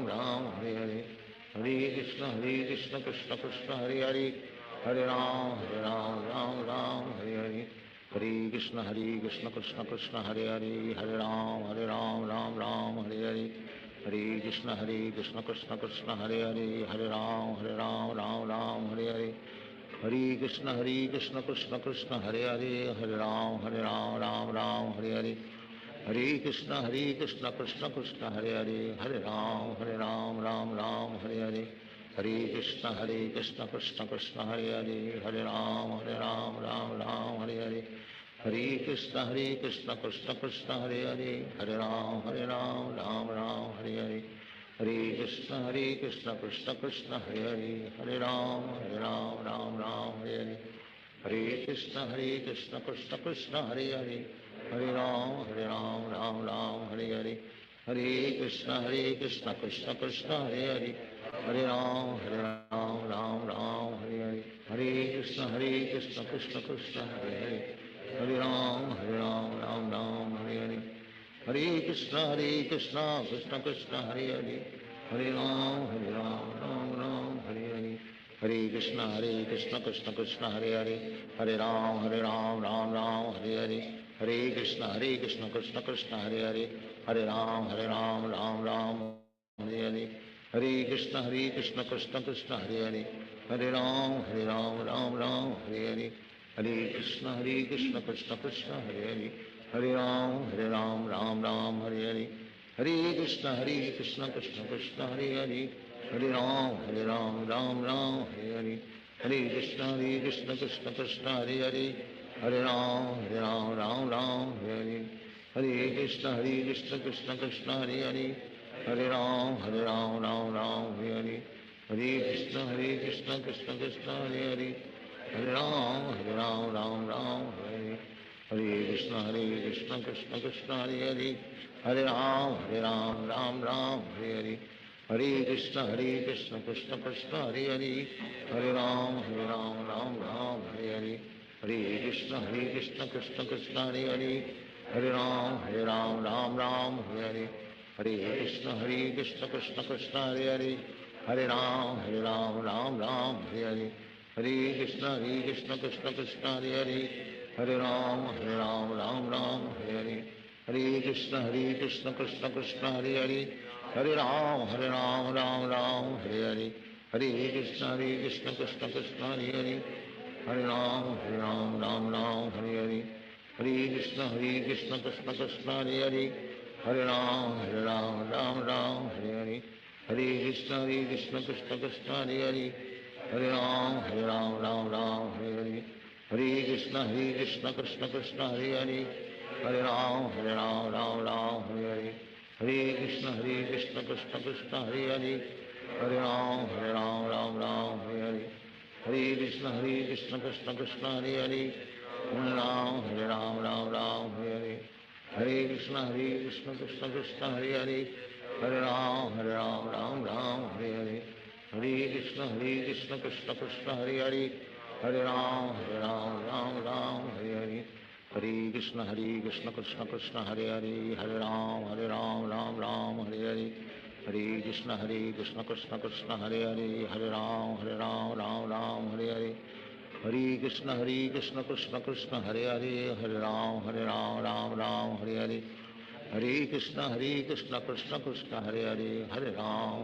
Ram Hare Hare, Hare Krishna Krishna Krishna Hare Hare, Hare Ram Ram Hare Hare, Hare Krishna Krishna Krishna Hare Hare, Hare Ram Ram Hare Hare, Hare Krishna Krishna Krishna Hare Hare, Hare Ram Ram Hare Hare, Hare Krishna Krishna Krishna Hare Hare, Hare Ram Ram Hare Hare, Hare Krishna Krishna Krishna Hare Hare, Hare Ram Ram Hare Hare, Hare Krishna Krishna Krishna Hare Hare, Hare Ram Ram Hare Hare, Hare Krishna Krishna Krishna Hare Hare, Hare Ram Ram Hare Hare, Hare Krishna Krishna Krishna Hare Hare, Hare Ram Ram Hare Hare, Hare Krishna Krishna Krishna Hare Hare, Hare Ram Ram Hare Hare, Hare Krishna Krishna Krishna Hare Hare, Hare Ram Ram Hare Hare, Hare Krishna Krishna Krishna Hare Hare, Hare Ram Ram Hare Hare, Hare Krishna Krishna Krishna Hare Hare, Hare Ram Ram Hare Hare, Hare Krishna Krishna Krishna Hare Hare, Hare Ram Ram Hare Hare, Hare Krishna Krishna Krishna Hare Hare, Hare Ram Ram Hare Hare, Hare Krishna Krishna Krishna Hare Hare, Hare Ram Ram Hare Hare, Hare Krishna Krishna Krishna Hare Hare, Hare Ram Ram Hare Hare Krishna Krishna Krishna Hare Hare Hare Ram Ram Hare Hare Krishna Krishna Krishna Hare Hare Hare Ram Ram Hare Hare Krishna Krishna Krishna Hare Hare Hare Ram Ram Hare Hare Krishna Krishna Krishna Hare Hare Hare Ram Hare Hare Hare Krishna Krishna Krishna Hare Hare Hare Ram Hare Hare Krishna Krishna Krishna Hare Hare Hare Ram Hare Hare Krishna Krishna Krishna Hare Hare Hare Ram Hare Hare Krishna Krishna Krishna Hare Hare Hare Ram Hare Hare Hare Krishna Krishna Krishna Hare Hare Hare Ram Hare Hare Hare Krishna Krishna Krishna Hare Hare Hare Ram Hare Hare Hare Krishna Krishna Krishna Hare Hare Hare Ram Hare Hare Hare Krishna Krishna Krishna Hare Hare Hare Ram Hare Hare Hare Krishna Krishna Krishna Hare Hare Hare Ram Hare Hare Hare Krishna Krishna Krishna Hare Hare Hare Ram Hare Hare Hare Krishna Krishna Krishna Hare Hare Hare Ram Hare Hare Hare Krishna Krishna Krishna Hare Hare Hare Ram Hare Hare Hare Krishna Krishna Krishna Hare Hare Hare Ram Hare Hare Hare Krishna Krishna Krishna Hare Hare Hare Ram Hare Hare Hare Krishna Krishna Krishna Hare Hare Hare Ram Hare Hare Hare Krishna Krishna Krishna Hare Hare Hare Ram Hare Hare Hare Krishna Krishna Krishna Hare Hare Hare Ram Hare Hare Hare Krishna Krishna Krishna Hare Hare Hare Ram Hare Hare Hare Krishna Krishna Krishna Hare Hare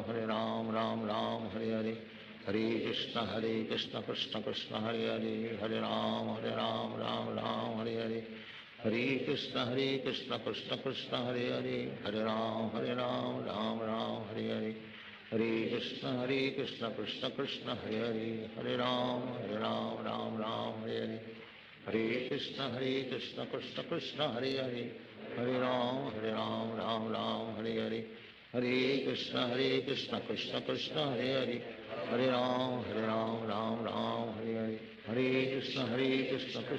Hare Ram Hare Hare Hare Krishna Krishna Krishna Hare Hare Hare Ram Hare Hare Hare Krishna Krishna Krishna Hare Hare Hare Ram Hare Hare Hare Krishna Krishna Krishna Hare Hare Hare Ram Hare Hare Hare Krishna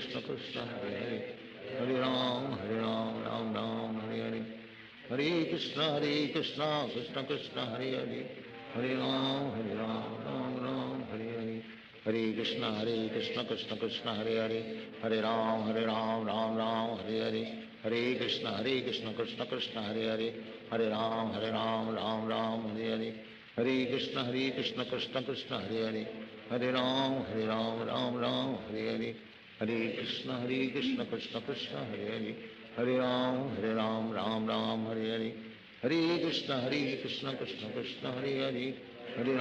Krishna Krishna Hare Hare Hare Ram Hare Hare Hare Krishna Krishna Krishna Hare Hare Hare Ram Hare Hare Hare Krishna Krishna Krishna Hare Hare Hare Ram Hare Hare Hare Krishna Krishna Krishna Hare Hare Hare Ram Hare Hare Hare Krishna Krishna Krishna Hare Hare Hare Ram Hare Hare Hare Krishna Krishna Krishna Hare Hare Hare Ram Hare Hare Hare Krishna Krishna Krishna Hare Hare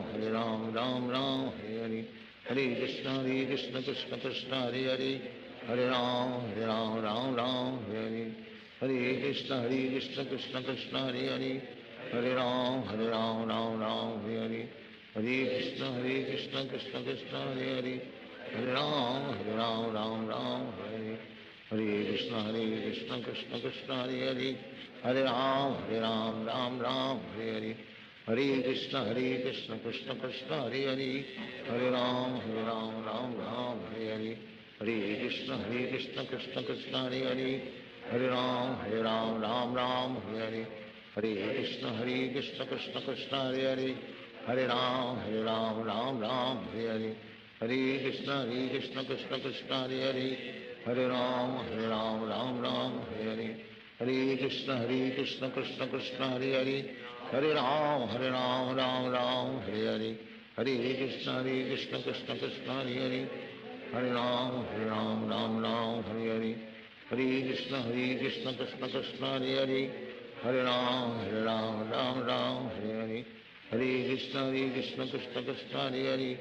Hare Ram Hare Hare Hare Krishna Krishna Krishna Hare Hare Hare Ram Hare Hare Hare Krishna Krishna Krishna Hare Hare Hare Ram Hare Hare Krishna Krishna Krishna Hare Hare Hare Ram Hare Hare Hare Krishna Krishna Krishna Hare Hare Hare Ram Hare Hare Hare Krishna Krishna Krishna Hare Hare Hare Ram Hare Hare Hare Krishna Krishna Krishna Hare Hare Hare Ram Hare Hare Hare Krishna Krishna Krishna Hare Hare Hare Ram Hare Hare Hare Krishna Krishna Krishna Hare Hare Hare Ram Hare Hare Hare Krishna Krishna Krishna Hare Hare Hare Ram Hare Hare Hare Krishna Krishna Krishna Hare Hare Hare Ram Hare Hare Hare Krishna Krishna Krishna Hare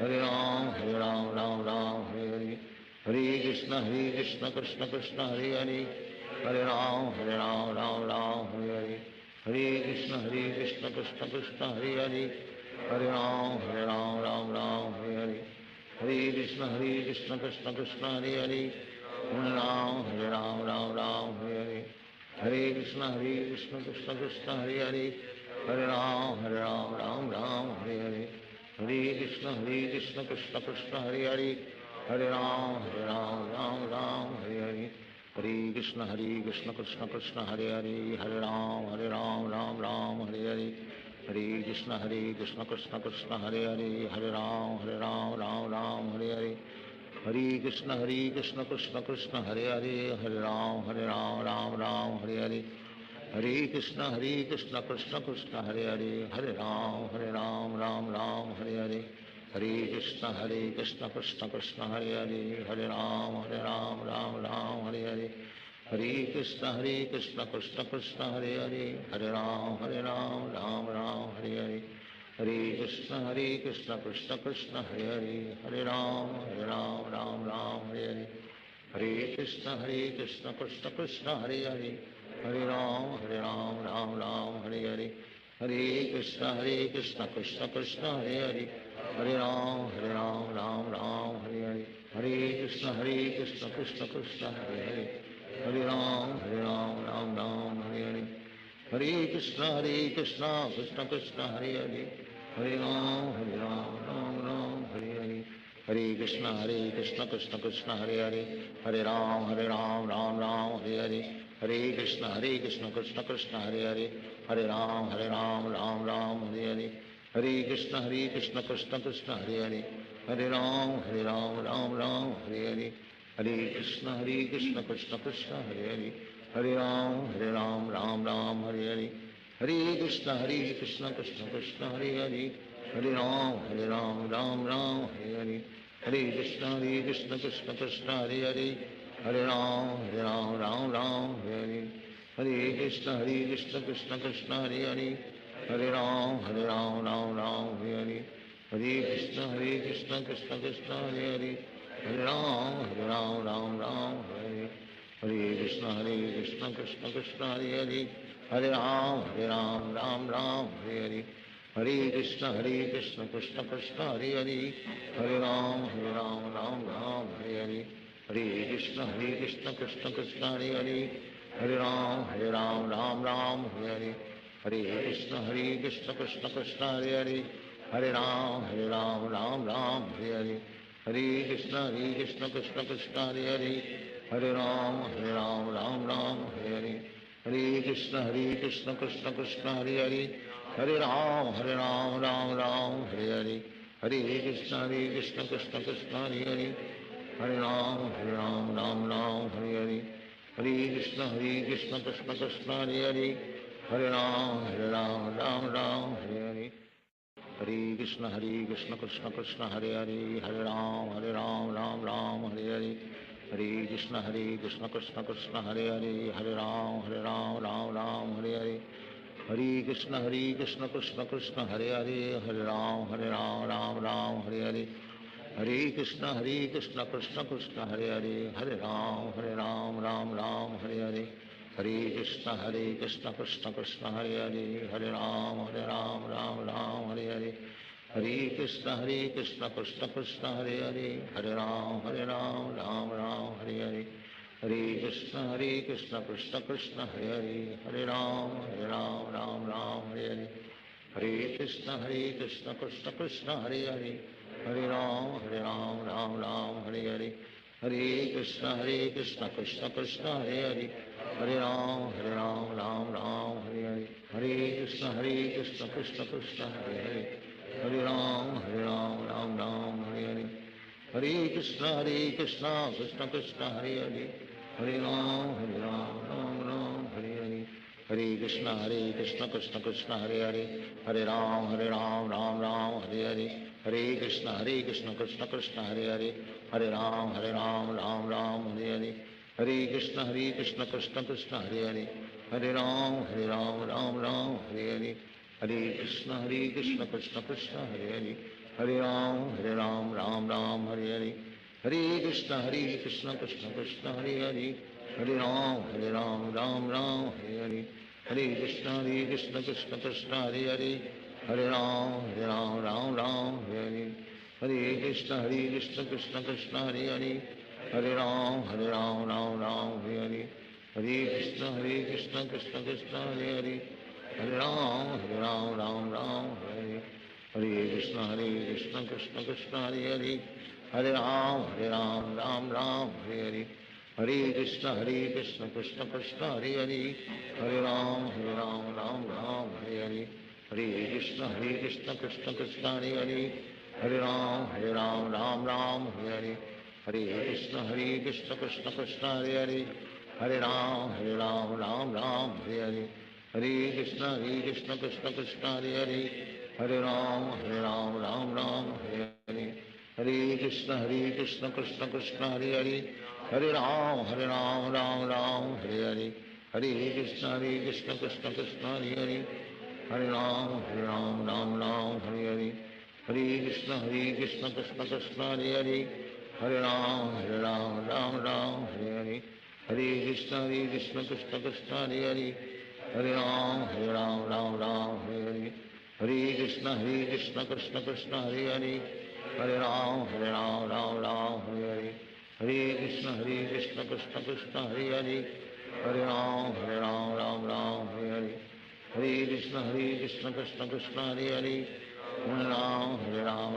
Hare Hare Ram Hare Hare Hare Krishna Krishna Krishna Hare Hare Hare Ram Hare Hare Hare Krishna Krishna Krishna Hare Hare Hare Ram Hare Hare Hare Krishna Krishna Krishna Hare Hare, Hare Ram Ram Ram Hare Hare, Hare Krishna Krishna Krishna Hare Hare, Hare Ram Ram Hare Hare, Hare Krishna Krishna Krishna Hare Hare, Hare Ram Ram Hare Hare, Hare Krishna Krishna Krishna Hare Hare, Hare Ram Ram Hare Hare, Hare Krishna Krishna Krishna Hare Hare, Hare Ram Ram Hare Hare, Hare Krishna Krishna Krishna Hare Hare, Hare Ram Ram Hare Hare, Hare Krishna Krishna Krishna Hare Hare, Hare Ram Ram Hare Hare, Hare Krishna Krishna Krishna Hare Hare, Hare Ram Ram Hare Hare, Hare Krishna Krishna Krishna Hare Hare, Hare Ram Ram Hare Hare, Hare Krishna Krishna Krishna Hare Hare, Hare Ram Ram Hare Hare, Hare Krishna Krishna Krishna Hare Hare, Hare Ram Ram Hare Hare, Hare Krishna Krishna Krishna Hare Hare, Hare Ram Ram Hare Hare, Hare Krishna Krishna Krishna Hare Hare, Hare Ram Ram Hare Hare, Hare Krishna Krishna Krishna Hare Hare, Hare Ram Ram Hare Hare, Hare Krishna Krishna Krishna Hare Hare, Hare Ram Ram Hare Hare, Hare Krishna Krishna Krishna Hare Hare, Hare Ram Ram Hare Hare, Hare Krishna Krishna Krishna Hare Hare, Hare Ram Ram Hare Hare, Hare Krishna Krishna Krishna Hare Hare, Hare Ram Ram Hare Hare, Hare Krishna Krishna Krishna Hare Hare, Hare Ram Ram Hare Hare, Hare Krishna Krishna Krishna Hare Hare, Hare Ram Ram Hare Hare, Hare Krishna Krishna Krishna Hare Hare, Hare Ram Ram Hare Hare, Hare Krishna Krishna Krishna Hare Hare, Hare Ram Ram Hare Hare, Hare Krishna Krishna Krishna Hare Hare, Hare Ram Ram Hare Hare, Hare Krishna Krishna Krishna Hare Hare, Hare Ram Ram Hare Hare, Hare Krishna Krishna Krishna Hare Hare, Hare Ram Ram Hare Hare, Hare Krishna Krishna Krishna Hare Hare, Hare Ram Ram Hare Hare, Hare Krishna Krishna Krishna Hare Hare, Hare Ram Ram Hare Hare, Hare Krishna Krishna Krishna Hare Hare, Hare Ram Ram Hare Hare, Hare Krishna Krishna Krishna Hare Hare, Hare Ram Ram Hare Hare, Hare Krishna Krishna Krishna Hare Hare, Hare Ram Ram Hare Hare, Hare Krishna Krishna Krishna Hare Hare, Hare Ram Ram Hare Hare, Hare Krishna Krishna Krishna Hare Hare, Hare Ram Ram Hare Hare, Hare Krishna Krishna Krishna Hare Hare, Hare Ram Ram Hare Hare, Hare Krishna Krishna Krishna Hare Hare, Hare Ram Ram Hare Hare, Hare Krishna Krishna Krishna Hare Hare, Hare Ram Ram Hare Hare, Hare Krishna Krishna Krishna Hare Hare, Hare Ram Ram Hare Hare, Hare Krishna Krishna Krishna Hare Hare, Hare Ram Ram Hare Hare, Hare Krishna Krishna Krishna Hare Hare, Hare Ram Ram Hare Hare, Hare Krishna Krishna Krishna Hare Hare, Hare Ram Ram Hare Hare, Hare Krishna Krishna Krishna Hare Hare, Hare Ram Ram Hare Hare, Hare Krishna Krishna Krishna Hare Hare, Hare Ram Hare Hare, Hare Krishna Krishna Krishna Hare Hare, Hare Ram Ram Hare Hare, Hare Krishna Krishna Krishna Hare Hare, Hare Ram Ram Hare Hare, Hare Krishna Krishna Krishna Hare Hare, Hare Ram Ram Hare Hare, Hare Krishna Krishna Krishna Hare Hare, Hare Ram Ram Hare Hare, Hare Krishna Krishna Krishna Hare Hare, Hare Ram Ram Hare Hare, Hare Krishna Krishna Krishna Hare Hare, Hare Ram Ram Hare Hare, Hare Krishna Krishna Krishna Hare Hare, Hare Ram Ram Ram Hare Hare, Hare Krishna Krishna Krishna Hare Hare, Hare Ram Ram Hare, Hare Krishna Krishna Krishna Hare Hare, Hare Ram Ram Hare Hare, Hare Krishna Krishna Krishna Hare Hare, Hare Ram Ram Hare Hare, Hare Krishna Krishna Krishna Hare Hare, Hare Ram Ram Hare Hare, Hare Krishna Krishna Krishna Hare Hare, Hare Ram Ram Hare Hare, Hare Krishna Krishna Krishna Hare Hare, Hare Ram Ram Hare Hare, Hare Krishna Krishna Krishna Hare Hare, Hare Ram Ram Hare Hare, Hare Krishna Krishna Krishna Hare Hare, Hare Ram Ram Hare Hare, Hare Krishna Krishna Krishna Hare Hare, Hare Ram Ram Hare Hare, Hare Krishna Krishna Krishna Hare Hare, Hare Ram Ram Hare Hare, Hare Krishna Krishna Krishna Hare Hare, Hare Ram Ram Hare Hare, Hare Krishna Krishna Krishna Hare Hare, Hare Ram Ram Hare Hare, Hare Krishna Krishna Krishna Hare Hare, Hare Ram Ram Hare Hare, Hare Krishna Krishna Krishna Hare Hare, Hare Ram Ram Hare Hare, Hare Krishna Krishna Krishna Hare Hare, Hare Ram Ram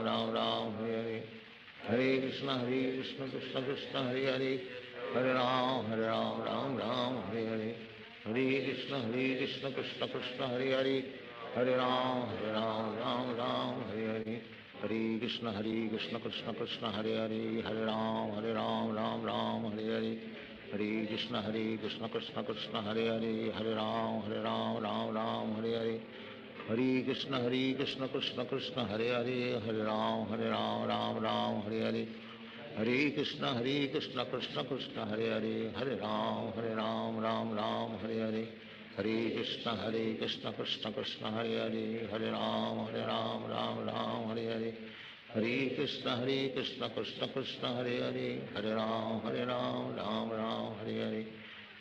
Hare Hare, Hare Krishna Krishna Krishna Hare Hare, Hare Ram Ram Hare Hare, Hare Krishna Krishna Krishna Hare Hare, Hare Ram Ram Hare Hare, Hare Krishna Krishna Krishna Hare Hare, Hare Ram Ram Hare Hare, Hare Krishna Krishna Krishna Hare Hare, Hare Ram Ram Hare Hare, Hare Krishna Krishna Krishna Hare Hare, Hare Ram Ram Hare Hare, Hare Krishna Krishna Krishna Hare Hare, Hare Ram Ram Hare Hare, Hare Krishna Krishna Krishna Hare Hare, Hare Ram Ram Hare Hare, Hare Krishna Krishna Krishna Hare Hare, Hare Ram Ram Hare Hare, Hare Krishna Krishna Krishna Hare Hare, Hare Ram Ram Hare Hare,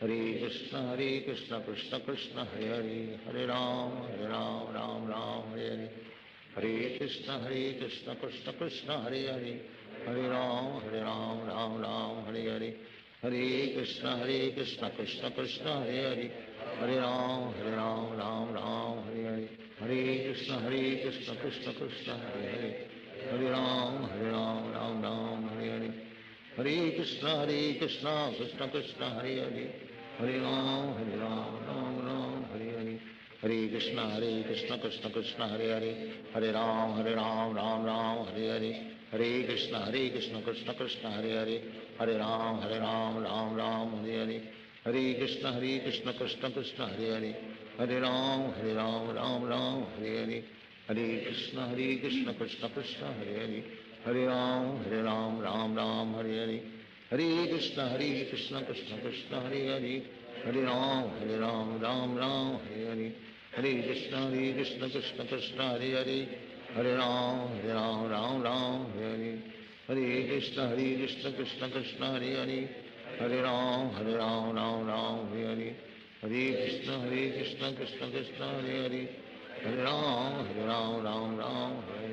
Hare Krishna Krishna Krishna Hare Hare, Hare Ram Ram Hare Hare, Hare Krishna Krishna Krishna Hare Hare, Hare Ram Ram Hare Hare, Hare Krishna Krishna Krishna Hare Hare, Hare Ram Ram Hare Hare, Hare Krishna Krishna Krishna Hare Hare, Hare Ram Ram Hare Hare, Hare Krishna Krishna Krishna Hare Hare, Hare Ram Ram Hare Hare, Hare Krishna Krishna Krishna Hare Hare, Hare Ram Ram Hare Hare, Hare Krishna Krishna Krishna Hare Hare, Hare Ram Ram Hare Hare, Hare Krishna Krishna Krishna Hare Hare, Hare Ram Ram Hare Hare, Hare Krishna Krishna Krishna Hare Hare, Hare Ram Ram Hare Hare, Hare Krishna Krishna Krishna Hare Hare, Hare Ram Ram Hare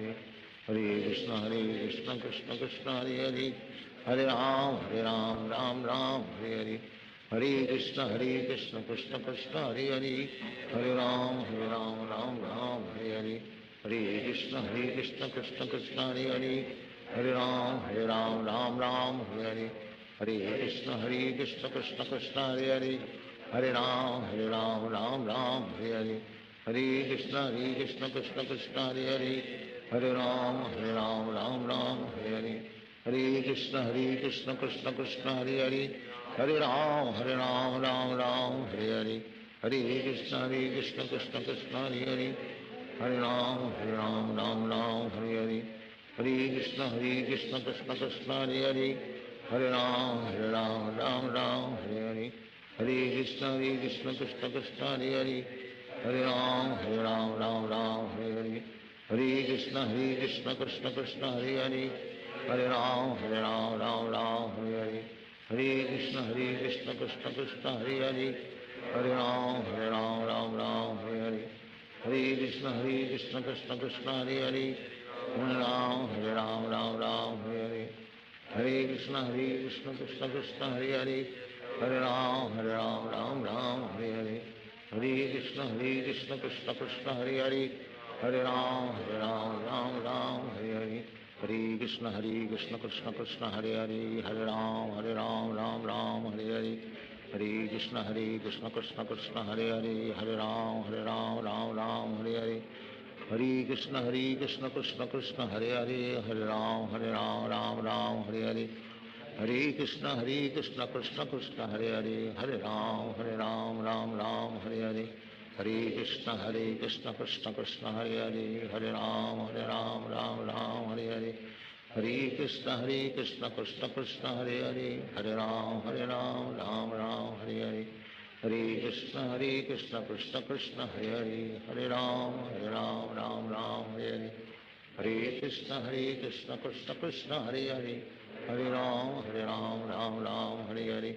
Hare, Hare Krishna Krishna Krishna Hare Hare, Hare Ram Ram Hare Hare, Hare Krishna Krishna Krishna Hare Hare, Hare Ram Ram Hare Hare, Hare Krishna Krishna Krishna Hare Hare, Hare Ram Ram Hare Hare, Hare Krishna Krishna Krishna Hare Hare, Hare Ram Ram Hare Hare, Hare Krishna Krishna Krishna Hare Hare, Hare Ram Ram Hare Hare, Hare Krishna Krishna Krishna Hare Hare, Hare Ram Ram Hare Hare, Hare Krishna Krishna Krishna Hare Hare, Hare Ram Ram Hare Hare, Hare Krishna Krishna Krishna Hare Hare, Hare Ram Ram Hare Hare, Hare Krishna Krishna Krishna Hare Hare, Hare Ram Ram Hare Hare, Hare Krishna Krishna Krishna Hare Hare, Hare Ram Ram Hare Hare, Hare Krishna Krishna Krishna Hare Hare, Hare Ram Ram Hare Hare, Hare Krishna Krishna Krishna Hare Hare, Hare Ram Ram Ram Hare Hare Hare Krishna Krishna Krishna Hare Hare Hare Ram Ram Ram Hare Hare Hare Krishna Krishna Krishna Hare Hare Hare Ram Ram Ram Hare Hare Hare Krishna Krishna Krishna Hare Hare Hare Ram Ram Ram Hare Hare Hare Krishna Krishna Krishna Hare Hare Hare Ram Ram Hare Hare Hare Krishna Krishna Krishna Hare Hare Hare Ram Ram Hare Hare Hare Krishna Krishna Krishna Hare Hare Hare Ram Ram Hare Hare Hare Krishna Krishna Krishna Hare Hare Hare Ram Ram Hare Hare Hare Krishna Krishna Krishna Hare Hare Hare Ram Ram Hare Hare Hare Krishna Krishna Krishna Hare Hare Hare Ram Ram Hare Hare Hare Krishna Krishna Krishna Hare Hare Hare Ram Ram Hare Hare Hare Krishna Krishna Krishna Hare Hare Hare Ram Ram Hare Hare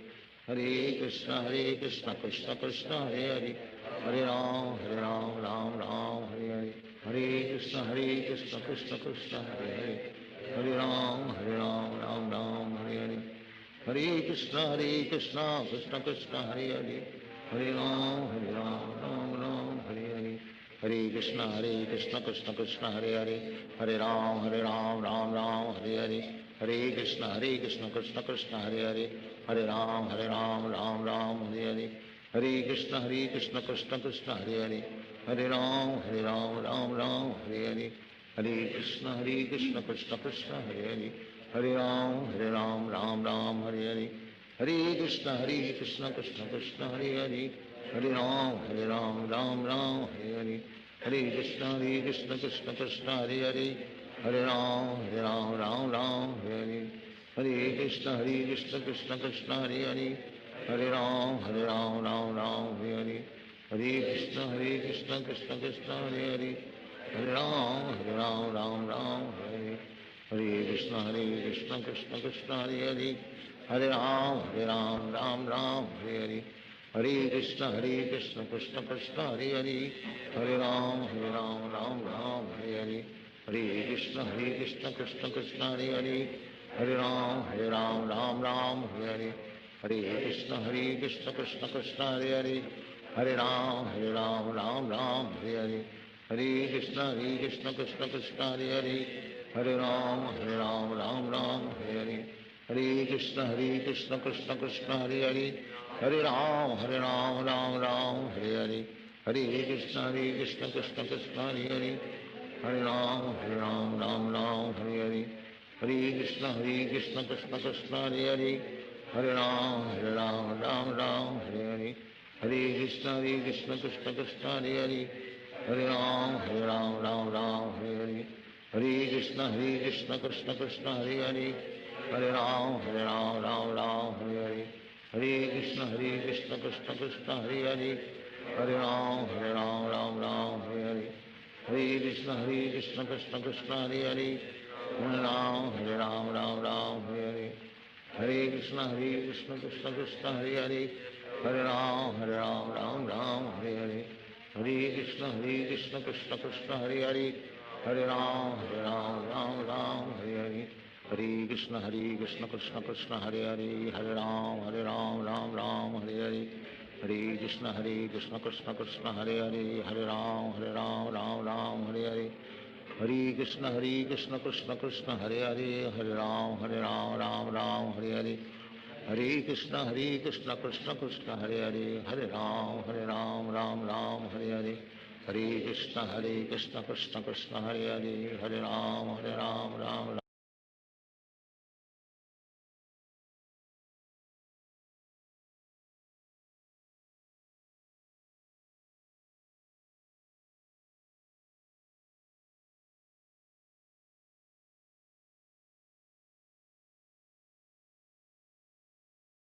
Hare Krishna Krishna Krishna Hare Hare Hare Ram Ram Hare Hare Hare Krishna Krishna Krishna Hare Hare Hare Ram Ram Hare Hare Hare Krishna Krishna Krishna Hare Hare Hare Ram Ram Hare Hare Hare Krishna Krishna Krishna Hare Hare Hare Ram Ram Hare Hare Hare Krishna Krishna Krishna Hare Hare Hare Ram Ram Hare Hare Hare Krishna Krishna Krishna Hare Hare Hare Ram Ram Hare Hare Hare Krishna Krishna Krishna Hare Hare Hare Ram Ram Hare Hare Hare Krishna Krishna Krishna Hare Hare Hare Ram Ram Hare Hare Hare Krishna Krishna Krishna Hare Hare Hare Ram Ram Hare Hare Hare Krishna Krishna Krishna Hare Hare Hare Ram Ram Hare Hare Krishna Krishna Krishna Hare Hare Hare Ram Ram Hare Hare Hare Krishna Krishna Krishna Hare Hare Hare Ram Ram Hare Hare Hare Krishna Krishna Krishna Hare Hare Hare Ram Ram Hare Hare Hare Krishna Krishna Krishna Hare Hare Hare Ram Ram Hare Hare Hare Krishna Krishna Krishna Hare Hare Hare Ram Ram Hare Hare Hare Krishna Krishna Krishna Hare Hare Hare Ram Ram Hare Hare Hare Krishna Krishna Krishna Hare Hare Hare Ram Ram Hare Hare Hare Krishna Krishna Krishna Hare Hare Hare Ram Ram Hare Hare Hare Krishna Krishna Krishna Hare Hare Hare Ram Ram Hare Hare Hare Krishna Krishna Krishna Hare Hare Hare Ram Hare Hare Hare Krishna Krishna Krishna Hare Hare Hare Ram Hare Hare Hare Krishna Krishna Krishna Hare Hare Hare Ram Hare Hare Hare Krishna Krishna Krishna Hare Hare Hare Ram Hare Hare Hare Krishna Krishna Krishna Hare Hare Hare Ram Hare Hare Hare Krishna Krishna Krishna Hare Hare Hare Ram Hare Hare Hare Krishna Krishna Krishna Hare Hare Hare Ram Hare Hare Hare Krishna Krishna Krishna Hare Hare Hare Ram Hare Hare Hare Krishna Krishna Krishna Hare Hare Hare Ram Hare Hare Hare Krishna Krishna Krishna Hare Hare Hare Ram